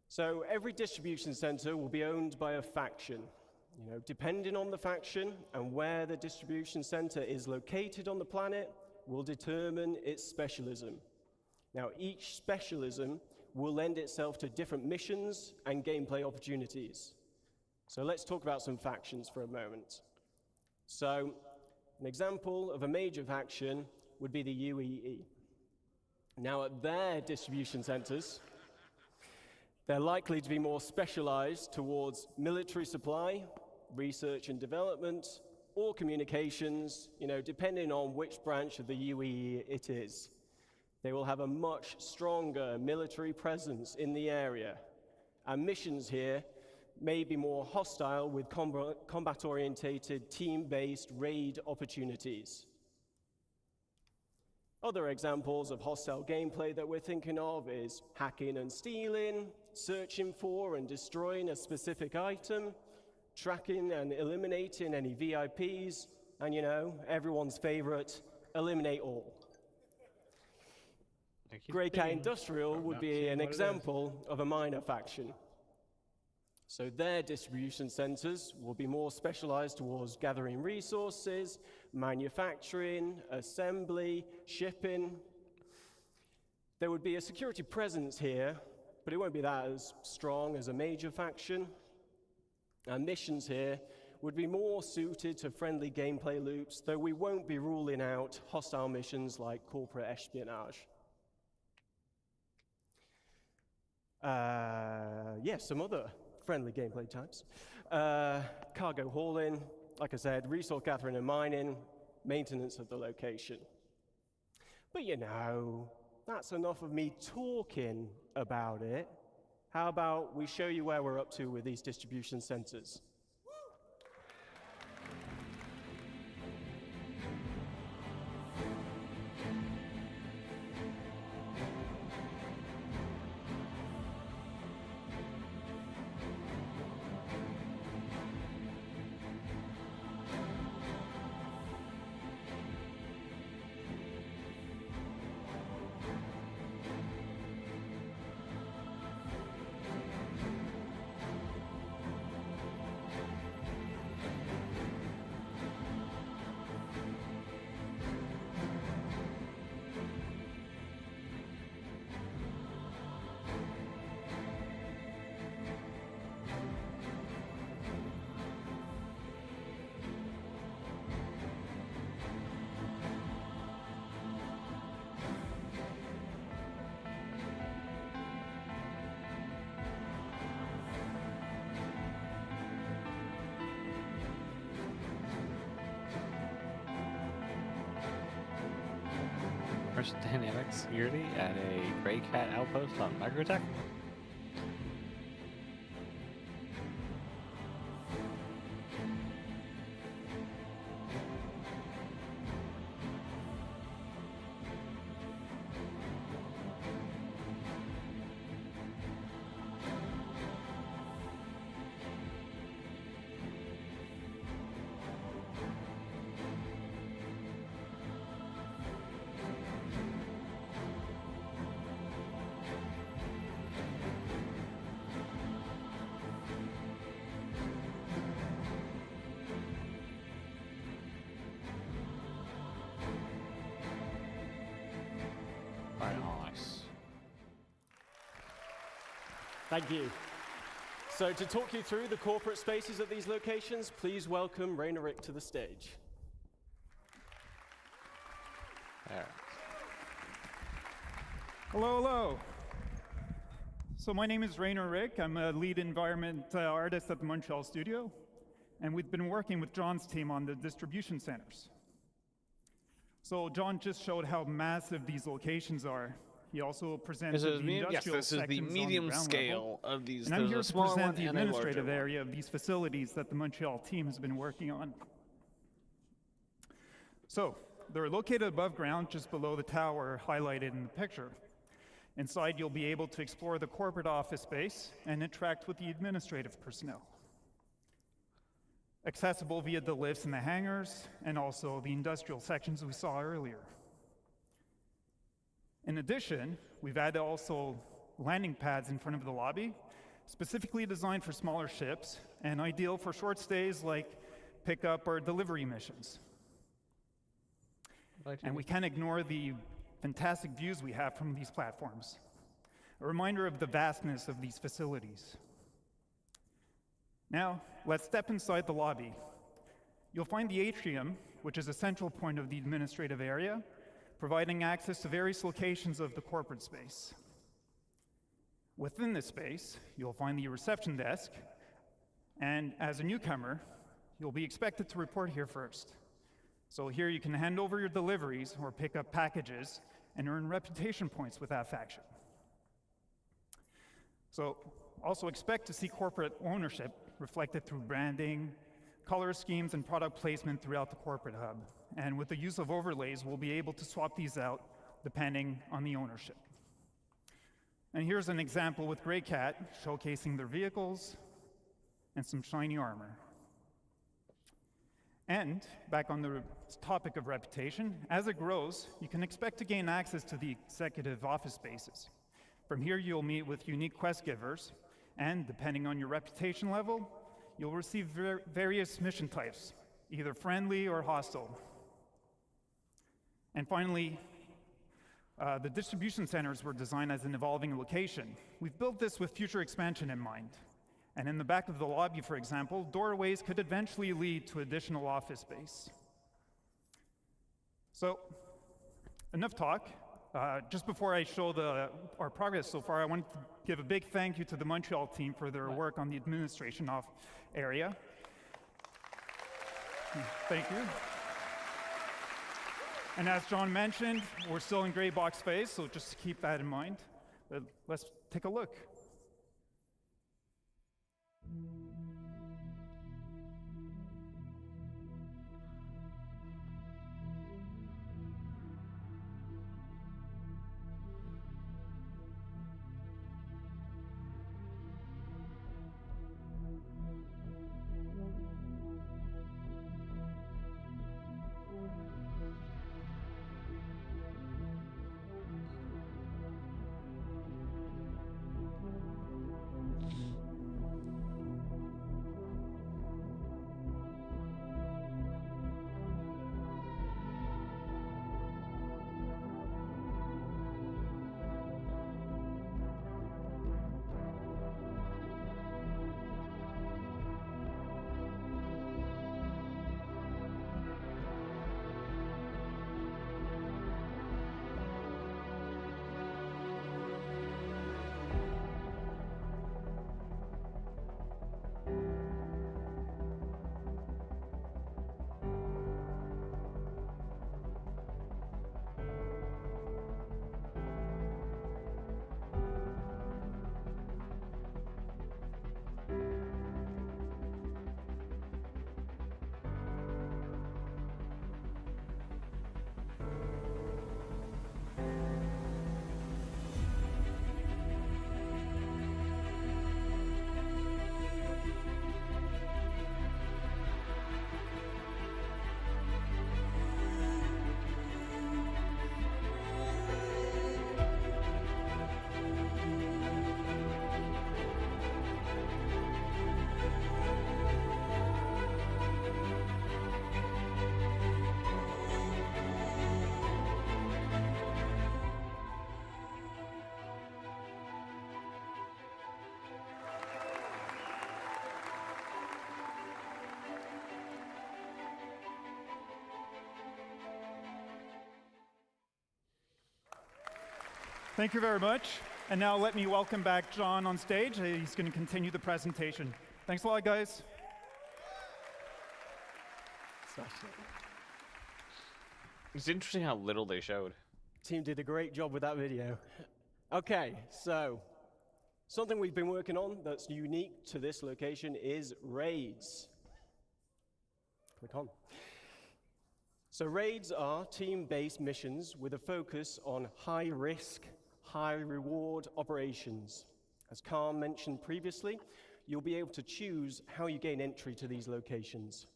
So every distribution center will be owned by a faction. You know, depending on the faction and where the distribution center is located on the planet will determine its specialism. Now, each specialism will lend itself to different missions and gameplay opportunities. So let's talk about some factions for a moment. So an example of a major faction would be the UEE. Now, at their distribution centers, they're likely to be more specialized towards military supply, research and development, or communications, depending on which branch of the UE it is. They will have a much stronger military presence in the area. And missions here may be more hostile with combat-orientated, team-based raid opportunities. Other examples of hostile gameplay that we're thinking of is hacking and stealing, searching for and destroying a specific item, tracking and eliminating any VIPs, and everyone's favorite, eliminate all. Grey Cat Industrial would be an example of a minor faction. So their distribution centers will be more specialized towards gathering resources, manufacturing, assembly, shipping. There would be a security presence here, but it won't be that as strong as a major faction. And missions here would be more suited to friendly gameplay loops, though we won't be ruling out hostile missions like corporate espionage. Some other friendly gameplay types. Cargo hauling, like I said, resource gathering and mining, maintenance of the location. But that's enough of me talking about it. How about we show you where we're up to with these distribution centers? First dynamic security at a Grey Cat outpost on Microtech. Thank you. So to talk you through the corporate spaces at these locations, please welcome Rainer Rick to the stage. There. Hello. So my name is Rainer Rick. I'm a lead environment artist at the Montreal studio. And we've been working with John's team on the distribution centers. So John just showed how massive these locations are. He also presented the industrial this is the medium scale level. of these. And I'm here to small present the one and a larger administrative one. area of these facilities that the Montreal team has been working on. So they're located above ground, just below the tower highlighted in the picture. Inside, you'll be able to explore the corporate office space and interact with the administrative personnel. Accessible via the lifts in the hangars and also the industrial sections we saw earlier. In addition, we've added also landing pads in front of the lobby, specifically designed for smaller ships and ideal for short stays like pickup or delivery missions. And we can't ignore the fantastic views we have from these platforms. A reminder of the vastness of these facilities. Now, let's step inside the lobby. You'll find the atrium, which is a central point of the administrative area, providing access to various locations of the corporate space. Within this space, you'll find the reception desk, and as a newcomer, you'll be expected to report here first. So here you can hand over your deliveries or pick up packages and earn reputation points with that faction. So also expect to see corporate ownership reflected through branding, color schemes, and product placement throughout the corporate hub. And with the use of overlays, we'll be able to swap these out depending on the ownership. And here's an example with Greycat showcasing their vehicles and some shiny armor. And back on the topic of reputation, as it grows, you can expect to gain access to the executive office spaces. From here, you'll meet with unique quest givers, and depending on your reputation level, you'll receive various mission types, either friendly or hostile. And finally, the distribution centers were designed as an evolving location. We've built this with future expansion in mind. And in the back of the lobby, for example, doorways could eventually lead to additional office space. So, enough talk. Just before I show our progress so far, I want to give a big thank you to the Montreal team for their work on the administration area. Thank you. And as John mentioned, we're still in gray box phase, so just keep that in mind. But let's take a look. Thank you very much. And now let me welcome back John on stage. He's going to continue the presentation. Thanks a lot, guys. It's interesting how little they showed. Team did a great job with that video. Okay, so something we've been working on that's unique to this location is raids. Click on. So raids are team-based missions with a focus on high-risk, high-reward operations. As Carl mentioned previously, you'll be able to choose how you gain entry to these locations.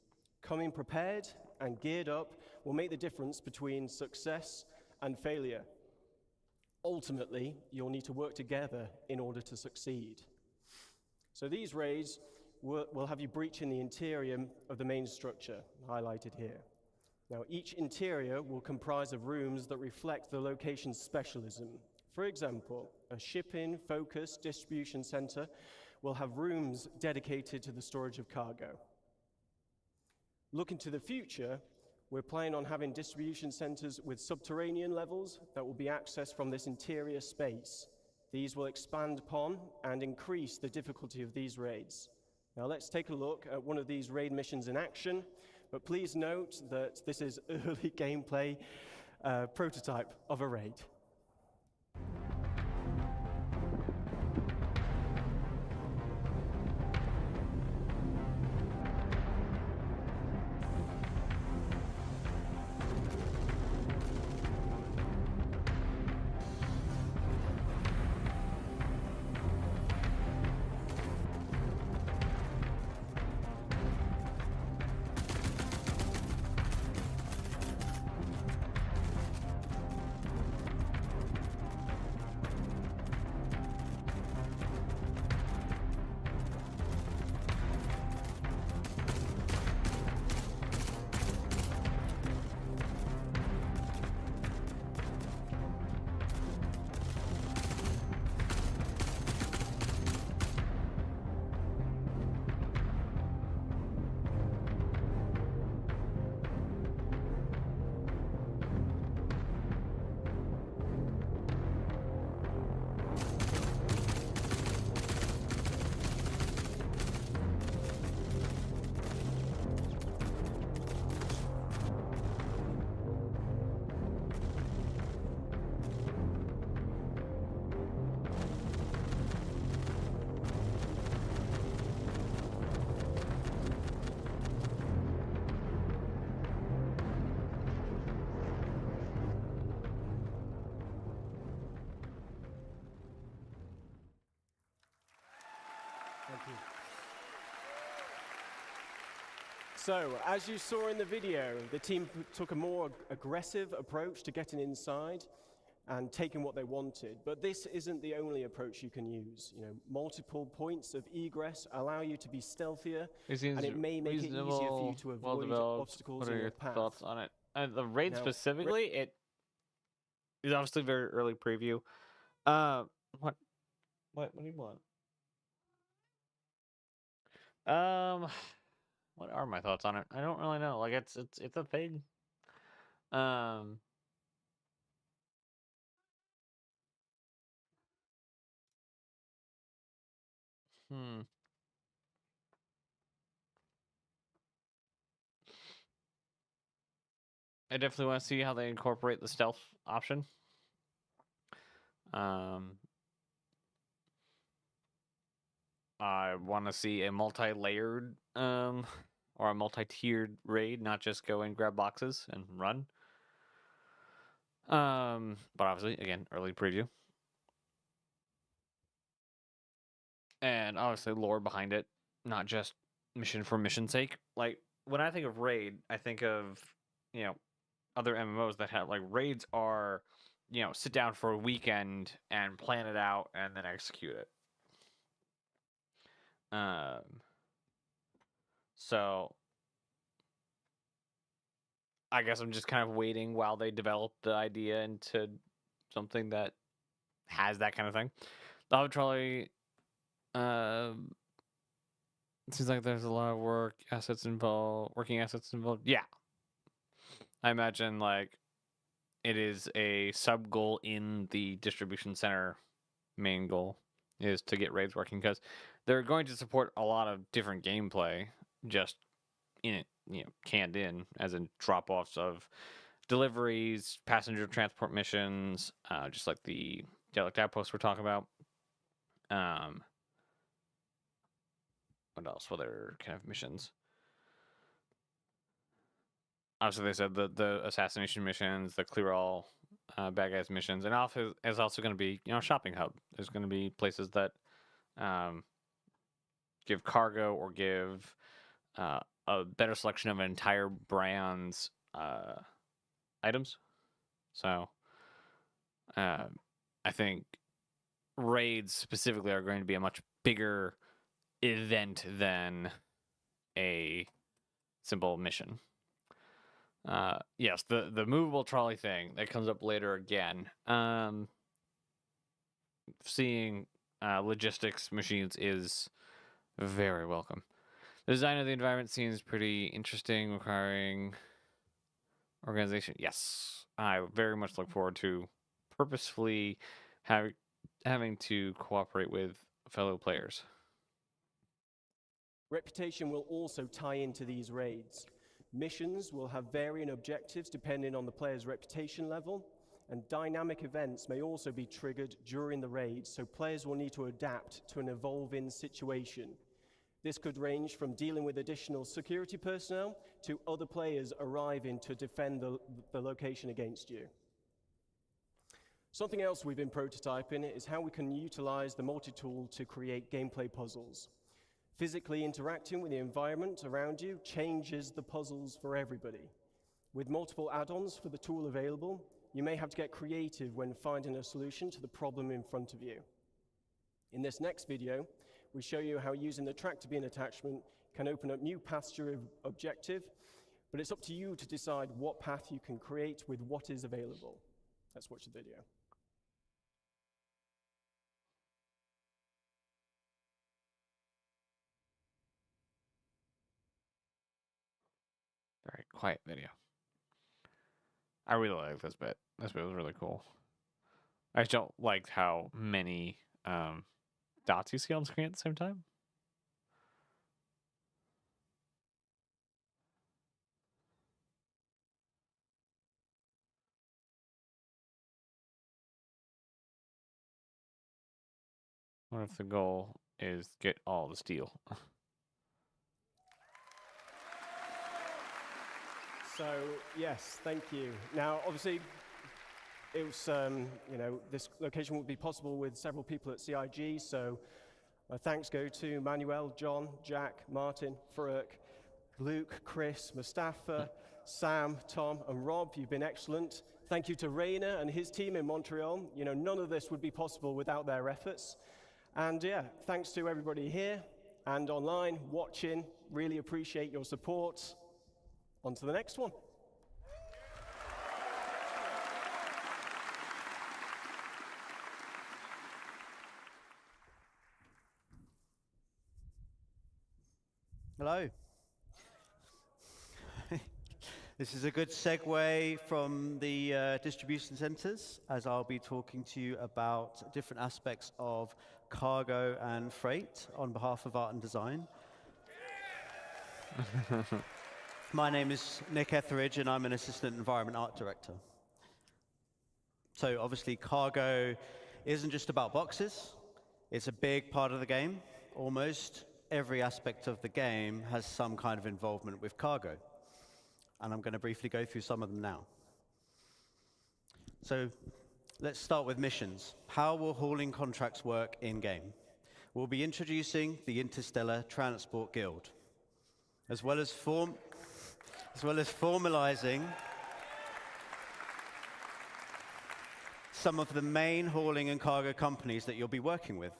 Coming prepared and geared up will make the difference between success and failure. Ultimately, you'll need to work together in order to succeed. So these raids will have you breaching the interior of the main structure, highlighted here. Now, each interior will comprise of rooms that reflect the location's specialism. For example, a shipping-focused distribution center will have rooms dedicated to the storage of cargo. Looking to the future, we're planning on having distribution centers with subterranean levels that will be accessed from this interior space. These will expand upon and increase the difficulty of these raids. Now let's take a look at one of these raid missions in action, but please note that this is early gameplay prototype of a raid. So, as you saw in the video, the team took a more aggressive approach to getting inside and taking what they wanted. But this isn't the only approach you can use. You know, multiple points of egress allow you to be stealthier, and it may make it easier for you to avoid obstacles What in are your your path. thoughts on it? The raid Now, specifically, it is obviously very early preview. What do you want? What are my thoughts on it? I don't really know. Like it's a thing. Um, hmm. I definitely want to see how they incorporate the stealth option. I want to see a multi-layered or a multi-tiered raid, not just go and grab boxes and run. But obviously, again, early preview. And obviously lore behind it, not just mission for mission's sake. Like when I think of raid, I think of, you know, other MMOs that have like raids are, you know, sit down for a weekend and plan it out and then execute it. So I guess I'm just kind of waiting while they develop the idea into something that has that kind of thing. The Hub Trolley, it seems like there's a lot of working assets involved. Yeah. I imagine like it is a sub goal in the distribution center main goal is to get raids working because they're going to support a lot of different gameplay just in it, you know, canned in as in drop offs of deliveries, passenger transport missions, just like the derelict outpost we're talking about. What else? What other kind of missions? Obviously, they said the assassination missions, the clear all bad guys missions, and also is also going to be, you know, a shopping hub. There's going to be places that give cargo or give a better selection of an entire brand's items. So I think raids specifically are going to be a much bigger event than a simple mission. Yes, the movable trolley thing that comes up later again. Seeing logistics machines is very welcome. The design of the environment seems pretty interesting, requiring organization. Yes, I very much look forward to purposefully having to cooperate with fellow players. Reputation will also tie into these raids. Missions will have varying objectives depending on the player's reputation level, and dynamic events may also be triggered during the raid, so players will need to adapt to an evolving situation. This could range from dealing with additional security personnel to other players arriving to defend the location against you. Something else we've been prototyping is how we can utilize the multi-tool to create gameplay puzzles. Physically interacting with the environment around you changes the puzzles for everybody. With multiple add-ons for the tool available, you may have to get creative when finding a solution to the problem in front of you. In this next video, we show you how using the tractor beam attachment can open up new paths to your objective, but it's up to you to decide what path you can create with what is available. Let's watch the video. Very quiet video. I really like this bit. This bit was really cool. I just don't like how many dots you see on screen at the same time. What if the goal is get all the steel? So, yes, thank you. Now, obviously, it was, you know, this location would be possible with several people at CIG, so thanks go to Manuel, John, Jack, Martin, Farouk, Luke, Chris, Mustafa, Sam, Tom, and Rob. You've been excellent. Thank you to Rainer and his team in Montreal. You know, none of this would be possible without their efforts. And yeah, thanks to everybody here and online watching. Really appreciate your support. On to the next one. Hello. This is a good segue from the distribution centers, as I'll be talking to you about different aspects of cargo and freight on behalf of Art and Design. My name is Nick Etheridge, and I'm an Assistant Environment Art Director. So obviously, cargo isn't just about boxes. It's a big part of the game. Almost every aspect of the game has some kind of involvement with cargo. And I'm going to briefly go through some of them now. So let's start with missions. How will hauling contracts work in-game? We'll be introducing the Interstellar Transport Guild, as well as formalizing some of the main hauling and cargo companies that you'll be working with.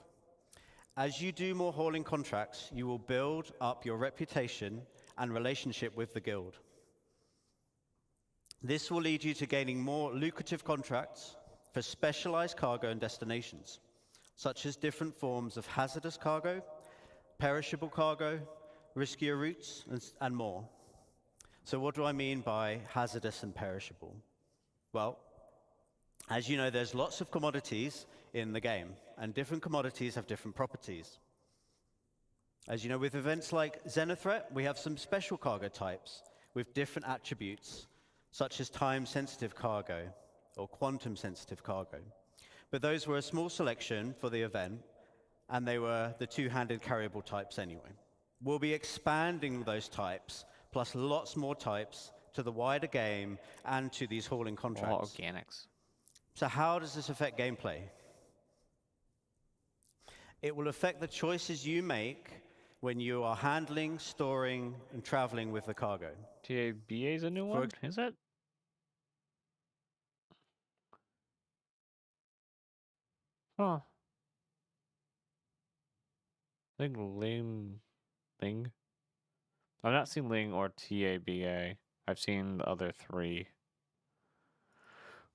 As you do more hauling contracts, you will build up your reputation and relationship with the guild. This will lead you to gaining more lucrative contracts for specialized cargo and destinations, such as different forms of hazardous cargo, perishable cargo, riskier routes, and more. So what do I mean by hazardous and perishable? Well, as you know, there's lots of commodities in the game, and different commodities have different properties. As you know, with events like Xenothreat, we have some special cargo types with different attributes, such as time-sensitive cargo or quantum-sensitive cargo. But those were a small selection for the event, and they were the two-handed carryable types anyway. We'll be expanding those types, plus lots more types, to the wider game and to these hauling contracts. Organics. So how does this affect gameplay? It will affect the choices you make when you are handling, storing, and traveling with the cargo. TABA is a new one, is it? Huh. I think Ling. I've not seen Ling or TABA. I've seen the other three.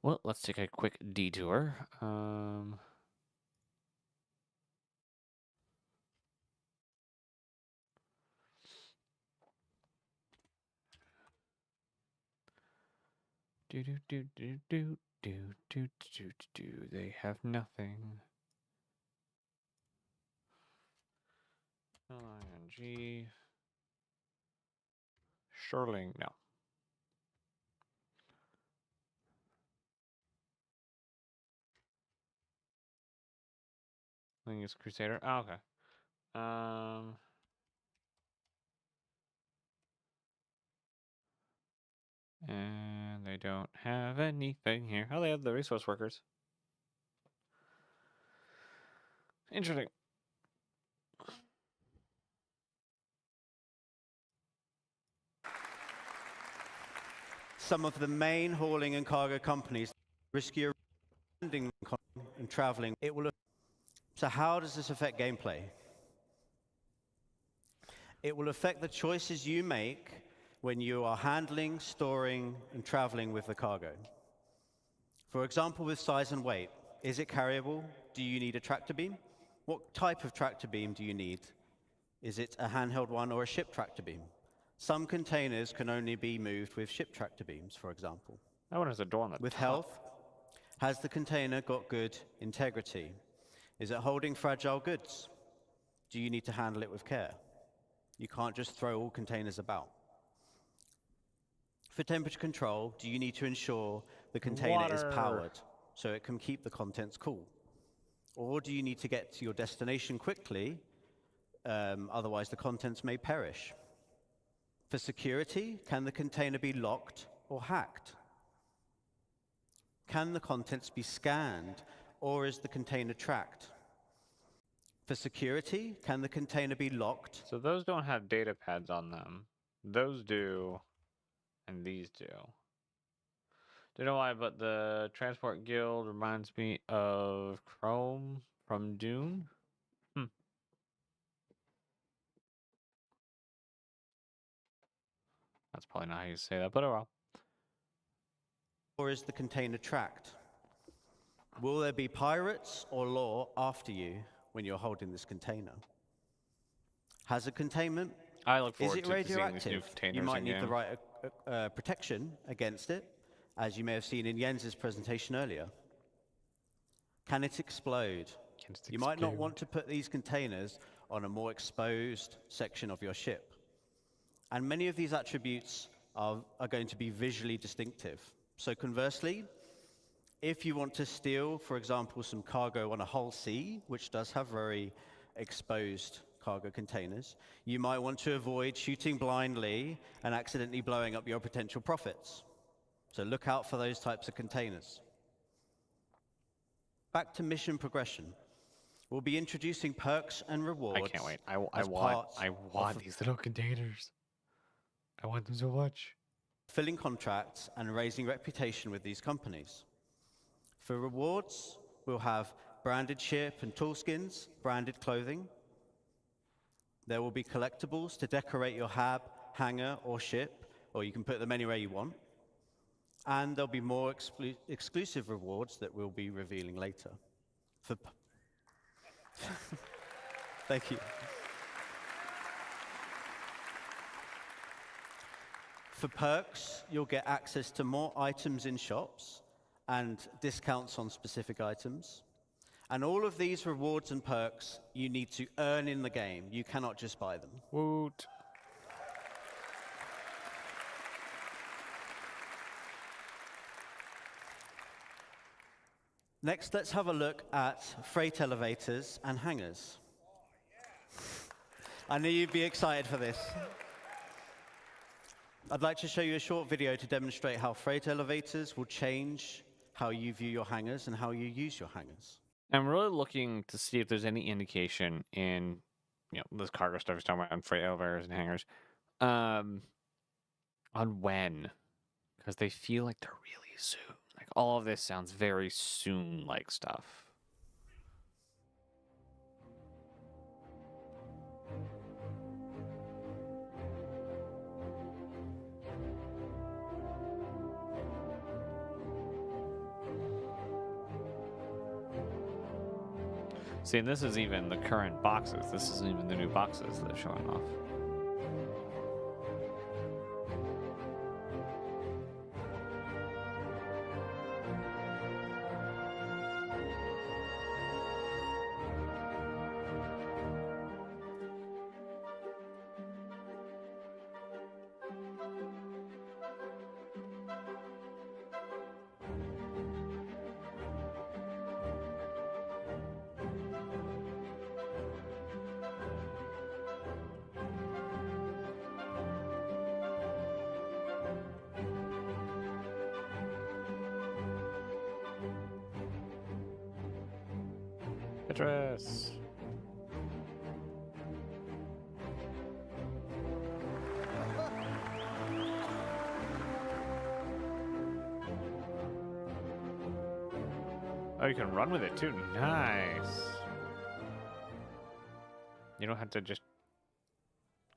Well, let's take a quick detour. They have nothing. L-I-N-G. Sherling, no. I think it's Crusader. Oh, okay. And they don't have anything here. Oh, they have the resource workers. Interesting. Some of the main hauling and cargo companies riskier landing and traveling. So how does this affect gameplay? It will affect the choices you make when you are handling, storing, and traveling with the cargo. For example, with size and weight. Is it carryable? Do you need a tractor beam? What type of tractor beam do you need? Is it a handheld one or a ship tractor beam? Some containers can only be moved with ship tractor beams, for example. That one has a door on the With top. health, has the container got good integrity? Is it holding fragile goods? Do you need to handle it with care? You can't just throw all containers about. For temperature control, do you need to ensure the container is powered so it can keep the contents cool? Or do you need to get to your destination quickly, otherwise the contents may perish? For security, can the container be locked or hacked? Can the contents be scanned, or is the container tracked? For security, can the container be locked? So those don't have data pads on them. Those do, and these do. Don't know why, but the Transport Guild reminds me of Chrome from Dune. That's probably not how you say that, but oh well. Or is the container tracked? Will there be pirates or law after you when you're holding this container? Hazard containment? I look Is forward it to seeing these new radioactive? containers You might need again. the right protection against it, as you may have seen in Jens's presentation earlier. Can it explode? You might not want to put these containers on a more exposed section of your ship. And many of these attributes are going to be visually distinctive. So conversely, if you want to steal, for example, some cargo on a hull C, which does have very exposed cargo containers, you might want to avoid shooting blindly and accidentally blowing up your potential profits. So look out for those types of containers. Back to mission progression. We'll be introducing perks and rewards. I can't wait. I want these little containers. I want them so much. Filling contracts and raising reputation with these companies. For rewards, we'll have branded ship and tool skins, branded clothing. There will be collectibles to decorate your hab, hangar, or ship, or you can put them anywhere you want. And there'll be more exclusive rewards that we'll be revealing later. Thank you. For perks, you'll get access to more items in shops and discounts on specific items. And all of these rewards and perks you need to earn in the game. You cannot just buy them. Woot. Next, let's have a look at freight elevators and hangars. I knew you'd be excited for this. I'd like to show you a short video to demonstrate how freight elevators will change how you view your hangars and how you use your hangars. I'm really looking to see if there's any indication in, this cargo stuff is talking about on freight elevators and hangars, on when, because they feel like they're really soon. Like all of this sounds very soon-like stuff. See, and this is even the current boxes. This isn't even the new boxes that are showing off. Citrus. Oh, you can run with it too. Nice. You don't have to just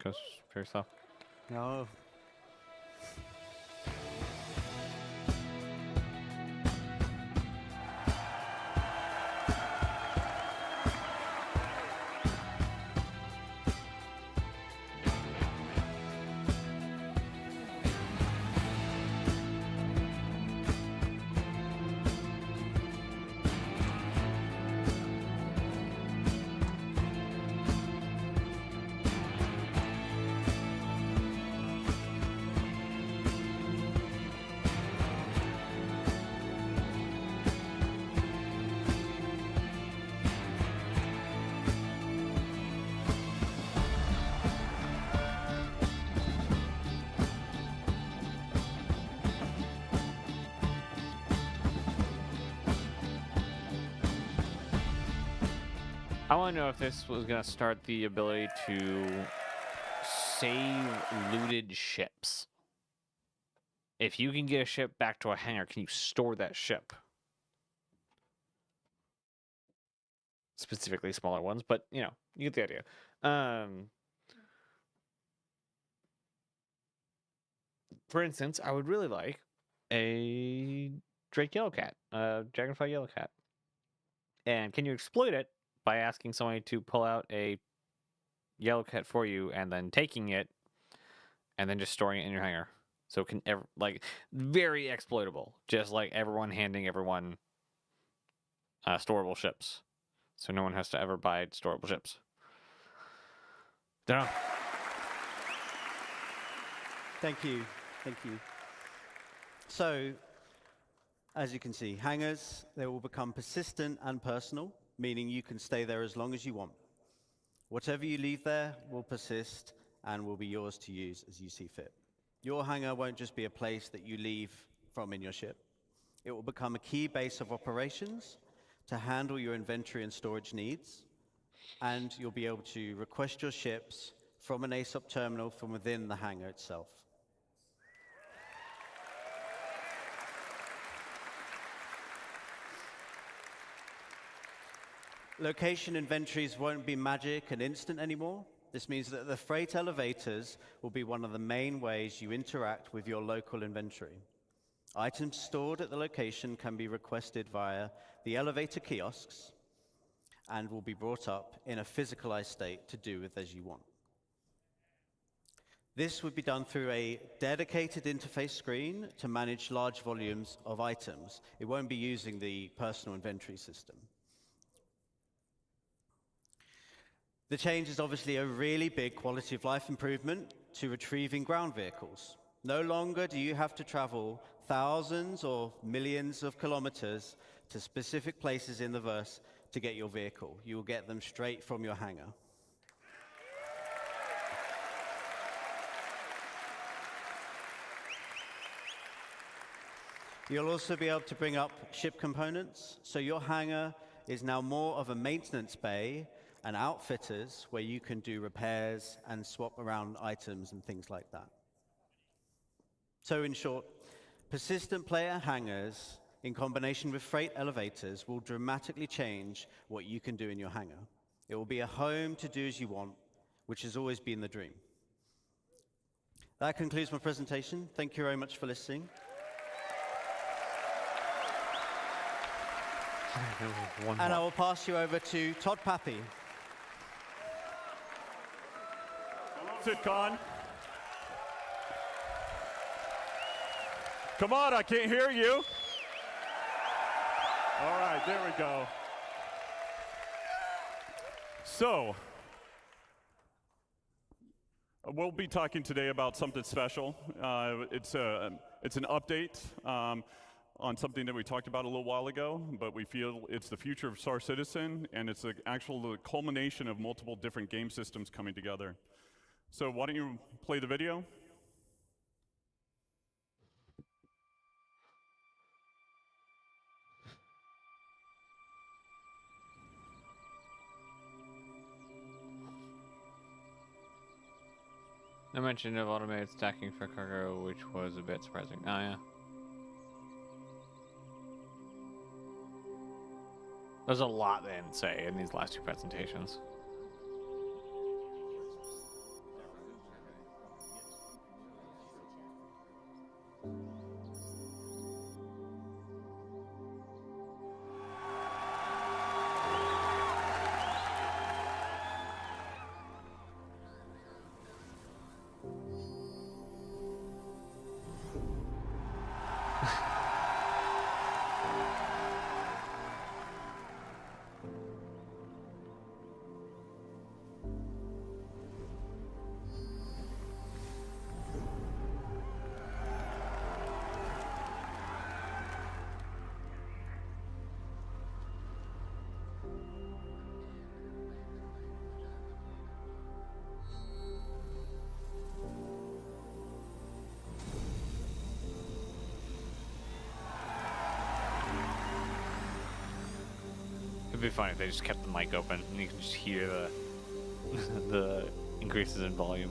go for yourself. No. I want to know if this was going to start the ability to save looted ships. If you can get a ship back to a hangar, can you store that ship? Specifically smaller ones, but you know, you get the idea. For instance, I would really like a Drake Yellowcat, Dragonfly Yellowcat. And can you exploit it by asking somebody to pull out a Yellowcat for you and then taking it and then just storing it in your hangar? So it can very exploitable, just like everyone handing everyone storable ships. So no one has to ever buy storable ships. Don't know. Thank you. Thank you. So, as you can see, hangars, they will become persistent and personal, meaning you can stay there as long as you want. Whatever you leave there will persist and will be yours to use as you see fit. Your hangar won't just be a place that you leave from in your ship. It will become a key base of operations to handle your inventory and storage needs, and you'll be able to request your ships from an ASOP terminal from within the hangar itself. Location inventories won't be magic and instant anymore. This means that the freight elevators will be one of the main ways you interact with your local inventory. Items stored at the location can be requested via the elevator kiosks and will be brought up in a physicalized state to do with as you want. This would be done through a dedicated interface screen to manage large volumes of items. It won't be using the personal inventory system. The change is obviously a really big quality of life improvement to retrieving ground vehicles. No longer do you have to travel thousands or millions of kilometers to specific places in the verse to get your vehicle. You will get them straight from your hangar. You'll also be able to bring up ship components, so your hangar is now more of a maintenance bay and outfitters where you can do repairs and swap around items and things like that. So in short, persistent player hangars in combination with freight elevators will dramatically change what you can do in your hangar. It will be a home to do as you want, which has always been the dream. That concludes my presentation. Thank you very much for listening. And I will pass you over to Todd Pappy. Sitcon. Come on, I can't hear you. All right, there we go. So, we'll be talking today about something special. It's an update on something that we talked about a little while ago, but we feel it's the future of Star Citizen, and it's the culmination of multiple different game systems coming together. So why don't you play the video? No mention of automated stacking for cargo, which was a bit surprising. Oh, yeah. There's a lot they didn't say in these last two presentations. It'd be funny if they just kept the mic open and you can just hear the the increases in volume.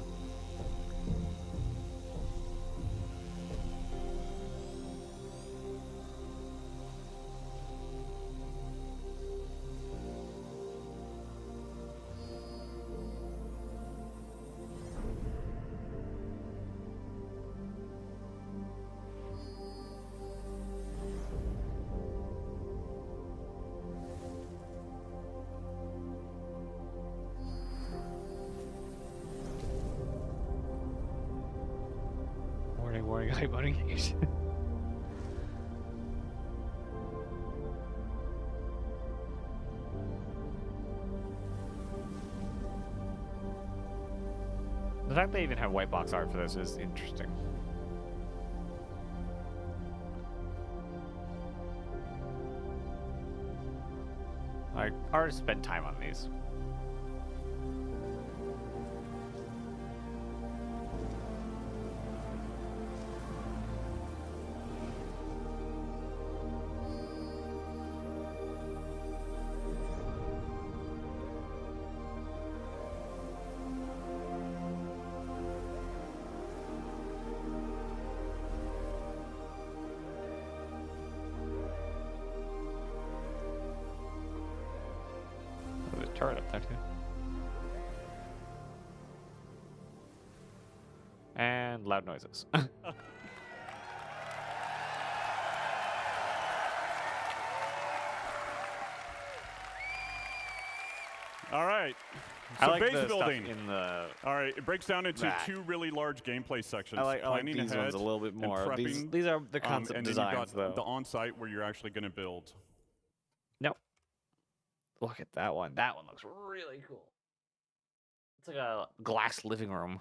Warning, high boating engaged. The fact they even have white box art for this is interesting. Like, artists spent time on these. There's a turret up there too. And loud noises. All right. I So like base the stuff building. in the All right, it breaks down into that. two really large gameplay sections. I like planning these ahead ones a little bit and more. These prepping, are the concept and then designs, you've got though. the on-site where you're actually going to build. No. Look at that one. That one looks really cool. It's like a glass living room.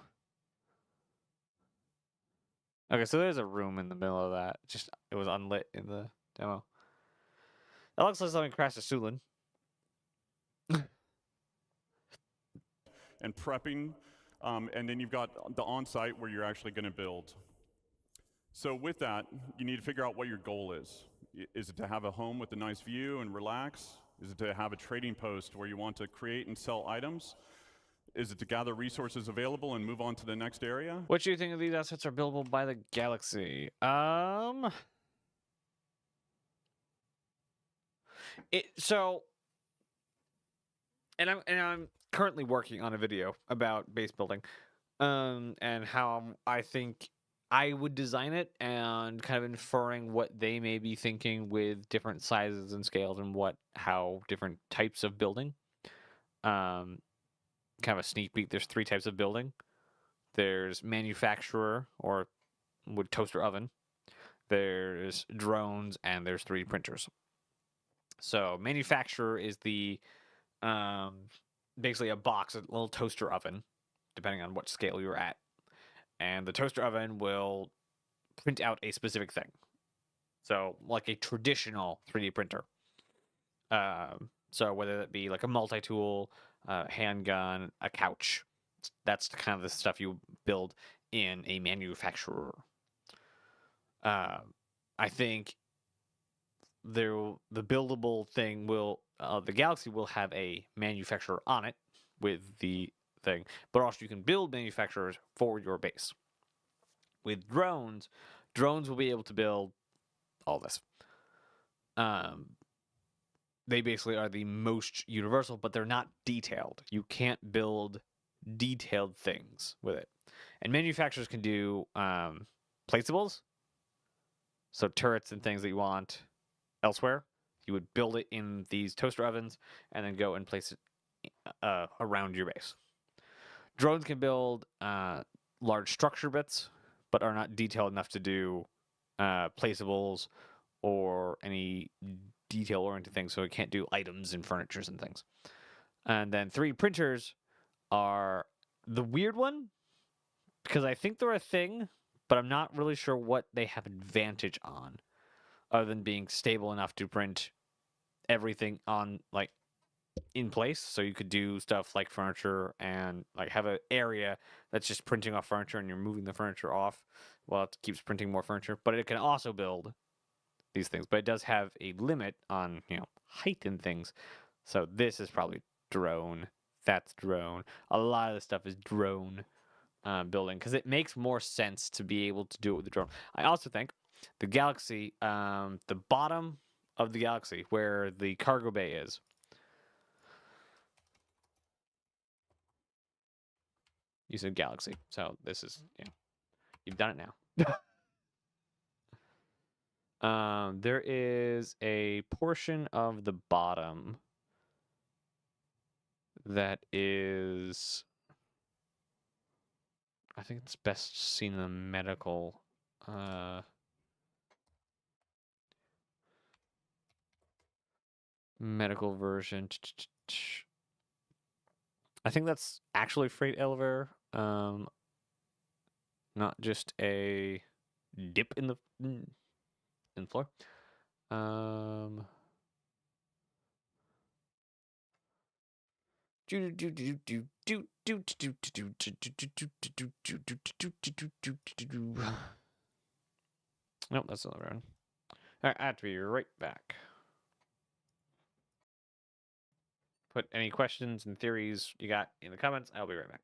Okay, so there's a room in the middle of that. Just it was unlit in the demo. That looks like something crashed at Sulin. And prepping, and then you've got the on-site where you're actually going to build. So with that, you need to figure out what your goal is. Is it to have a home with a nice view and relax? Is it to have a trading post where you want to create and sell items? Is it to gather resources available and move on to the next area? What do you think of these assets are buildable by the Galaxy? I'm currently working on a video about base building, and how I think I would design it, and kind of inferring what they may be thinking with different sizes and scales, and how different types of building. Kind of a sneak peek. There's 3 types of building. There's manufacturer or wood toaster oven. There's drones, and there's 3D printers. So manufacturer is the basically a box, a little toaster oven, depending on what scale you're at. And the toaster oven will print out a specific thing. So like a traditional 3D printer. So whether that be like a multi-tool, handgun, a couch, that's the kind of the stuff you build in a manufacturer. I think the buildable thing will, the Galaxy will have a manufacturer on it with the thing, but also you can build manufacturers for your base. With drones, drones will be able to build all this. They basically are the most universal, but they're not detailed. You can't build detailed things with it. And manufacturers can do placeables, so turrets and things that you want elsewhere. You would build it in these toaster ovens and then go and place it around your base. Drones can build large structure bits, but are not detailed enough to do placeables or any detail-oriented things, so it can't do items and furnitures and things. And then 3D printers are the weird one, because I think they're a thing, but I'm not really sure what they have advantage on, other than being stable enough to print everything on, like, in place. So you could do stuff like furniture and like have an area that's just printing off furniture, and you're moving the furniture off while it keeps printing more furniture. But it can also build these things, but it does have a limit on, you know, height and things. So this is probably drone. That's drone. A lot of the stuff is drone building, because it makes more sense to be able to do it with the drone. I also think the Galaxy, the bottom of the Galaxy where the cargo bay is, you said Galaxy, so this is, yeah, you've done it now. There is a portion of the bottom that is, I think it's best seen in the medical version. I think that's actually freight elevator, not just a dip in the floor. Nope, that's not the right one. All right, I have to be right back. Put any questions and theories you got in the comments. I'll be right back.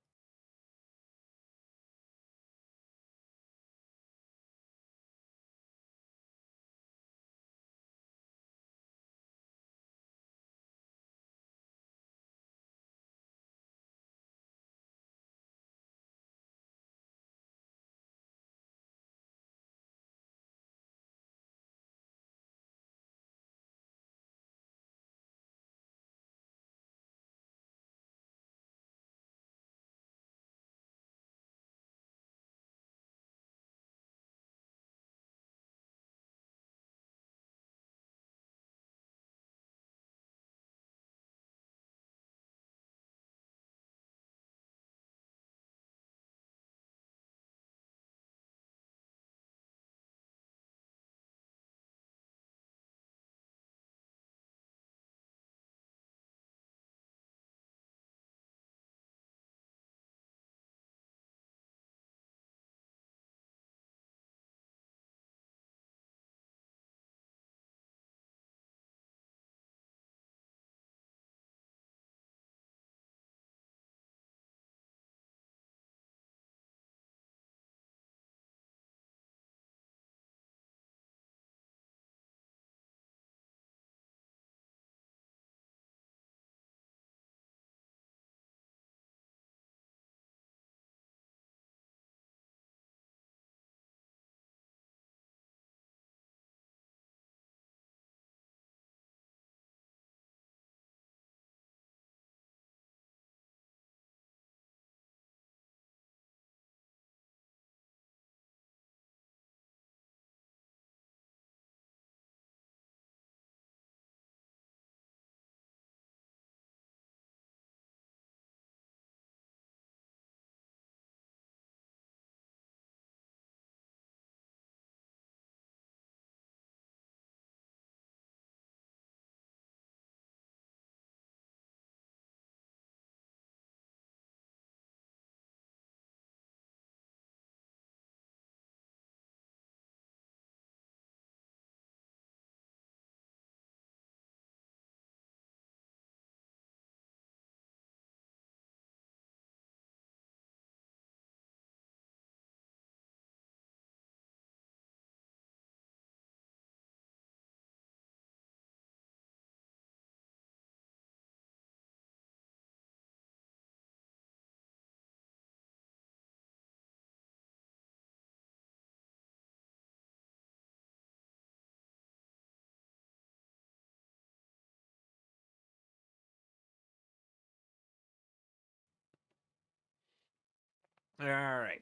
All right.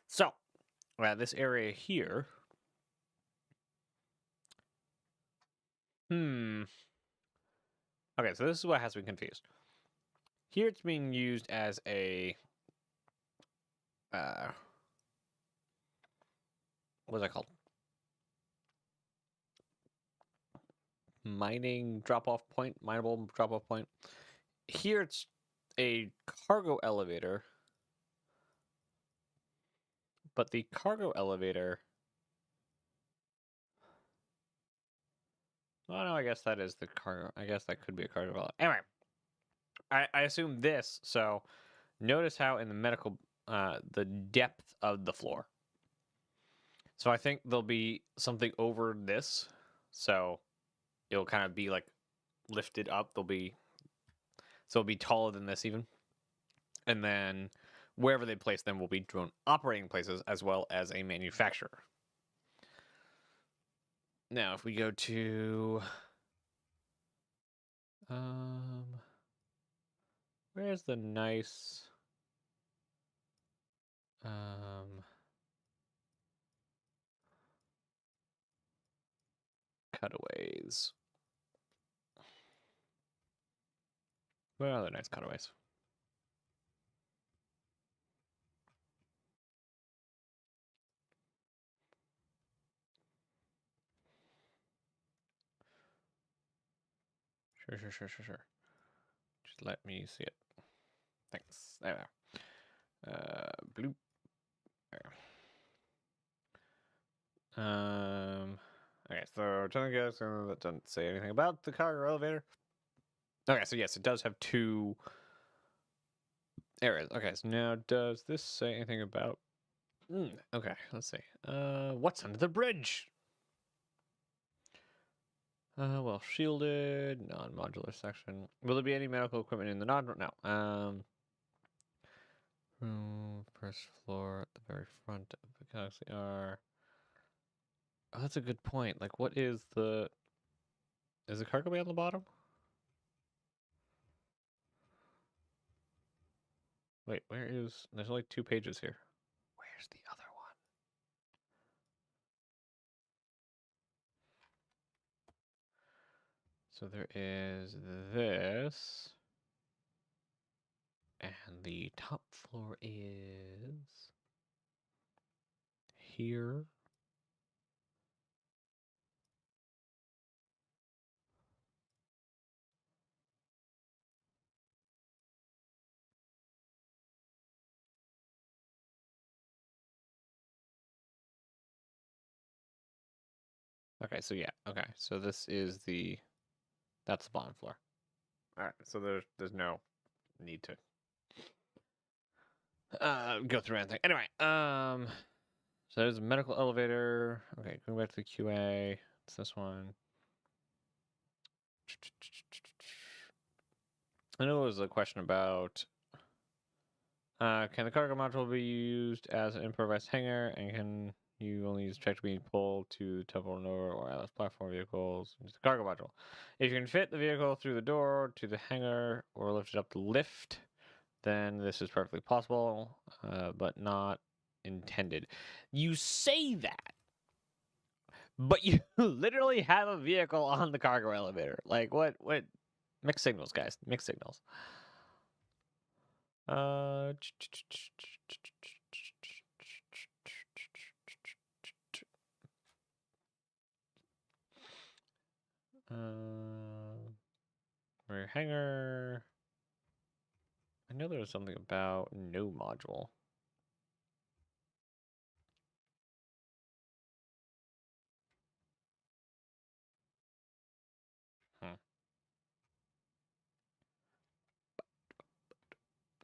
So, this area here. Okay, so this is what has me confused. Here it's being used as a what's that called? Mining drop-off point, mineable drop-off point. Here it's a cargo elevator, but the cargo elevator. Oh no, I guess that is the cargo. I guess that could be a cargo elevator. Anyway, I assume this. So notice how in the medical, the depth of the floor. So I think there'll be something over this. So it'll kind of be like lifted up. So it'll be taller than this even. And then wherever they place them will be drone operating places as well as a manufacturer. Now, if we go to where's the nice cutaways? Where are the nice cutaways? Sure. Just let me see it. Thanks. There. Bloop. There. Okay, so that doesn't say anything about the cargo elevator. Okay, so yes, it does have two areas. Okay, so now does this say anything about... okay, let's see. What's under the bridge? Well, shielded, non-modular section. Will there be any medical equipment in the no. First floor at the very front of the Galaxy R. Oh, that's a good point. Like, what is the... Is the cargo bay on the bottom? Wait, where is... There's only 2 pages here. Where's the other one? So there is this. And the top floor is... here. Okay, so yeah. Okay, so this is the... That's the bottom floor. All right, so there's no need to go through anything. Anyway, so there's a medical elevator. Okay, going back to the QA. It's this one. I know there was a question about can the cargo module be used as an improvised hangar, and can you only use tractor beam pull to the Temple Nova or Atlas platform vehicles into the cargo module? If you can fit the vehicle through the door to the hangar or lift it up the lift, then this is perfectly possible, but not intended. You say that, but you literally have a vehicle on the cargo elevator. Like, what? Mixed signals, guys. Mixed signals. Rear hangar. I know there was something about no module.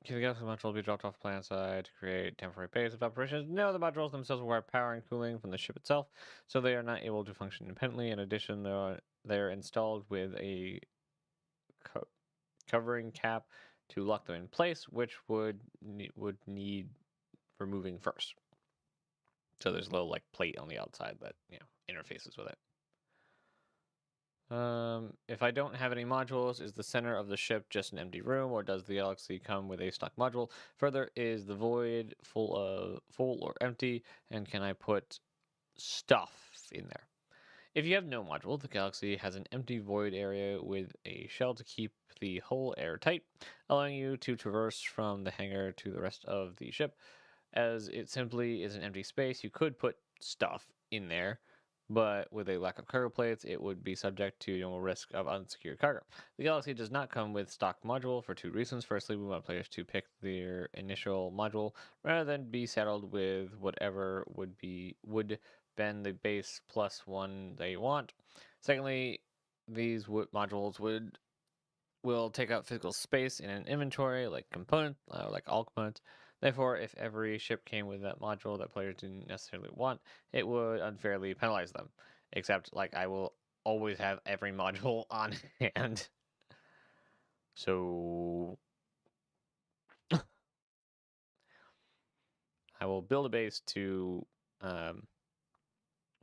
Can the Galaxy module be dropped off plant side to create temporary base of operations? No, the modules themselves require power and cooling from the ship itself, so they are not able to function independently. In addition, they're installed with a covering cap to lock them in place, which would need removing first. So there's a little like plate on the outside that interfaces with it. If I don't have any modules, is the center of the ship just an empty room, or does the Galaxy come with a stock module? Further, is the void full or empty, and can I put stuff in there? If you have no module, the Galaxy has an empty void area with a shell to keep the hull airtight, allowing you to traverse from the hangar to the rest of the ship. As it simply is an empty space, you could put stuff in there, but with a lack of cargo plates, it would be subject to normal risk of unsecured cargo. The Galaxy does not come with stock module for two reasons. Firstly, we want players to pick their initial module rather than be saddled with whatever would been the base plus one they want. Secondly, these modules will take up physical space in an inventory like all components. Therefore, if every ship came with that module that players didn't necessarily want, it would unfairly penalize them. Except, like, I will always have every module on hand. So I will build a base to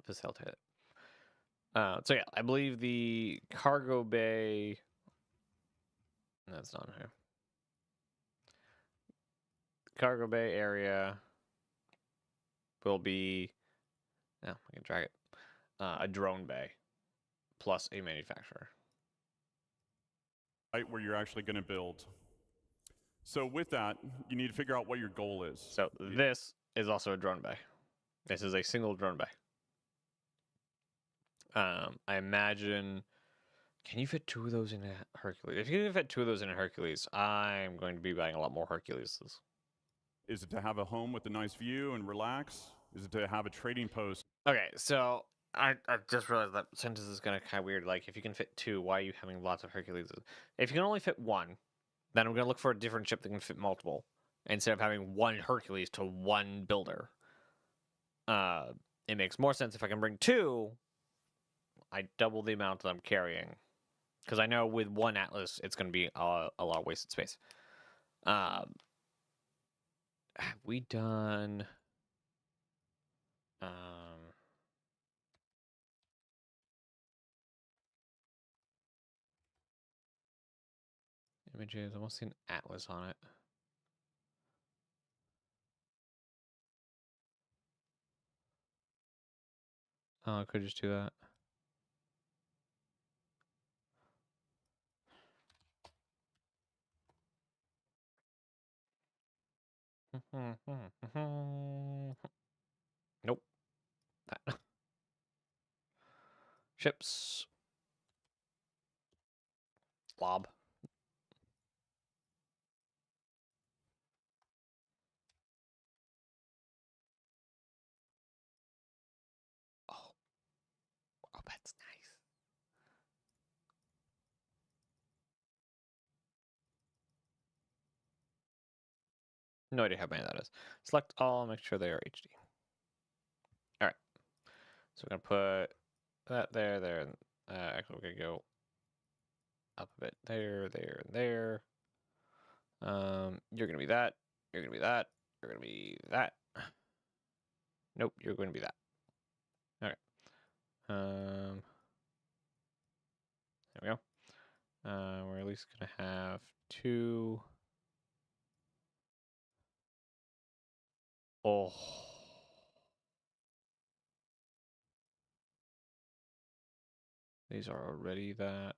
facilitate it. So yeah, I believe the cargo bay. That's not here. Cargo bay area will be. No, I can drag it. A drone bay plus a manufacturer. Right where you're actually going to build. So with that, you need to figure out what your goal is. So this is also a drone bay. This is a single drone bay. I imagine. Can you fit two of those in a Hercules? If you can fit two of those in a Hercules, I'm going to be buying a lot more Herculeses. Is it to have a home with a nice view and relax? Is it to have a trading post? Okay, so I just realized that sentence is kind of weird. Like, if you can fit two, why are you having lots of Herculeses? If you can only fit one, then I'm going to look for a different ship that can fit multiple instead of having one Hercules to one builder. It makes more sense if I can bring two. I double the amount that I'm carrying. Because I know with one Atlas, it's going to be a lot of wasted space. Have we done... images, I almost see an Atlas on it. Oh, I could just do that. Nope. That. Ships. Blob. Oh, that's nice. No idea how many that is. Select all, make sure they are HD. All right. So we're going to put that there, and actually we're going to go up a bit there, and there. You're going to be that. You're going to be that. You're going to be that. Nope, you're going to be that. All right. There we go. We're at least going to have two. Oh. These are already that.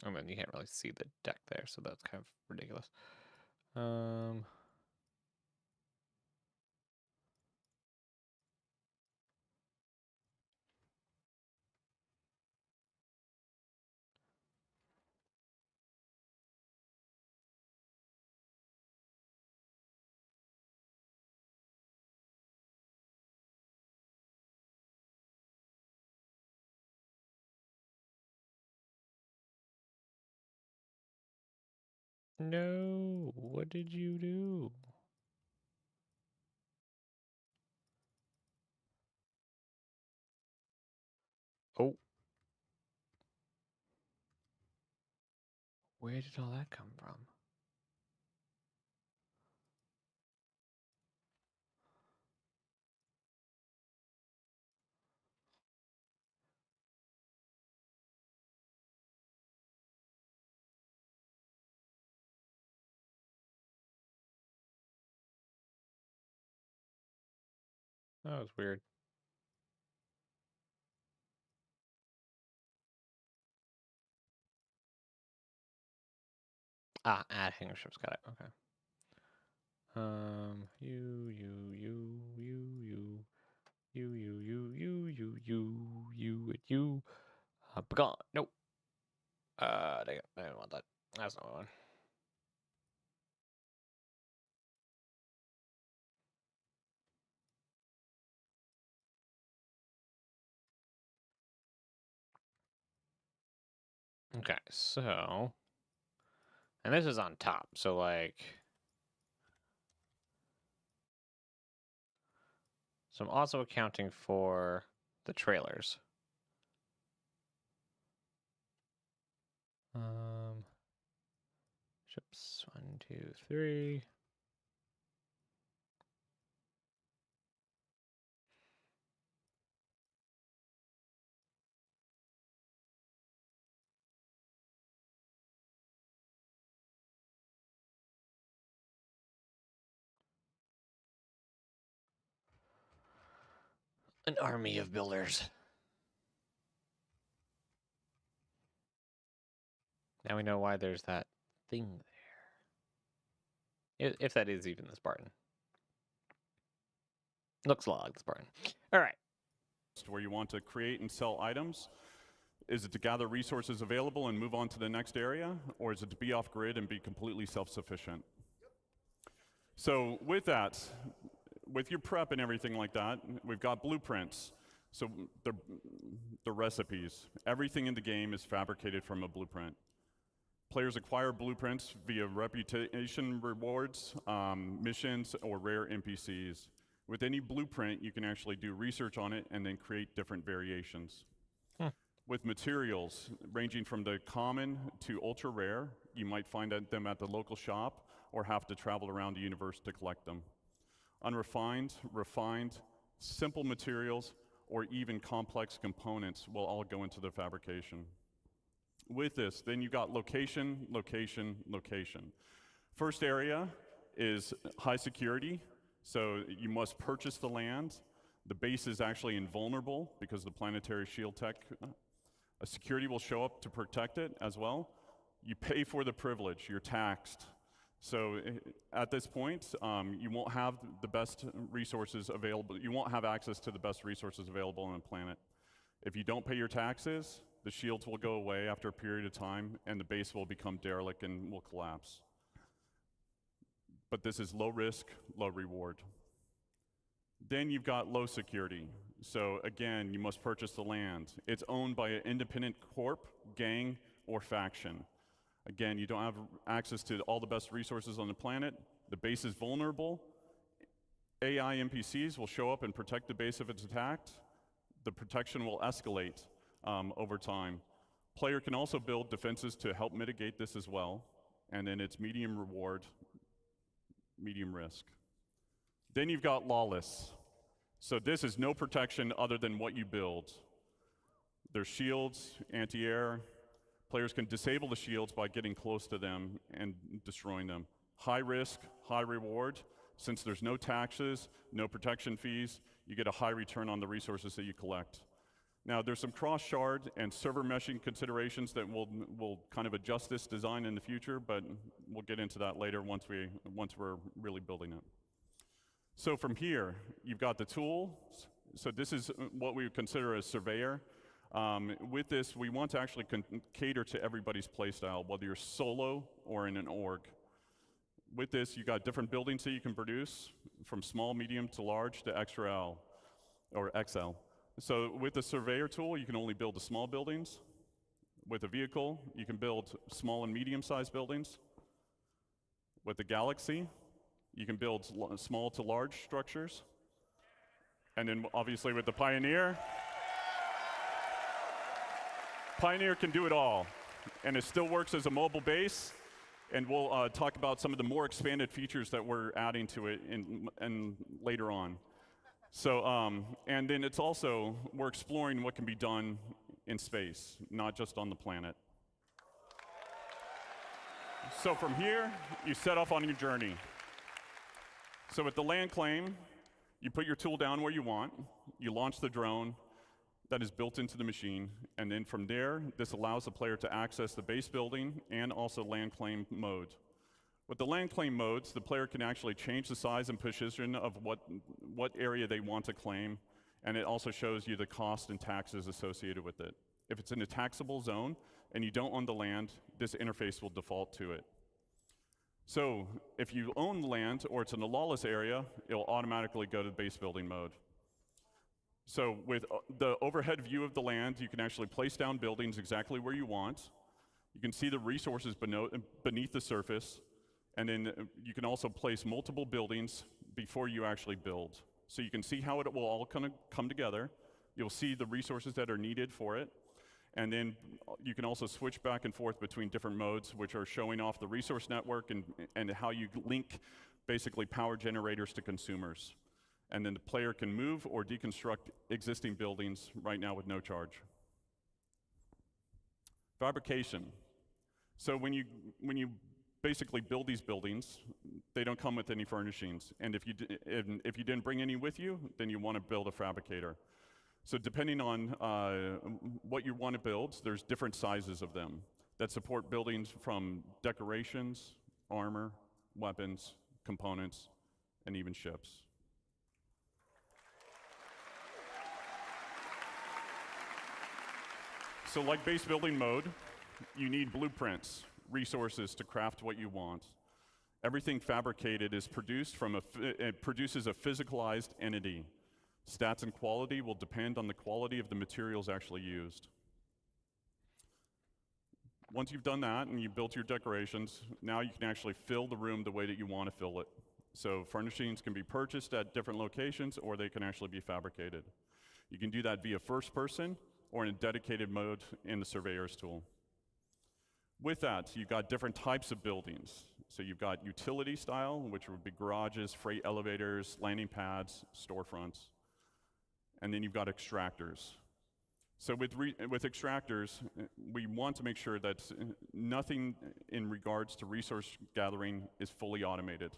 I mean, you can't really see the deck there, so that's kind of ridiculous. No, what did you do? Oh. Where did all that come from? That was weird. Add hangar ships. Got it. Okay. You. Begone. Nope. Dang it. I didn't want that. That's not one. Okay, so, and this is on top, so like, so I'm also accounting for the trailers. Ships 1, 2, 3. An army of builders. Now we know why there's that thing there. If that is even the Spartan. Looks a lot like the Spartan. All right. Where you want to create and sell items. Is it to gather resources available and move on to the next area? Or is it to be off grid and be completely self-sufficient? So with that, with your prep and everything like that, we've got blueprints. So the recipes. Everything in the game is fabricated from a blueprint. Players acquire blueprints via reputation rewards, missions, or rare NPCs. With any blueprint, you can actually do research on it and then create different variations. With materials, ranging from the common to ultra rare, you might find them at the local shop or have to travel around the universe to collect them. Unrefined, refined, simple materials, or even complex components will all go into the fabrication. With this, then you've got location, location, location. First area is high security, so you must purchase the land. The base is actually invulnerable because of the planetary shield tech. A security will show up to protect it as well. You pay for the privilege, you're taxed. So at this point, you won't have the best resources available. You won't have access to the best resources available on the planet. If you don't pay your taxes, the shields will go away after a period of time, and the base will become derelict and will collapse. But this is low risk, low reward. Then you've got low security. So again, you must purchase the land. It's owned by an independent corp, gang, or faction. Again, you don't have access to all the best resources on the planet. The base is vulnerable. AI NPCs will show up and protect the base if it's attacked. The protection will escalate over time. Player can also build defenses to help mitigate this as well. And then it's medium reward, medium risk. Then you've got lawless. So this is no protection other than what you build. There's shields, anti-air. Players can disable the shields by getting close to them and destroying them. High risk, high reward. Since there's no taxes, no protection fees, you get a high return on the resources that you collect. Now, there's some cross-shard and server meshing considerations that will kind of adjust this design in the future, but we'll get into that later once we're really building it. So from here, you've got the tools. So this is what we would consider a surveyor. With this, we want to actually cater to everybody's playstyle, whether you're solo or in an org. With this, you've got different buildings that you can produce, from small, medium, to large, to XL, or XL. So with the surveyor tool, you can only build the small buildings. With a vehicle, you can build small and medium-sized buildings. With the Galaxy, you can build small to large structures. And then obviously with the Pioneer, Pioneer can do it all. And it still works as a mobile base. And we'll talk about some of the more expanded features that we're adding to it in later on. So, and then it's also, we're exploring what can be done in space, not just on the planet. So from here, you set off on your journey. So with the land claim, You put your tool down where you want, you launch the drone that is built into the machine, and then from there, this allows the player to access the base building and also land claim mode. With the land claim modes, the player can actually change the size and position of what area they want to claim, and it also shows you the cost and taxes associated with it. If it's in a taxable zone and you don't own the land, this interface will default to it. So if you own land or it's in a lawless area, it'll automatically go to base building mode. So with the overhead view of the land, you can actually place down buildings exactly where you want. You can see the resources beneath the surface, and then you can also place multiple buildings before you actually build. So you can see how it will all kind of come together. You'll see the resources that are needed for it. And then you can also switch back and forth between different modes, which are showing off the resource network and how you link basically power generators to consumers. And then the player can move or deconstruct existing buildings right now with no charge. Fabrication. So when you basically build these buildings, they don't come with any furnishings. And if you didn't bring any with you, then you want to build a fabricator. So depending on what you want to build, there's different sizes of them that support buildings from decorations, armor, weapons, components, and even ships. So like base building mode, you need blueprints, resources to craft what you want. Everything fabricated is produced from it produces a physicalized entity. Stats and quality will depend on the quality of the materials actually used. Once you've done that and you've built your decorations, now you can actually fill the room the way that you want to fill it. So furnishings can be purchased at different locations, or they can actually be fabricated. You can do that via first person or in a dedicated mode in the Surveyor's tool. With that, you've got different types of buildings. So you've got utility style, which would be garages, freight elevators, landing pads, storefronts. And then you've got extractors. So with extractors, we want to make sure that nothing in regards to resource gathering is fully automated.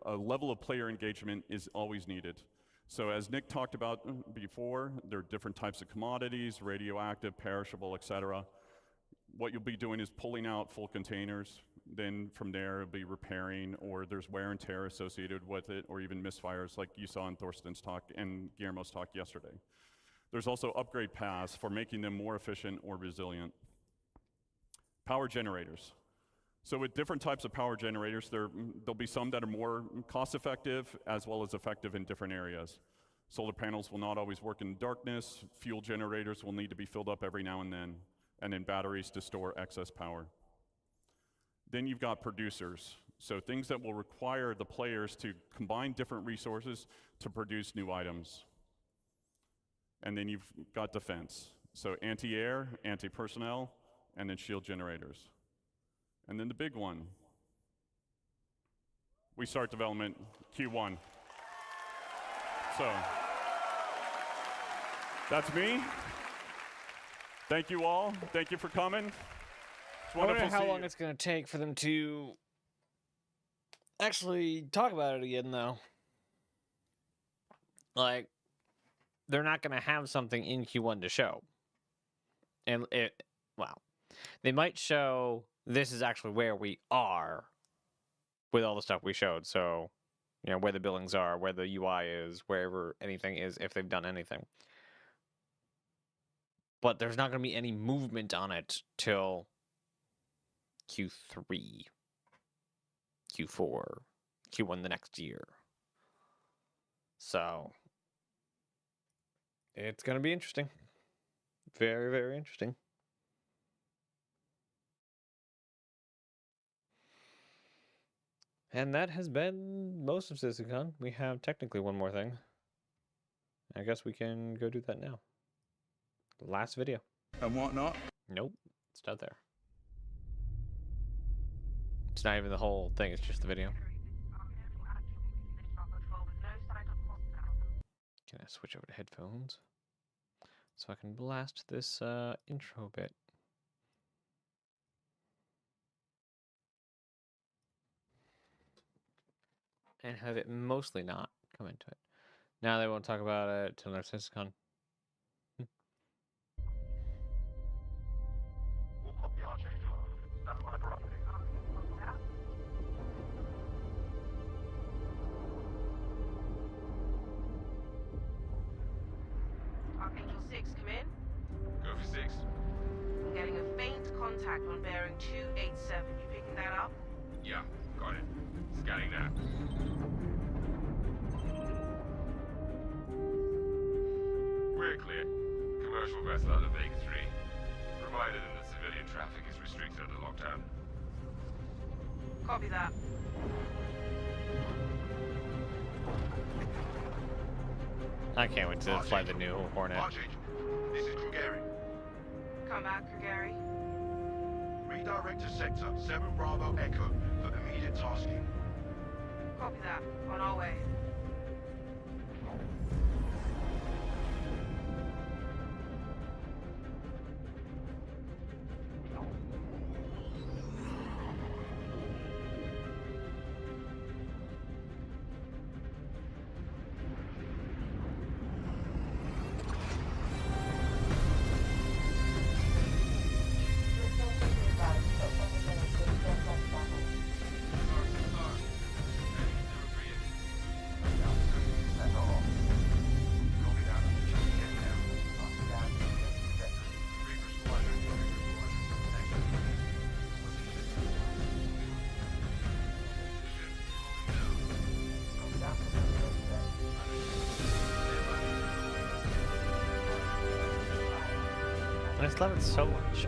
A level of player engagement is always needed. So as Nick talked about before, there are different types of commodities, radioactive, perishable, et cetera. What you'll be doing is pulling out full containers. Then from there, it'll be repairing, or there's wear and tear associated with it, or even misfires like you saw in Thorsten's talk and Guillermo's talk yesterday. There's also upgrade paths for making them more efficient or resilient. Power generators. So with different types of power generators, there'll be some that are more cost-effective as well as effective in different areas. Solar panels will not always work in darkness. Fuel generators will need to be filled up every now and then batteries to store excess power. Then you've got producers. So things that will require the players to combine different resources to produce new items. And then you've got defense. So anti-air, anti-personnel, and then shield generators. And then the big one. We start development Q1. So that's me. Thank you all. Thank you for coming. It's I wonderful wonder how to see long you. it's going to take for them to actually talk about it again, though. Like, they're not going to have something in Q1 to show. And they might show this is actually where we are with all the stuff we showed. So, you know, where the buildings are, where the UI is, wherever anything is, if they've done anything. But there's not going to be any movement on it till Q3, Q4, Q1 the next year. So, it's going to be interesting. Very, very interesting. And that has been most of CitizenCon. We have technically one more thing. I guess we can go do that now. Last video. And whatnot? Nope. It's not there. It's not even the whole thing, it's just the video. Can I switch over to headphones? So I can blast this intro bit. And have it mostly not come into it. Now they won't talk about it till next SysCon. Archangel 6, come in. Go for 6. I'm getting a faint contact on bearing 287. You picking that up? Yeah, got it. Scanning that. We're clear. Commercial vessel out of Vega 3. Provided that the civilian traffic is restricted under lockdown. Copy that. I can't wait to fly the new Hornet. Archangel, this is Krugeri. Come back, Krugeri. Redirect to sector 7 Bravo Echo for immediate tasking. Copy that. On our way. I just love it so much.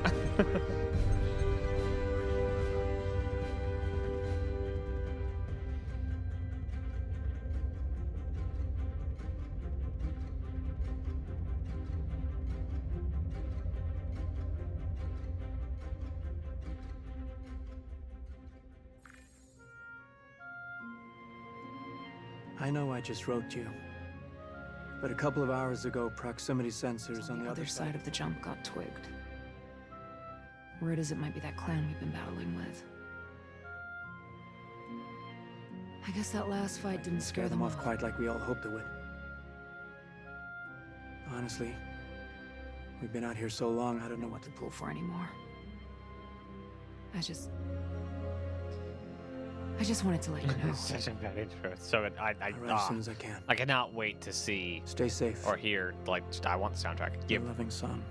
I know I just wrote you, but a couple of hours ago, proximity sensors on the other side of the jump got twigged. Word is it might be that clan we've been battling with. I guess that last fight didn't scare them off off. quite like we all hoped it would. Honestly, we've been out here so long, I don't know what to pull for anymore. I just wanted to let you know. Such a bad intro. So good. I'll run as soon as I can. I cannot wait to see. Stay safe. Or hear. Like, just, I want the soundtrack. Your loving son.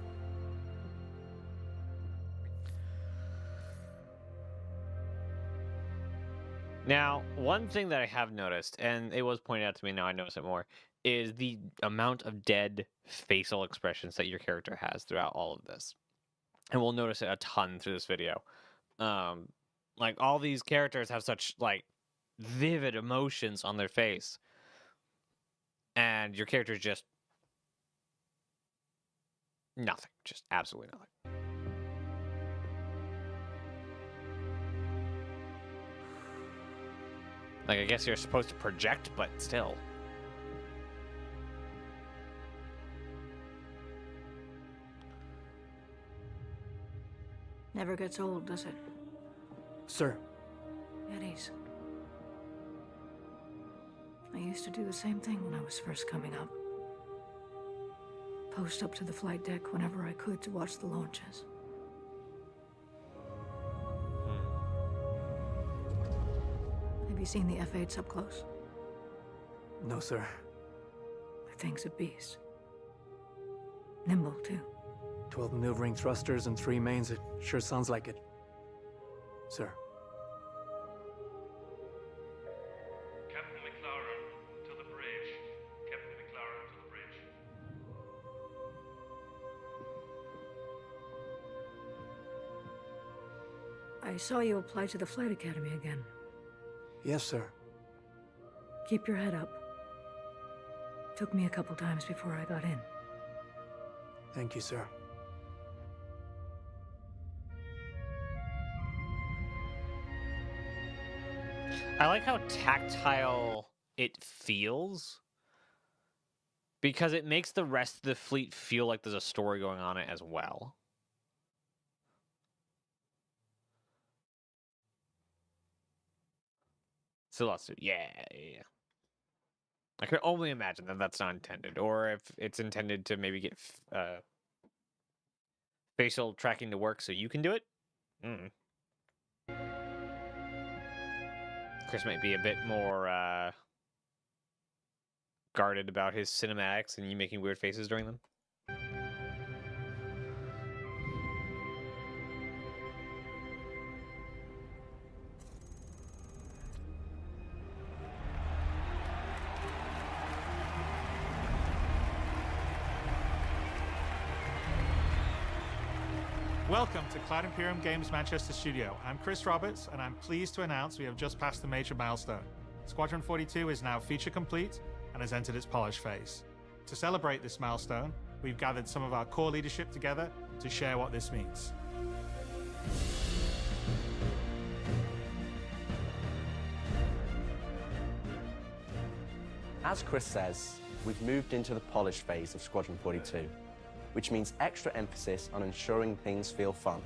Now, one thing that I have noticed, and it was pointed out to me, now I notice it more, is the amount of dead facial expressions that your character has throughout all of this. And we'll notice it a ton through this video. Like, all these characters have such, like, vivid emotions on their face. And your character is just nothing. Just absolutely nothing. Like, I guess you're supposed to project, but still. Never gets old, does it? Sir. Eddies. I used to do the same thing when I was first coming up. Post up to the flight deck whenever I could to watch the launches. Have you seen the F-8s up close? No, sir. The thing's a beast. Nimble, too. 12 maneuvering thrusters and 3 mains. It sure sounds like it. Sir. Captain McLaren, to the bridge. Captain McLaren, to the bridge. I saw you apply to the Flight Academy again. Yes, sir. Keep your head up. Took me a couple times before I got in. Thank you, sir. I like how tactile it feels, because it makes the rest of the fleet feel like there's a story going on it as well. So let's do, yeah. I can only imagine that that's not intended, or if it's intended to maybe get facial tracking to work so you can do it. Chris might be a bit more guarded about his cinematics and you making weird faces during them. Welcome to Cloud Imperium Games Manchester Studio. I'm Chris Roberts, and I'm pleased to announce we have just passed a major milestone. Squadron 42 is now feature complete and has entered its polish phase. To celebrate this milestone, we've gathered some of our core leadership together to share what this means. As Chris says, we've moved into the polish phase of Squadron 42, which means extra emphasis on ensuring things feel fun.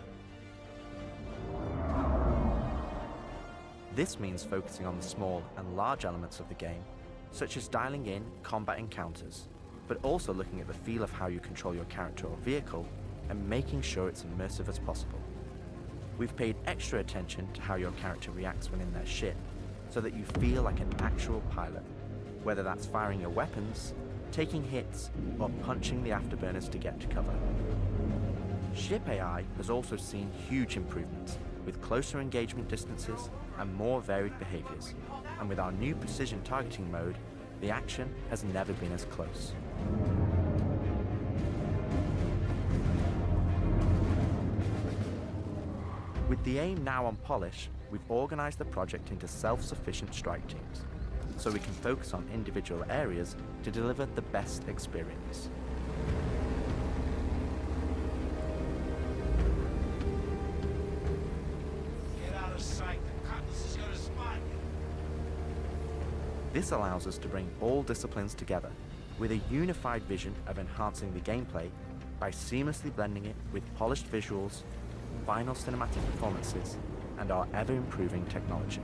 This means focusing on the small and large elements of the game, such as dialing in combat encounters, but also looking at the feel of how you control your character or vehicle and making sure it's immersive as possible. We've paid extra attention to how your character reacts when in their ship, so that you feel like an actual pilot, whether that's firing your weapons, taking hits, or punching the afterburners to get to cover. Ship AI has also seen huge improvements, with closer engagement distances and more varied behaviors. And with our new precision targeting mode, the action has never been as close. With the aim now on polish, we've organized the project into self-sufficient strike teams, so we can focus on individual areas to deliver the best experience. Get out of sight. The Cutlass is gonna spot you. This allows us to bring all disciplines together with a unified vision of enhancing the gameplay by seamlessly blending it with polished visuals, final cinematic performances, and our ever-improving technology.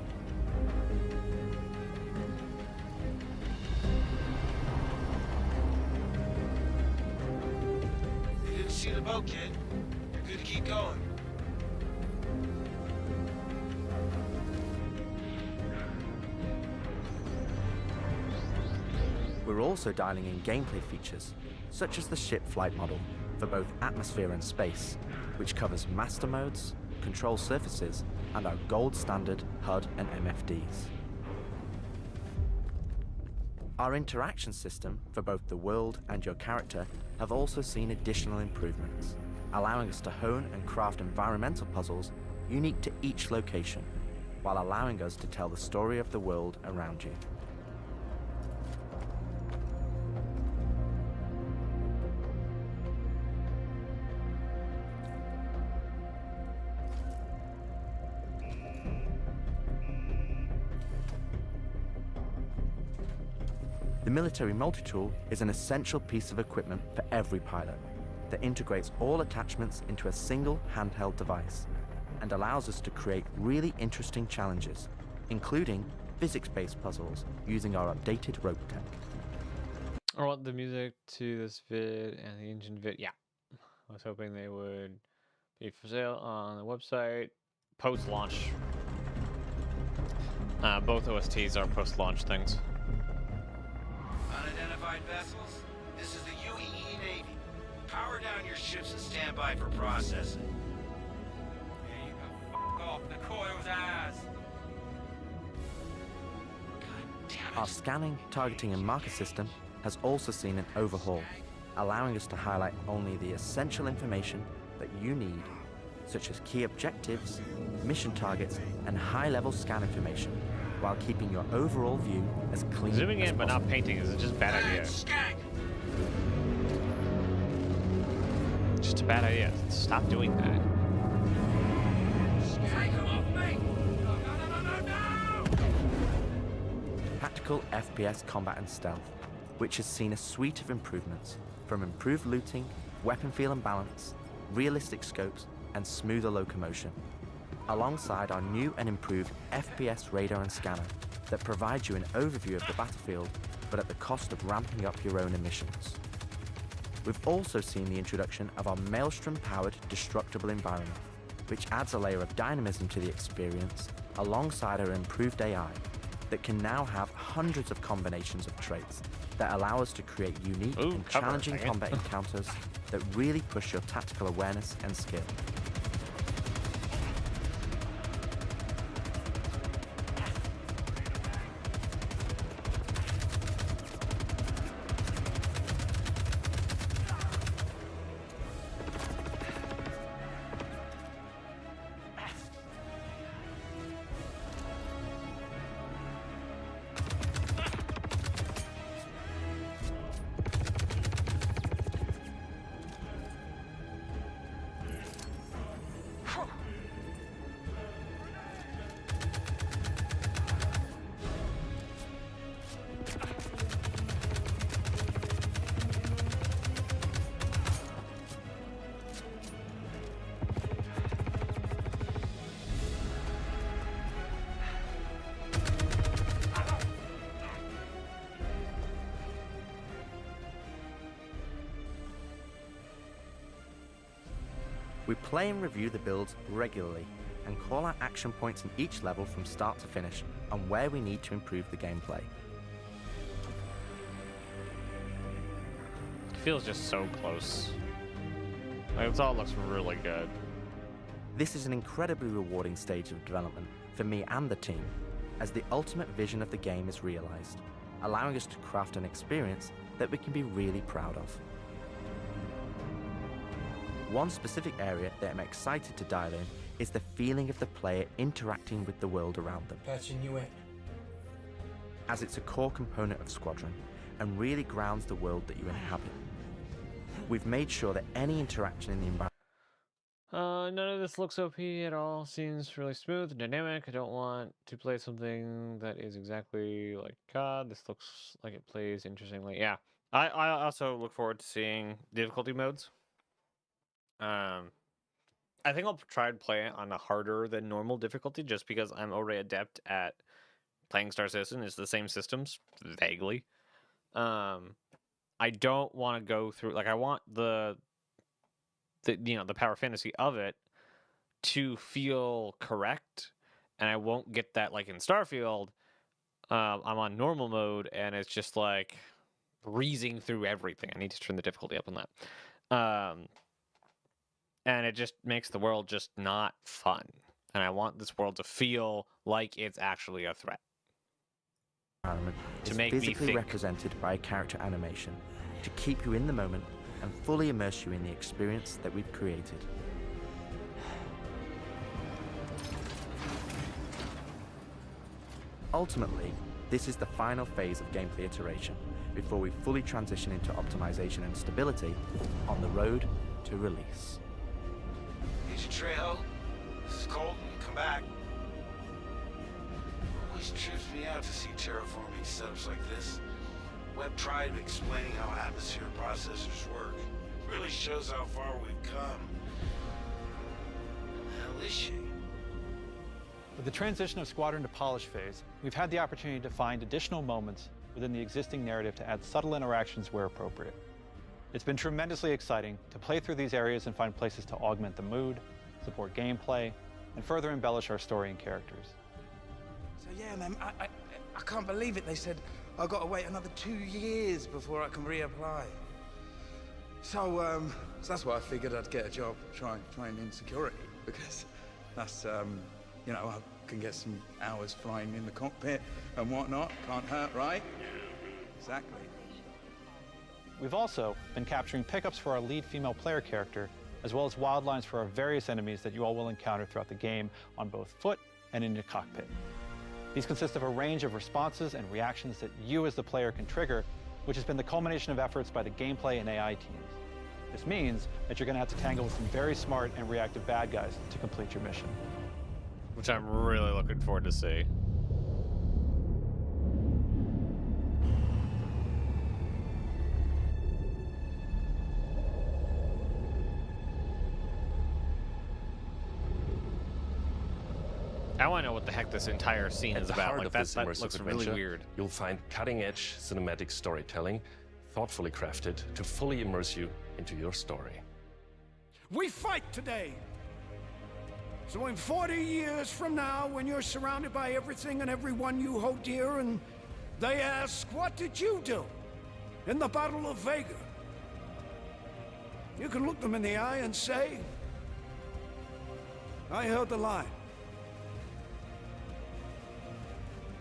You didn't see the boat, kid. You're good to keep going. We're also dialing in gameplay features, such as the ship flight model for both atmosphere and space, which covers master modes, control surfaces, and our gold standard HUD and MFDs. Our interaction system for both the world and your character have also seen additional improvements, allowing us to hone and craft environmental puzzles unique to each location, while allowing us to tell the story of the world around you. The military multi-tool is an essential piece of equipment for every pilot that integrates all attachments into a single handheld device and allows us to create really interesting challenges, including physics-based puzzles using our updated rope tech. I want the music to this vid and the engine vid. Yeah, I was hoping they would be for sale on the website post-launch. Both OSTs are post-launch things. Unidentified vessels? This is the UEE Navy. Power down your ships and stand by for processing. Here you go. F off the coil's eyes. Our scanning, targeting, and marker system has also seen an overhaul, allowing us to highlight only the essential information that you need, such as key objectives, mission targets, and high-level scan information, while keeping your overall view as clean Zooming as in but not possible. painting is just a bad idea. Just a bad idea. Stop doing that. Tactical FPS combat and stealth, which has seen a suite of improvements, from improved looting, weapon feel and balance, realistic scopes, and smoother locomotion, alongside our new and improved FPS radar and scanner that provides you an overview of the battlefield but at the cost of ramping up your own emissions. We've also seen the introduction of our Maelstrom-powered destructible environment, which adds a layer of dynamism to the experience alongside our improved AI that can now have hundreds of combinations of traits that allow us to create unique and challenging combat encounters that really push your tactical awareness and skill. We play and review the builds regularly and call out action points in each level from start to finish on where we need to improve the gameplay. It feels just so close. Like, it all looks really good. This is an incredibly rewarding stage of development for me and the team, as the ultimate vision of the game is realized, allowing us to craft an experience that we can be really proud of. One specific area that I'm excited to dial in is the feeling of the player interacting with the world around them. Patching you in. As it's a core component of Squadron and really grounds the world that you inhabit. We've made sure that any interaction in the environment. None of this looks OP at all. Seems really smooth and dynamic. I don't want to play something that is exactly like COD. This looks like it plays interestingly. Yeah. I also look forward to seeing difficulty modes. I think I'll try and play it on a harder than normal difficulty just because I'm already adept at playing Star Citizen. It's the same systems, vaguely. I don't want to go through, like, I want the power fantasy of it to feel correct, and I won't get that like in Starfield. I'm on normal mode and it's just like breezing through everything. I need to turn the difficulty up on that. And it just makes the world just not fun. And I want this world to feel like it's actually a threat. Environment To is make me physically think. represented by a character animation to keep you in the moment and fully immerse you in the experience that we've created. Ultimately, this is the final phase of gameplay iteration before we fully transition into optimization and stability on the road to release. Agent Trejo, this is Colton. Come back. Always trips me out to see terraforming setups like this. Webb tried explaining how atmosphere processors work. Really shows how far we've come. Hell is she? With the transition of Squadron to Polish phase, we've had the opportunity to find additional moments within the existing narrative to add subtle interactions where appropriate. It's been tremendously exciting to play through these areas and find places to augment the mood, support gameplay, and further embellish our story and characters. So yeah, man, I can't believe it. They said I've got to wait another 2 years before I can reapply. So that's why I figured I'd get a job trying in security, because that's, you know, I can get some hours flying in the cockpit and whatnot. Can't hurt, right? Exactly. We've also been capturing pickups for our lead female player character, as well as wildlines for our various enemies that you all will encounter throughout the game on both foot and in your cockpit. These consist of a range of responses and reactions that you as the player can trigger, which has been the culmination of efforts by the gameplay and AI teams. This means that you're going to have to tangle with some very smart and reactive bad guys to complete your mission. Which I'm really looking forward to see. I want to know what the heck this entire scene At is the about. heart Like of that, this that immersive looks really adventure, weird. You'll find cutting-edge cinematic storytelling, thoughtfully crafted to fully immerse you into your story. We fight today. So in 40 years from now, when you're surrounded by everything and everyone you hold dear, and they ask, what did you do in the Battle of Vega? You can look them in the eye and say, I held the line.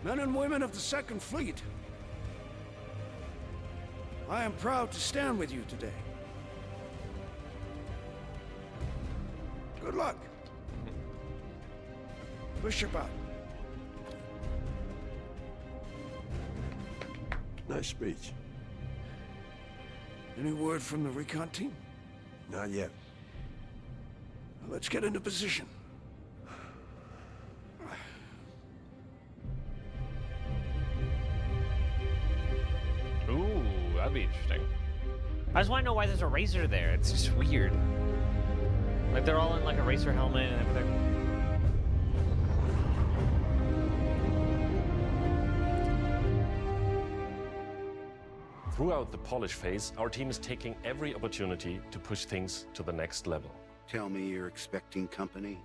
Men and women of the Second Fleet, I am proud to stand with you today. Good luck. Push your butt. Nice speech. Any word from the recon team? Not yet. Let's get into position. Ooh, that'd be interesting. I just want to know why there's a racer there. It's just weird. Like they're all in like a racer helmet and everything. Throughout the polish phase, our team is taking every opportunity to push things to the next level. Tell me you're expecting company.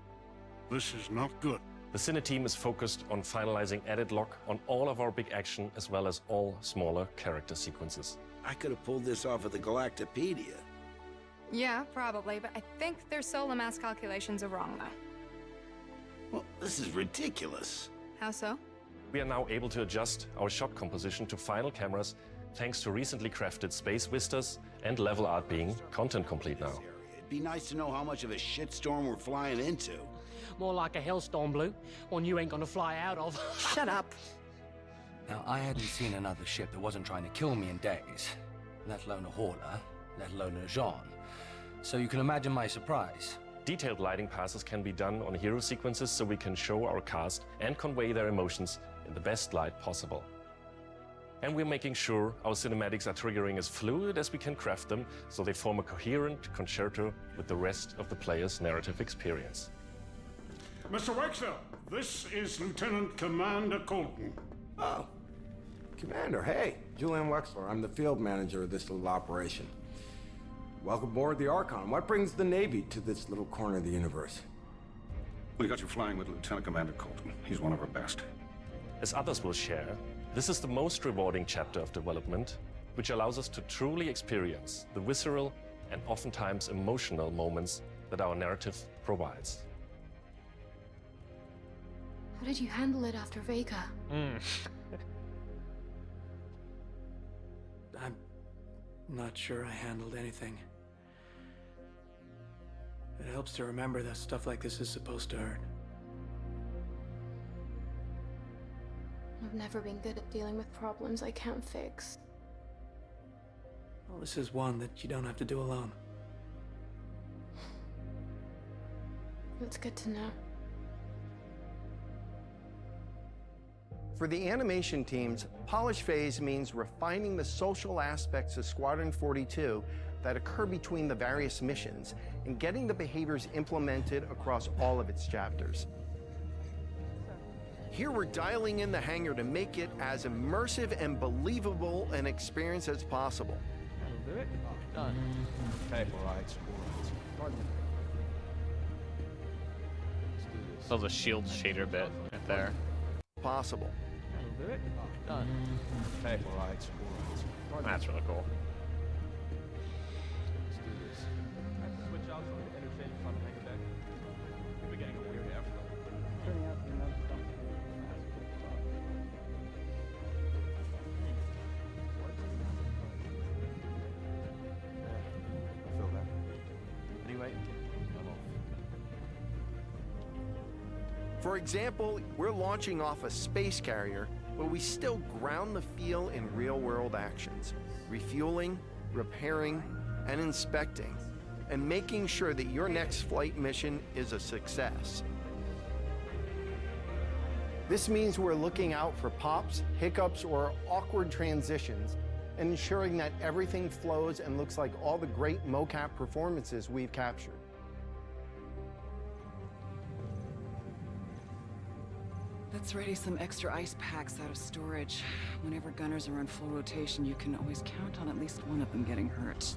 This is not good. The Cine team is focused on finalizing edit lock on all of our big action as well as all smaller character sequences. I could have pulled this off of the Galactopedia. Yeah, probably, but I think their solar mass calculations are wrong, though. Well, this is ridiculous. How so? We are now able to adjust our shot composition to final cameras thanks to recently crafted space vistas and level art being content complete now. It'd be nice to know how much of a shitstorm we're flying into. More like a hellstorm, Blue. One you ain't gonna fly out of. Shut up. Now, I hadn't seen another ship that wasn't trying to kill me in days, let alone a hauler, let alone a Jean. So you can imagine my surprise. Detailed lighting passes can be done on hero sequences so we can show our cast and convey their emotions in the best light possible. And we're making sure our cinematics are triggering as fluid as we can craft them so they form a coherent concerto with the rest of the player's narrative experience. Mr. Wexler, this is Lieutenant Commander Colton. Oh, Commander, hey. Julian Wexler, I'm the field manager of this little operation. Welcome aboard the Archon. What brings the Navy to this little corner of the universe? We got you flying with Lieutenant Commander Colton. He's one of our best. As others will share, this is the most rewarding chapter of development, which allows us to truly experience the visceral and oftentimes emotional moments that our narrative provides. How did you handle it after Vega? I'm not sure I handled anything. It helps to remember that stuff like this is supposed to hurt. I've never been good at dealing with problems I can't fix. Well, this is one that you don't have to do alone. That's good to know. For the animation teams, polish phase means refining the social aspects of Squadron 42 that occur between the various missions and getting the behaviors implemented across all of its chapters. Here we're dialing in the hangar to make it as immersive and believable an experience as possible. That'll do it. Done. Okay, all right. So the shield shader bit right there. Possible. That'll do it. Done. Okay, all right. That's really cool. Switch out so we can interchange front and back. We're getting a weird airflow. I feel that. Anyway, I'm off. For example, we're launching off a space carrier, but we still ground the feel in real-world actions, refueling, repairing, and inspecting, and making sure that your next flight mission is a success. This means we're looking out for pops, hiccups, or awkward transitions, and ensuring that everything flows and looks like all the great mocap performances we've captured. Let's ready some extra ice packs out of storage. Whenever gunners are on full rotation, you can always count on at least one of them getting hurt.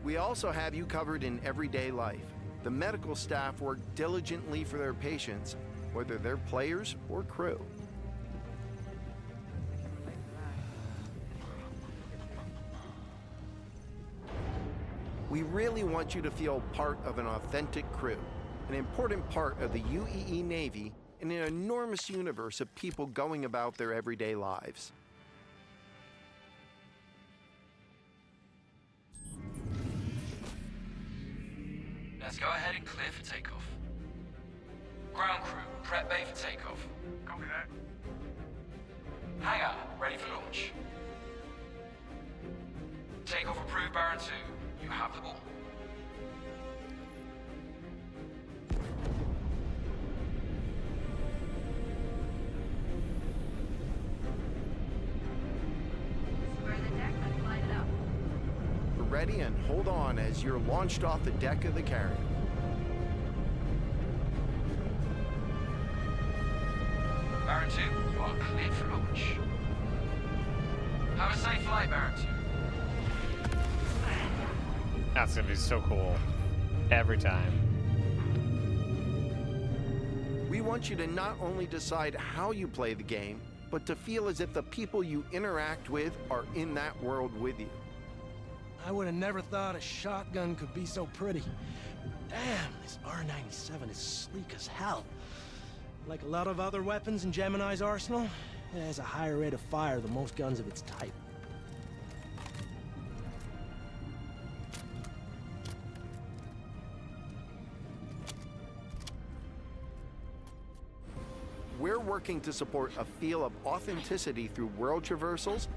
We also have you covered in everyday life. The medical staff work diligently for their patients, whether they're players or crew. We really want you to feel part of an authentic crew, an important part of the UEE Navy in an enormous universe of people going about their everyday lives. Let's go ahead and clear for takeoff. Ground crew, prep bay for takeoff. Copy that. Hangar, ready for launch. Takeoff approved, Baron 2. You have the ball. Ready and hold on as you're launched off the deck of the carrier. Baron 2, you are cleared for launch. Have a safe flight, Baron 2. That's gonna be so cool. Every time. We want you to not only decide how you play the game, but to feel as if the people you interact with are in that world with you. I would have never thought a shotgun could be so pretty. Damn, this R97 is sleek as hell. Like a lot of other weapons in Gemini's arsenal, it has a higher rate of fire than most guns of its type. We're working to support a feel of authenticity through world traversals,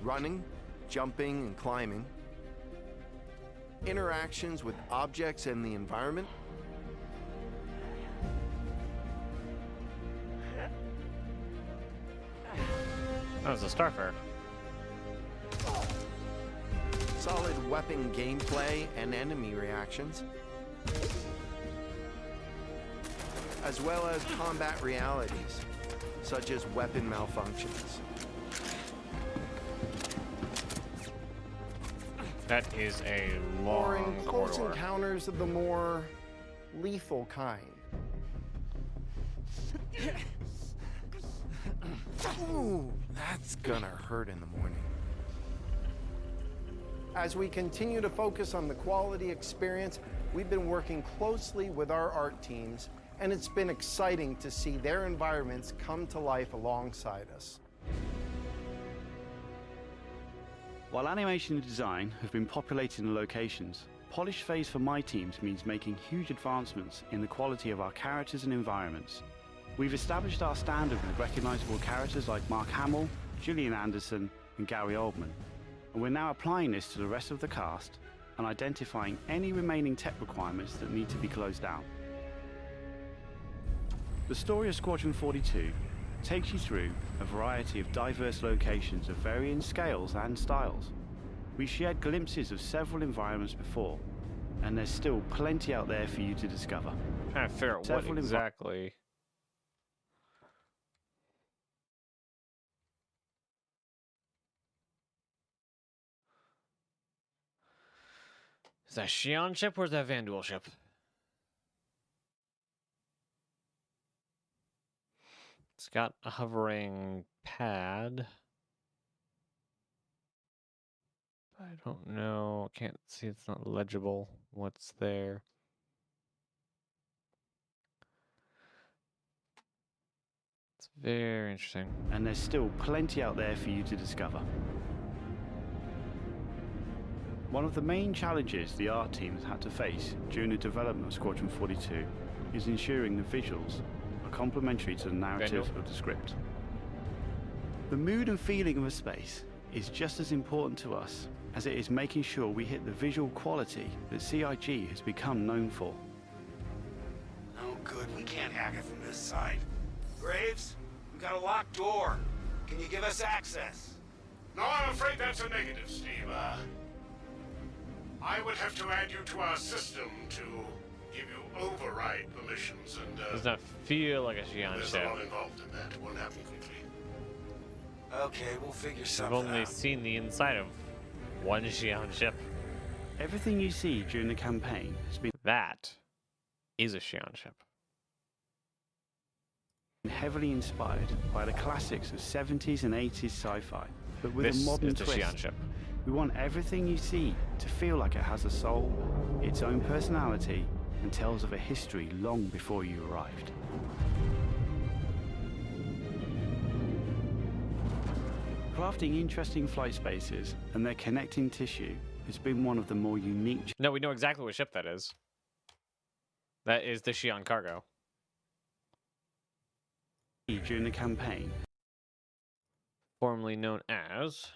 running, jumping, and climbing, interactions with objects and the environment, That was a Starfare. solid weapon gameplay and enemy reactions, as well as combat realities, such as weapon malfunctions. That is a Or in long close corridor. encounters of the more lethal kind. Ooh, that's gonna hurt in the morning. As we continue to focus on the quality experience, we've been working closely with our art teams, and it's been exciting to see their environments come to life alongside us. While animation and design have been populating the locations, polish phase for my teams means making huge advancements in the quality of our characters and environments. We've established our standard with recognizable characters like Mark Hamill, Gillian Anderson, and Gary Oldman, and we're now applying this to the rest of the cast and identifying any remaining tech requirements that need to be closed out. The story of Squadron 42 takes you through a variety of diverse locations of varying scales and styles. We've shared glimpses of several environments before, and there's still plenty out there for you to discover. I'm trying to figure out what exactly. Is that Xi'an ship or is that Vanduul ship? It's got a hovering pad. I don't know. Can't see. It's not legible what's there. It's very interesting. And there's still plenty out there for you to discover. One of the main challenges the art team has had to face during the development of Squadron 42 is ensuring the visuals are complementary to the narrative of the script. The mood and feeling of a space is just as important to us as it is making sure we hit the visual quality that CIG has become known for. Oh, good. We can't hack it from this side. Graves, we got a locked door. Can you give us access? No, I'm afraid that's a negative, Steve. I would have to add you to our system to give you override permissions and Does not feel like a Xi'an there's ship. a lot involved in that. It won't happen quickly. Okay, we'll figure I've something only out. seen the inside of one Xi'an ship. Everything you see during the campaign has been That is a Xi'an ship. heavily inspired by the classics of 70s and 80s sci-fi, but with This a modern is the twist. Xi'an ship. We want everything you see to feel like it has a soul, its own personality, and tells of a history long before you arrived. Crafting interesting flight spaces and their connecting tissue has been one of the more unique No, we know exactly what ship that is. That is the Xi'an cargo. during the campaign. Formerly known as...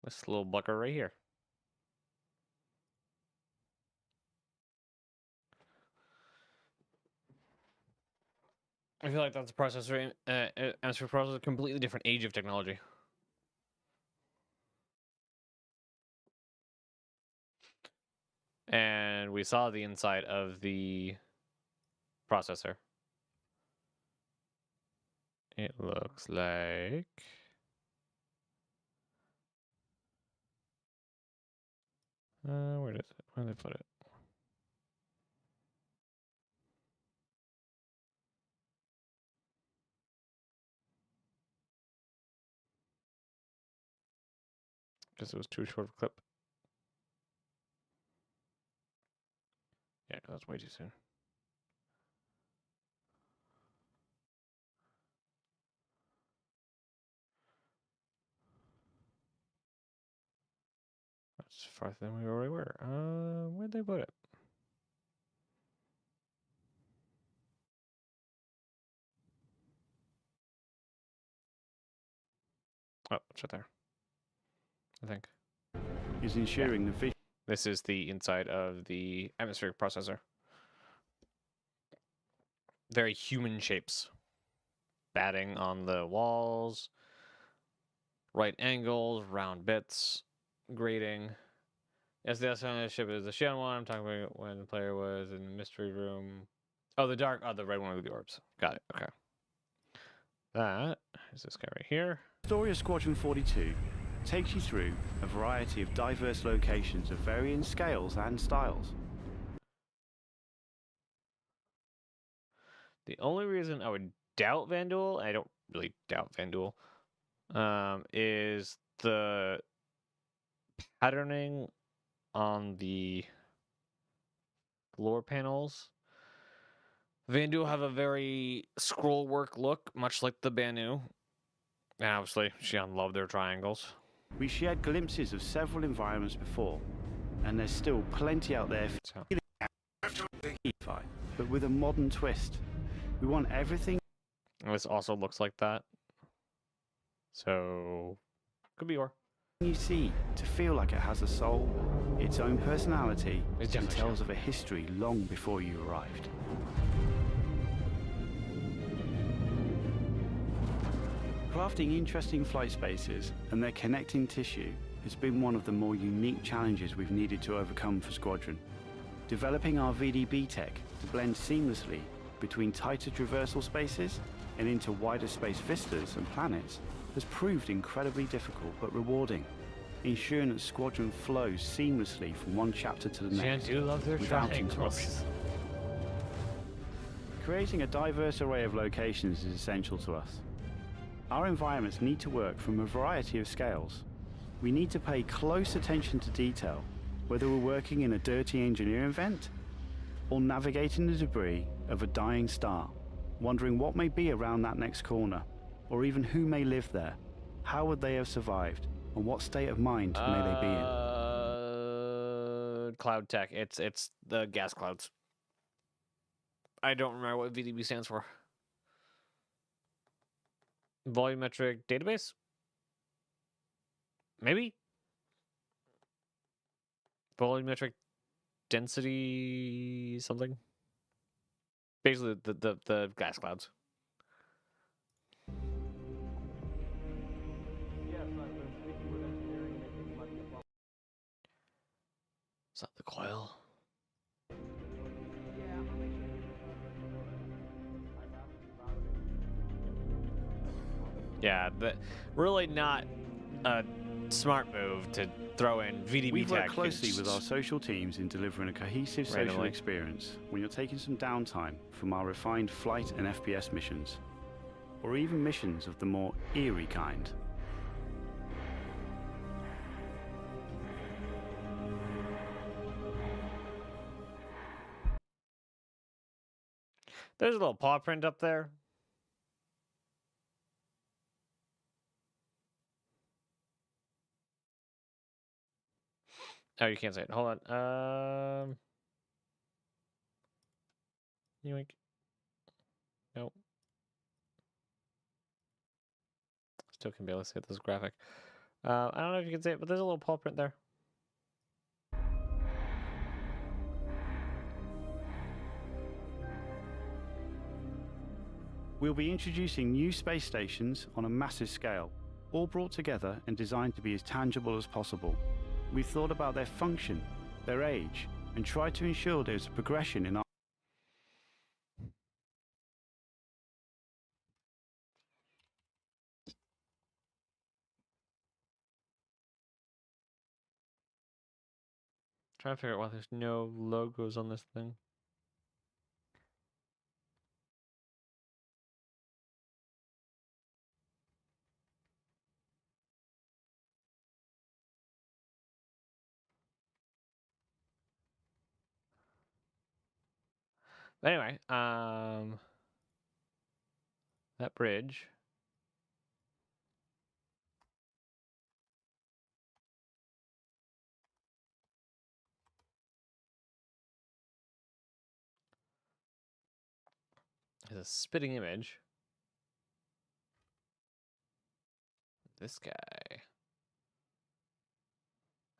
this little bucker right here. I feel like that's a processor, as for processor, a completely different age of technology. And we saw the inside of the processor. It looks like... where is it? Where did they put it? Because it was too short of a clip. Yeah, that's way too soon. That's farther than we already were. Where'd they put it? Oh, it's right there. I think. Is ensuring the vision. This is the inside of the atmospheric processor. Very human shapes. Batting on the walls, right angles, round bits, grating. Yes, the outside ship is the Xi'an one. I'm talking about when the player was in the mystery room. Oh, the dark, the red one with the orbs. Got it. Okay. That is this guy right here. Story of Squadron 42 takes you through a variety of diverse locations of varying scales and styles. The only reason I would doubt Vanduul, I don't really doubt Vanduul, is the patterning on the floor panels. Vanduul have a very scroll work look, much like the Banu. And obviously, Xi'an love their triangles. We shared glimpses of several environments before, and there's still plenty out there for but with a modern twist. We want everything. And this also looks like that. So, could be or. You see to feel like it has a soul, its own personality, It's and definitely tells of a history long before you arrived. Crafting interesting flight spaces and their connecting tissue has been one of the more unique challenges we've needed to overcome for Squadron. Developing our VDB tech to blend seamlessly between tighter traversal spaces and into wider space vistas and planets has proved incredibly difficult but rewarding, ensuring that Squadron flows seamlessly from one chapter to the next do love their without triangles. interruption. Creating a diverse array of locations is essential to us. Our environments need to work from a variety of scales. We need to pay close attention to detail, whether we're working in a dirty engineering vent or navigating the debris of a dying star, wondering what may be around that next corner, or even who may live there. How would they have survived, and what state of mind may they be in? Cloud tech. It's the gas clouds. I don't remember what VDB stands for. Volumetric database? Maybe? Volumetric density something? Basically the gas clouds. Is that the coil? Yeah, but really not a smart move to throw in VDB We've worked tech closely with our social teams in delivering a cohesive social randomly. experience when you're taking some downtime from our refined flight and FPS missions, or even missions of the more eerie kind. There's a little paw print up there. Oh, you can't say it. Hold on. Yoink. Nope. Still can barely see this graphic. I don't know if you can see it, but there's a little paw print there. We'll be introducing new space stations on a massive scale, all brought together and designed to be as tangible as possible. We've thought about their function, their age, and tried to ensure there's a progression in our Trying to figure out why there's no logos on this thing. Anyway, that bridge. Is a spitting image. This guy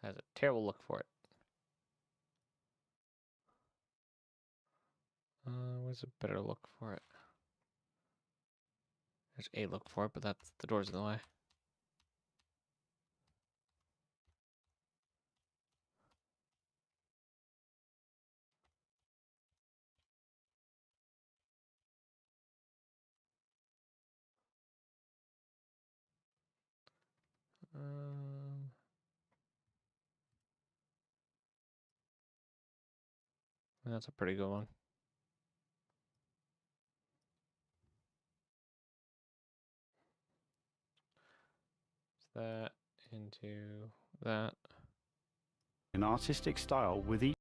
has a terrible look for it. Where's a better look for it? There's a look for it, but that's the door's in the way. That's a pretty good one. That into that. an artistic style with each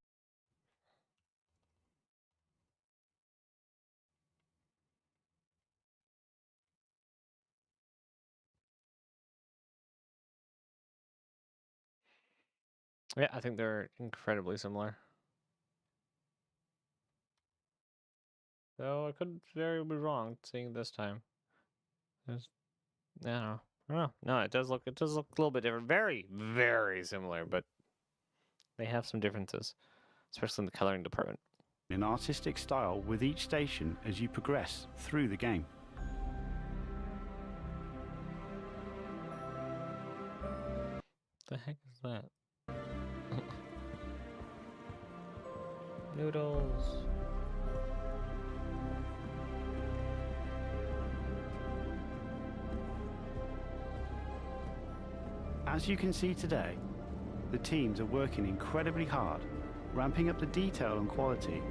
Yeah, I think they're incredibly similar. Though I could very be wrong seeing this time. There's, I don't know. I don't know. No, it does look a little bit different. Very, very similar, but they have some differences, especially in the coloring department. an artistic style with each station as you progress through the game. The heck is that? Noodles. As you can see today, the teams are working incredibly hard, ramping up the detail and quality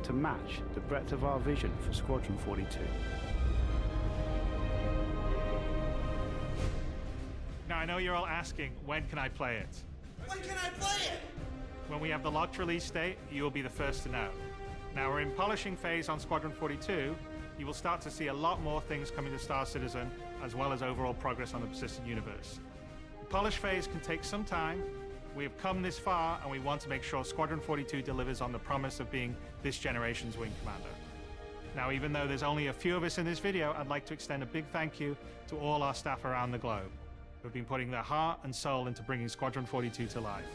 to match the breadth of our vision for Squadron 42. Now, I know you're all asking, when can I play it? When can I play it? When we have the locked release date, you will be the first to know. Now, we're in polishing phase on Squadron 42. You will start to see a lot more things coming to Star Citizen, as well as overall progress on the persistent universe. The polish phase can take some time. We have come this far, and we want to make sure Squadron 42 delivers on the promise of being this generation's wing commander. Now, even though there's only a few of us in this video, I'd like to extend a big thank you to all our staff around the globe who've been putting their heart and soul into bringing Squadron 42 to life.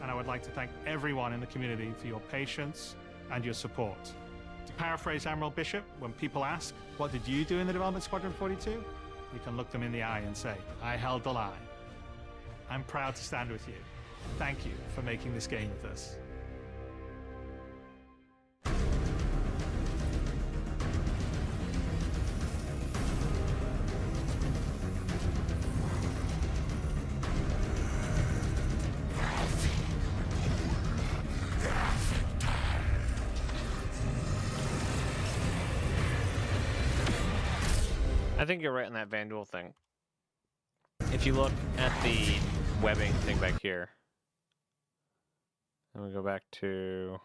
And I would like to thank everyone in the community for your patience and your support. To paraphrase Admiral Bishop, when people ask, what did you do in the development of Squadron 42? You can look them in the eye and say, I held the line. I'm proud to stand with you. Thank you for making this game with us. I think you're right on that Vanduul thing. If you look at the webbing thing back here, and we go back to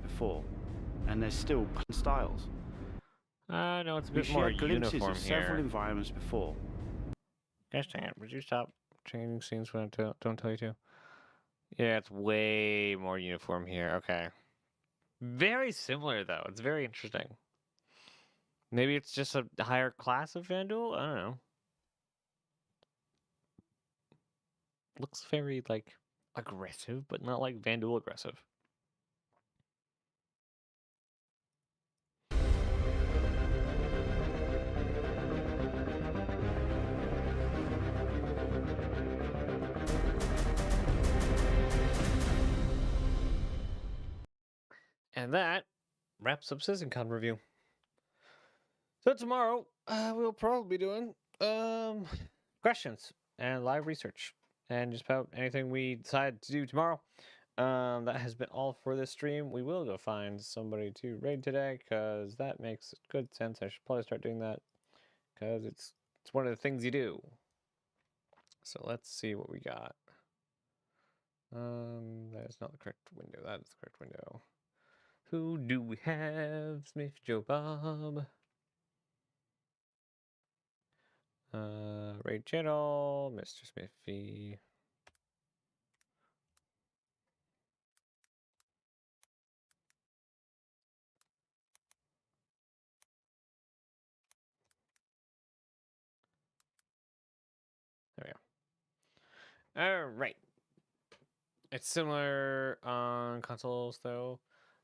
before, and there's still styles. no, it's a We bit more shared glimpses uniform of several here. environments before. Gosh dang it! Would you stop changing scenes when I don't tell you to? Yeah, it's way more uniform here. Okay. Very similar, though. It's very interesting. Maybe it's just a higher class of Vanduul? I don't know. Looks very, like, aggressive, but not like Vanduul aggressive. And that wraps up CitizenCon review. So tomorrow, we'll probably be doing questions and live research and just about anything we decide to do tomorrow. That has been all for this stream. We will go find somebody to raid today because that makes good sense. I should probably start doing that because it's one of the things you do. So let's see what we got. That is not the correct window. That is the correct window. Who do we have? Smith, Joe, Bob. Raid channel, Mr. Smithy. There we go. All right. It's similar on consoles, though.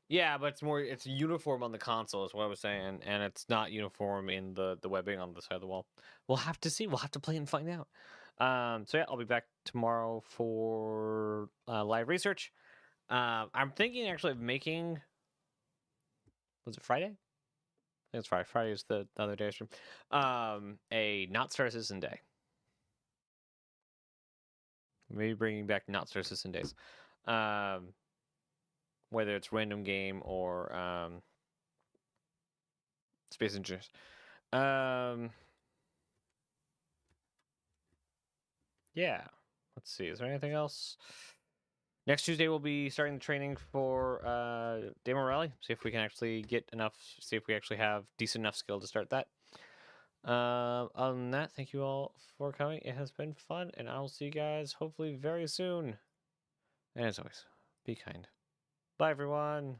Yeah, but it's uniform on the console is what I was saying, and it's not uniform in the webbing on the side of the wall. We'll have to see. We'll have to play and find out. So yeah, I'll be back tomorrow for live research. I'm thinking actually of making. Was it Friday? I think it's Friday. Friday is the other day stream. A Not Star Citizen Day. Maybe bringing back Not Star Citizen Days. Whether it's random game or Space Engineers. Yeah. Let's see. Is there anything else? Next Tuesday we'll be starting the training for Daemon Rally. See if we can actually get enough. See if we actually have decent enough skill to start that. Other than that, thank you all for coming. It has been fun, and I'll see you guys hopefully very soon. And as always, be kind. Bye, everyone.